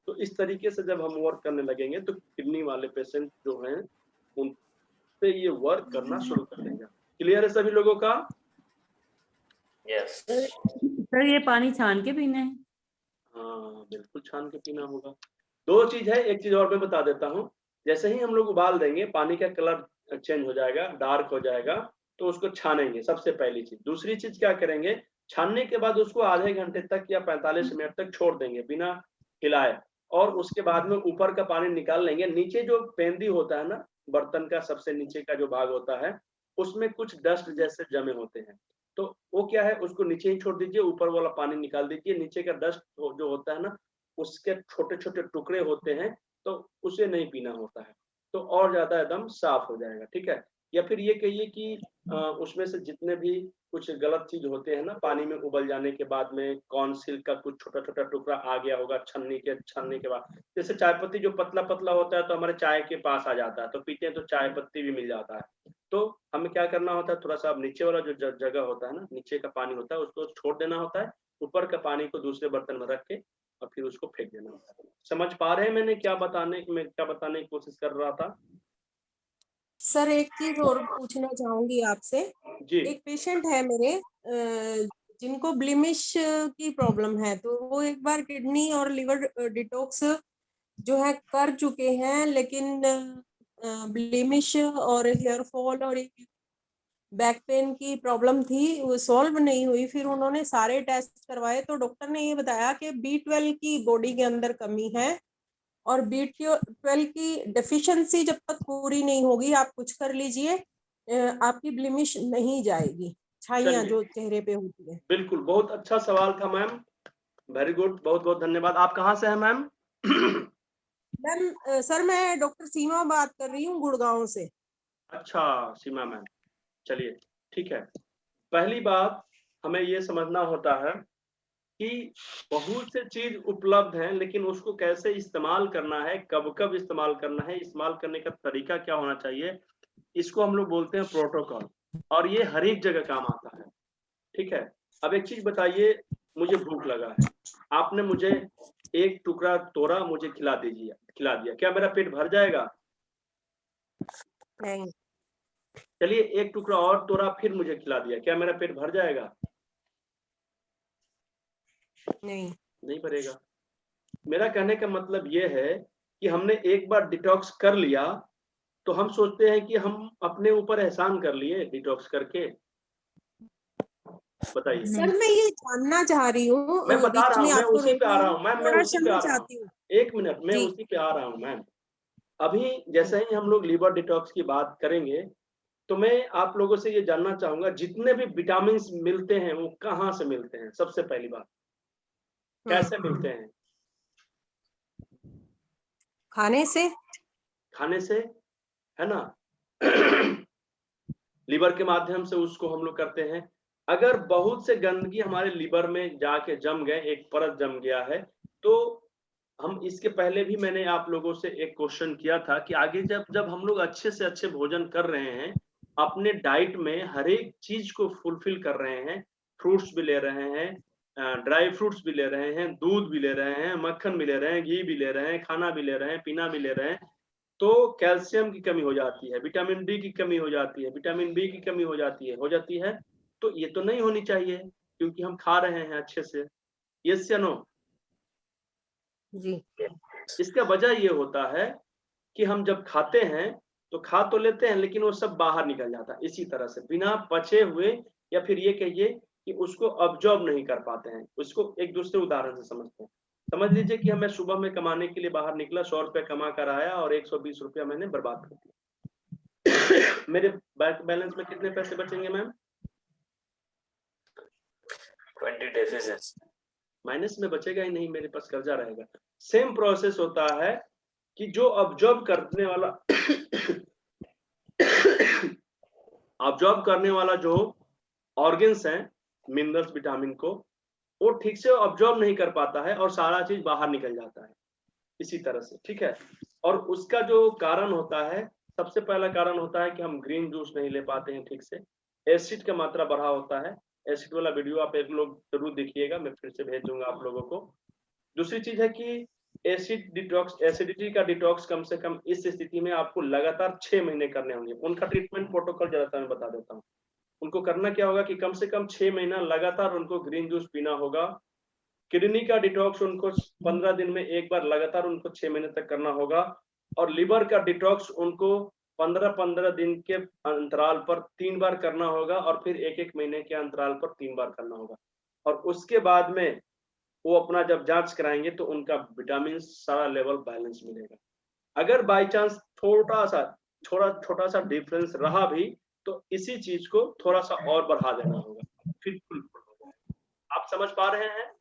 तो इस तरीके से जब हम वर्क करने लगेंगे तो किडनी वाले पेशेंट जो हैं उन पे ये वर्क करना शुरू कर देगा। क्लियर है सभी लोगों का? यस सर ये पानी छान के पीना है? हाँ बिल्कुल छान के पीना होगा। दो चीज है, एक चीज और मैं बता देता हूँ। जैसे ही हम लोग उबाल देंगे पानी का कलर चेंज हो जाएगा, डार्क हो जाएगा, तो उसको छानेंगे सबसे पहली चीज। दूसरी चीज क्या करेंगे, छानने के बाद उसको आधे घंटे तक या 45 मिनट तक छोड़ देंगे बिना हिलाए, और उसके बाद में ऊपर का पानी निकाल लेंगे। नीचे जो पेंदी होता है ना, बर्तन का सबसे नीचे का जो भाग होता है, उसमें कुछ डस्ट जैसे जमे होते हैं, तो वो क्या है, उसको नीचे ही छोड़ दीजिए, ऊपर वाला पानी निकाल दीजिए। नीचे का डस्ट जो होता है ना, उसके छोटे छोटे टुकड़े होते हैं, तो उसे नहीं पीना होता है, तो और ज्यादा एकदम साफ हो जाएगा। ठीक है। या फिर ये कहिए कि उसमें से जितने भी कुछ गलत चीज होते हैं ना, पानी में उबल जाने के बाद में कॉर्न सिल्क का कुछ छोटा छोटा टुकड़ा आ गया होगा छन्नी के बाद, जैसे चाय पत्ती जो पतला पतला होता है तो हमारे चाय के पास आ जाता है, तो पीते हैं तो चाय पत्ती भी मिल जाता है। तो हमें क्या करना होता है, थोड़ा सा नीचे वाला जो जगह होता है ना, नीचे का पानी होता है, उसको छोड़ देना होता है, ऊपर का पानी को दूसरे बर्तन में रख के और फिर उसको फेंक देना होता है। समझ पा रहे हैं मैंने क्या बताने की कोशिश कर रहा था? सर एक चीज और पूछना चाहूंगी आपसे। जी। एक पेशेंट है मेरे जिनको ब्लिमिश की प्रॉब्लम है, तो वो एक बार किडनी और लिवर डिटॉक्स जो है कर चुके हैं, लेकिन ब्लिमिश और हेयर फॉल और बैक पेन की प्रॉब्लम थी, वो सॉल्व नहीं हुई। फिर उन्होंने सारे टेस्ट करवाए, तो डॉक्टर ने ये बताया कि B12 की बॉडी के अंदर कमी है, और B12 की डेफिशिएंसी जब तक पूरी नहीं होगी, आप कुछ कर लीजिए, आपकी ब्लिमिश नहीं जाएगी, छाइयां जो चेहरे पे होती है। बिल्कुल, बहुत अच्छा सवाल था मैम, वेरी गुड, बहुत बहुत धन्यवाद। आप कहाँ से हैं मैम? मैम सर मैं डॉक्टर सीमा बात कर रही हूँ गुड़गांव से। अच्छा सीमा मैम, चलिए ठीक है। पहली बात हमें ये समझना होता है कि बहुत से चीज उपलब्ध हैं, लेकिन उसको कैसे इस्तेमाल करना है, कब कब इस्तेमाल करना है, इस्तेमाल करने का तरीका क्या होना चाहिए, इसको हम लोग बोलते हैं प्रोटोकॉल, और ये हर एक जगह काम आता है। ठीक है। अब एक चीज बताइए, मुझे भूख लगा है, आपने मुझे एक टुकड़ा तोड़ा, मुझे खिला दिया, क्या मेरा पेट भर जाएगा? नहीं। चलिए एक टुकड़ा और तोड़ा, फिर मुझे खिला दिया, क्या मेरा पेट भर जाएगा? नहीं भरेगा। मेरा कहने का मतलब ये है कि हमने एक बार डिटॉक्स कर लिया तो हम सोचते हैं कि हम अपने ऊपर एहसान कर लिए डिटॉक्स करके। बताइए। सर मैं ये जानना चाह रही हूँ, मैं बता रहा हूँ, मैं उसी पे आ रहा हूँ मैम, मैं थोड़ा उसी पे सुनना आ रहा चाहती हूँ, हूँ। एक मिनट, मैं उसी पे आ रहा हूँ मैम। अभी जैसे ही हम लोग लिवर डिटॉक्स की बात करेंगे, तो मैं आप लोगों से ये जानना चाहूंगा, जितने भी विटामिन मिलते हैं वो कहाँ से मिलते हैं? सबसे पहली बात, कैसे मिलते हैं? खाने से है ना। लिवर के माध्यम से उसको हम लोग करते हैं। अगर बहुत से गंदगी हमारे लिवर में जाके जम गए, एक परत जम गया है, तो हम इसके पहले भी मैंने आप लोगों से एक क्वेश्चन किया था कि आगे जब हम लोग अच्छे से अच्छे भोजन कर रहे हैं, अपने डाइट में हर एक चीज को फुलफिल कर रहे हैं, फ्रूट्स भी ले रहे हैं, ड्राई फ्रूट्स भी ले रहे हैं, दूध भी ले रहे हैं, मक्खन भी ले रहे हैं, घी भी ले रहे हैं, खाना भी ले रहे हैं, पीना भी ले रहे हैं, तो कैल्शियम की कमी हो जाती है, विटामिन डी की कमी हो जाती है, विटामिन बी की कमी हो जाती है। तो ये तो नहीं होनी चाहिए, क्योंकि हम खा रहे हैं अच्छे से। यस या नो? जी। इसका वजह ये होता है कि हम जब खाते हैं तो खा तो लेते हैं, लेकिन वो सब बाहर निकल जाता है इसी तरह से, बिना पचे हुए, या फिर ये कहिए कि उसको ऑब्जॉर्ब नहीं कर पाते हैं। उसको एक दूसरे उदाहरण से समझते हैं। समझ लीजिए कि मैं सुबह में कमाने के लिए बाहर निकला, 100 रुपया कमा कर आया और 120 रुपया मैंने बर्बाद कर दिया। मेरे बैंक बैलेंस में कितने पैसे बचेंगे मैम? 20 डेफिसिट, माइनस में बचेगा ही नहीं, मेरे पास कर्जा रहेगा। सेम प्रोसेस होता है कि जो ऑब्जॉर्ब करने वाला जो ऑर्गन्स हैं, मिनरल्स विटामिन को, वो ठीक से ऑब्जॉर्ब नहीं कर पाता है और सारा चीज बाहर निकल जाता है इसी तरह से। ठीक है। और उसका जो कारण होता है, सबसे पहला कारण होता है कि हम ग्रीन जूस नहीं ले पाते हैं ठीक से, एसिड का मात्रा बढ़ा होता है। एसिड वाला वीडियो आप एक लोग जरूर देखिएगा, मैं फिर से भेज दूंगा आप लोगों को। दूसरी चीज है कि एसिडिटी का डिटॉक्स कम से कम इस स्थिति में आपको लगातार 6 महीने करने होंगे। उनका ट्रीटमेंट प्रोटोकॉल जरा सा मैं बता देता हूँ। उनको करना क्या होगा कि कम से कम 6 महीना लगातार उनको ग्रीन जूस पीना होगा। किडनी का डिटॉक्स उनको 15 दिन में एक बार लगातार उनको 6 महीने तक करना होगा। और लिवर का डिटॉक्स उनको 15-15 दिन के अंतराल पर 3 बार करना होगा और फिर 1-1 महीने के अंतराल पर 3 बार करना होगा। और उसके बाद में वो अपना जब जांच कराएंगे तो उनका विटामिन सारा लेवल बैलेंस मिलेगा। अगर बाय चांस छोटा सा डिफरेंस रहा भी तो इसी चीज को थोड़ा सा और बढ़ा देना होगा, फिर फुल हो जाएगा। आप समझ पा रहे हैं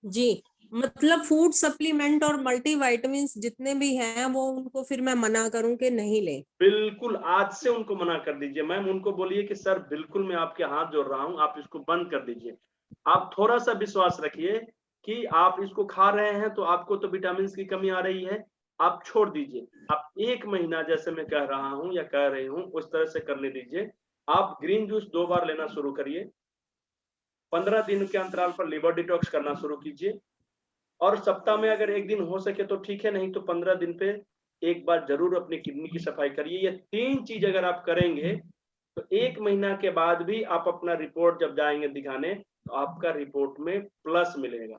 जी? मतलब फूड सप्लीमेंट और मल्टीविटामिन जितने भी हैं वो उनको फिर मैं मना करूं कि नहीं लें? बिल्कुल, आज से उनको मना कर दीजिए। मैम उनको बोलिए कि सर बिल्कुल मैं आपके हाथ जोड़ रहा हूं, आप इसको बंद कर दीजिए। आप थोड़ा सा विश्वास रखिए कि आप इसको खा रहे हैं तो आपको तो विटामिन की कमी आ रही है, आप छोड़ दीजिए। आप 1 महीना जैसे मैं कह रहा हूं या कह रही हूं उस तरह से करने दीजिए। आप ग्रीन जूस 2 बार लेना शुरू करिए, 15 दिन के अंतराल पर लिवर डिटॉक्स करना शुरू कीजिए और सप्ताह में अगर 1 दिन हो सके तो ठीक है, नहीं तो 15 दिन पे एक बार जरूर अपनी किडनी की सफाई करिए। ये 3 चीज अगर आप करेंगे तो 1 महीना के बाद भी आप अपना रिपोर्ट जब जाएंगे दिखाने तो आपका रिपोर्ट में प्लस मिलेगा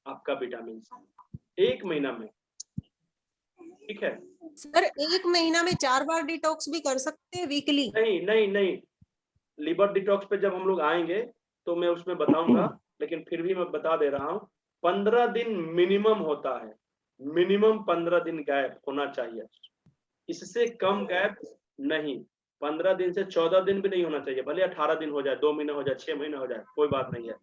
आपका विटामिन 1 महीना में। ठीक है सर 1 महीना में 4 बार डिटॉक्स भी कर सकते हैं वीकली? नहीं, लिवर डिटॉक्स पे जब हम लोग आएंगे तो मैं उसमें बताऊंगा, लेकिन फिर भी मैं बता दे रहा हूँ 15 दिन मिनिमम होता है, मिनिमम 15 दिन गैप होना चाहिए, इससे कम गैप नहीं। 15 दिन से 14 दिन भी नहीं होना चाहिए, भले 18 दिन हो जाए, 2 महीने हो जाए, 6 महीने हो जाए, कोई बात नहीं है।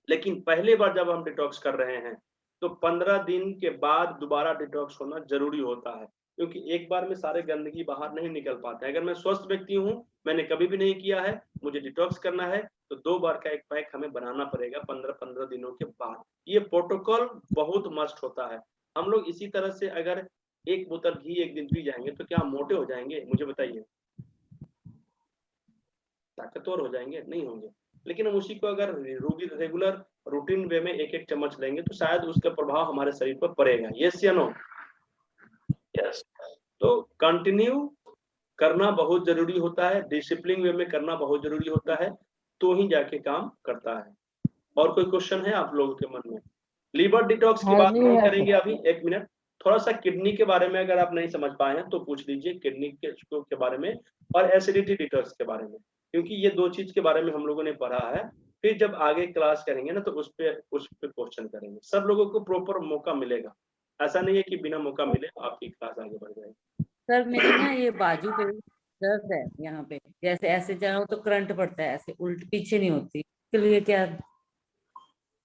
लेकिन पहले बार जब हम डिटॉक्स कर रहे हैं तो 15 दिन के बाद दोबारा डिटॉक्स होना जरूरी होता है, क्योंकि एक बार में सारे गंदगी बाहर नहीं निकल पाते हैं। अगर मैं स्वस्थ व्यक्ति हूँ, मैंने कभी भी नहीं किया है, मुझे डिटॉक्स करना है तो 2 बार का एक पैक हमें बनाना पड़ेगा 15-15 दिनों के बाद। ये प्रोटोकॉल बहुत मस्ट होता है। हम लोग इसी तरह से अगर 1 बोतल घी 1 दिन पी जाएंगे तो क्या हम मोटे हो जाएंगे? मुझे बताइए, ताकतवर हो जाएंगे? नहीं होंगे। लेकिन हम उसी को अगर रेगुलर रूटीन वे में 1-1 चम्मच लेंगे तो शायद उसका प्रभाव हमारे शरीर पर पड़ेगा। यस या नो? यस। तो कंटिन्यू करना बहुत जरूरी होता है, डिसिप्लिन वे में करना बहुत जरूरी होता है, तो ही जाके काम करता है। और कोई क्वेश्चन है आप लोगों के मन में? लिवर डिटॉक्स की बात नहीं करेंगे अभी, 1 मिनट। थोड़ा सा किडनी के बारे में अगर आप नहीं समझ पाए हैं तो पूछ लीजिए किडनी के बारे में और एसिडिटी डिटॉक्स के बारे में, क्योंकि ये 2 चीज के बारे में हम लोगों ने पढ़ा है। फिर जब आगे क्लास करेंगे ना तो उस पे क्वेश्चन करेंगे। सब लोगों को प्रॉपर मौका मिलेगा, ऐसा नहीं है कि बिना मौका मिले आपकी क्लास आगे बढ़ जाएगी। सर मेरे ना ये बाजू पे दर्द है, यहाँ पे जैसे ऐसे जाओ तो करंट पड़ता है, ऐसे उल्ट पीछे नहीं होती, इसके लिए क्या?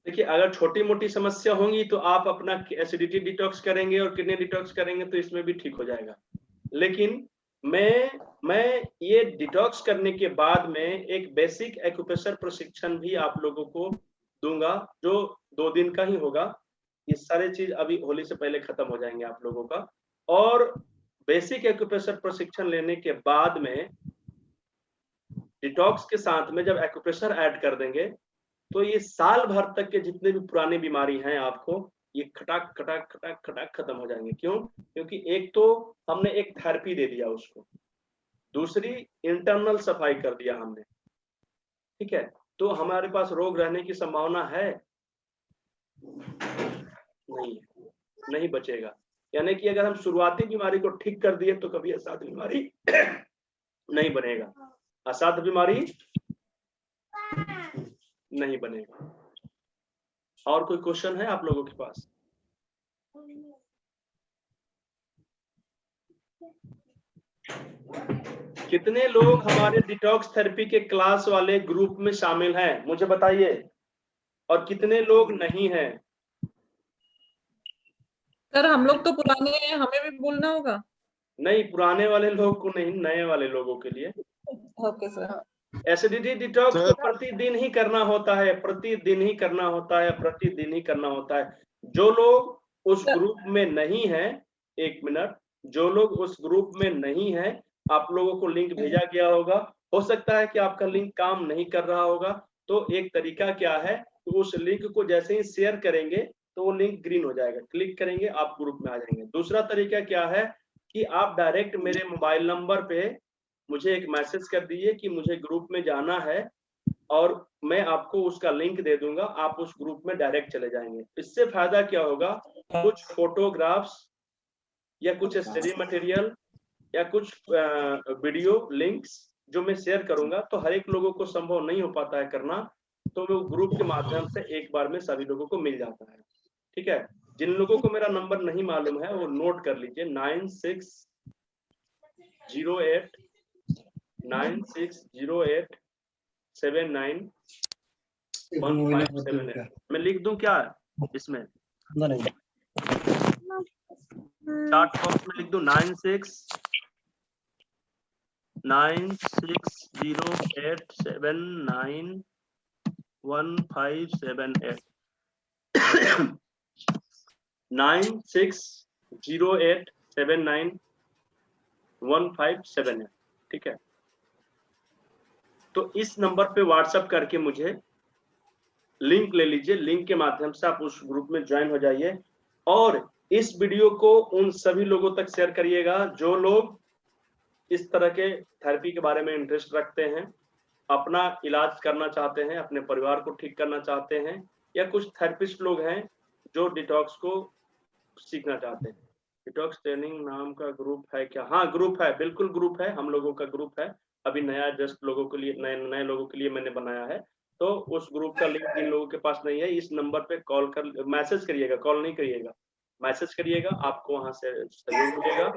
देखिए, अगर छोटी मोटी समस्या होंगी तो आप अपना एसिडिटी डिटॉक्स करेंगे और किडनी डिटॉक्स करेंगे तो इसमें भी ठीक हो जाएगा। लेकिन मैं ये डिटॉक्स करने के बाद में एक बेसिक एक्यूप्रेशर प्रशिक्षण भी आप लोगों को दूंगा, जो 2 दिन का ही होगा। ये सारे चीज अभी होली से पहले खत्म हो जाएंगे आप लोगों का। और बेसिक एक्यूप्रेशर प्रशिक्षण लेने के बाद में डिटॉक्स के साथ में जब एक्यूप्रेशर ऐड कर देंगे तो ये साल भर तक के जितने भी पुरानी बीमारी हैं आपको ये खटाक खटाक खटाक खटाक खत्म हो जाएंगे। क्यों? क्योंकि एक तो हमने एक थेरेपी दे दिया उसको, दूसरी इंटरनल सफाई कर दिया हमने। ठीक है, तो हमारे पास रोग रहने की संभावना है नहीं बचेगा। यानी कि अगर हम शुरुआती बीमारी को ठीक कर दिए तो कभी असाध्य बीमारी नहीं बनेगा, असाध्य बीमारी नहीं बनेगा। और कोई क्वेश्चन है आप लोगों के पास? कितने लोग हमारे डिटॉक्स थेरेपी के क्लास वाले ग्रुप में शामिल हैं मुझे बताइए, और कितने लोग नहीं हैं? सर हम लोग तो पुराने हैं, हमें भी बोलना होगा? नहीं, पुराने वाले लोग को नहीं, नए वाले लोगों के लिए। Okay sir. एसिडिटी डिटॉक्स तो प्रतिदिन ही करना होता है, प्रतिदिन ही करना होता है, प्रतिदिन ही करना होता है। जो लोग उस ग्रुप में नहीं है, 1 मिनट, जो लोग उस ग्रुप में नहीं है, आप लोगों को लिंक भेजा गया होगा। हो सकता है कि आपका लिंक काम नहीं कर रहा होगा, तो एक तरीका क्या है, तो उस लिंक को जैसे ही शेयर करेंगे तो वो लिंक ग्रीन हो जाएगा, क्लिक करेंगे आप ग्रुप में आ जाएंगे। दूसरा तरीका क्या है कि आप डायरेक्ट मेरे मोबाइल नंबर पे मुझे एक मैसेज कर दीजिए कि मुझे ग्रुप में जाना है और मैं आपको उसका लिंक दे दूंगा, आप उस ग्रुप में डायरेक्ट चले जाएंगे। इससे फायदा क्या होगा, कुछ फोटोग्राफ्स या कुछ स्टडी मटेरियल या कुछ वीडियो लिंक्स जो मैं शेयर करूंगा तो हर एक लोगों को संभव नहीं हो पाता है करना, तो वो ग्रुप के माध्यम से एक बार में सभी लोगों को मिल जाता है। ठीक है, जिन लोगों को मेरा नंबर नहीं मालूम है वो नोट कर लीजिए 9608791578। मैं लिख दूं क्या इसमें, चार्ट बॉक्स में लिख दूं 9608791578 9608791578। ठीक है, तो इस नंबर पे व्हाट्सएप करके मुझे लिंक ले लीजिए, लिंक के माध्यम से आप उस ग्रुप में ज्वाइन हो जाइए और इस वीडियो को उन सभी लोगों तक शेयर करिएगा जो लोग इस तरह के थेरेपी के बारे में इंटरेस्ट रखते हैं, अपना इलाज करना चाहते हैं, अपने परिवार को ठीक करना चाहते हैं, या कुछ थेरेपिस्ट लोग हैं जो डिटॉक्स को सीखना चाहते हैं। डिटॉक्स ट्रेनिंग नाम का ग्रुप है क्या? हाँ ग्रुप है, बिल्कुल ग्रुप है, हम लोगों का ग्रुप है, अभी नया जस्ट लोगों के लिए नए लोगों के लिए मैंने बनाया है। तो उस ग्रुप का लिंक जिन लोगों के पास नहीं है, इस नंबर पे कॉल कर मैसेज करिएगा, कॉल नहीं करिएगा, मैसेज करिएगा, आपको वहां से सहयोग मिलेगा।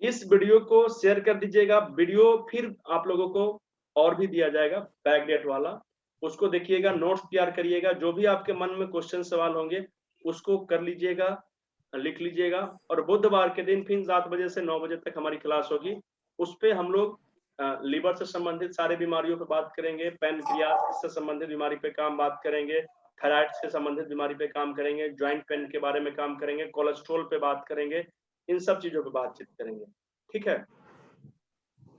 इस वीडियो को शेयर कर दीजिएगा, वीडियो फिर आप लोगों को और भी दिया जाएगा बैकडेट वाला, उसको देखिएगा, नोट्स तैयार करिएगा, जो भी आपके मन में क्वेश्चन सवाल होंगे उसको कर लीजिएगा, लिख लीजिएगा। और बुधवार के दिन फिर 7 बजे से 9 बजे तक हमारी क्लास होगी, उस पे हम लोग लीवर से संबंधित सारे बीमारियों पे बात करेंगे, पैनक्रियास से संबंधित बीमारी पे बात करेंगे, थायराइड से संबंधित बीमारी पे काम करेंगे, ज्वाइंट पेन के बारे में काम करेंगे, कोलेस्ट्रॉल पे बात करेंगे, इन सब चीजों पे बातचीत करेंगे। ठीक है,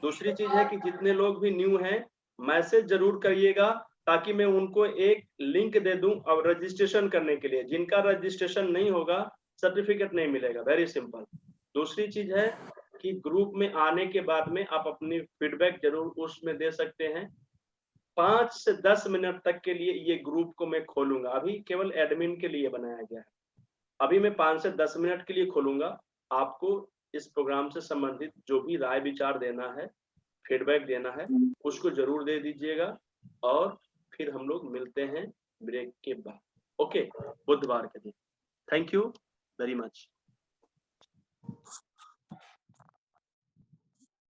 दूसरी चीज है कि जितने लोग भी न्यू हैं मैसेज जरूर करिएगा ताकि मैं उनको एक लिंक दे दूं और रजिस्ट्रेशन करने के लिए। जिनका रजिस्ट्रेशन नहीं होगा सर्टिफिकेट नहीं मिलेगा, वेरी सिंपल। दूसरी चीज है कि ग्रुप में आने के बाद में आप अपनी फीडबैक जरूर उसमें दे सकते हैं। 5 से 10 मिनट तक के लिए ये ग्रुप को मैं खोलूंगा, अभी केवल एडमिन के लिए बनाया गया है, अभी मैं 5 से 10 मिनट के लिए खोलूंगा। आपको इस प्रोग्राम से संबंधित जो भी राय विचार देना है, फीडबैक देना है, उसको जरूर दे दीजिएगा और फिर हम लोग मिलते हैं ब्रेक के बाद। ओके, बुधवार के दिन। Thank you very much.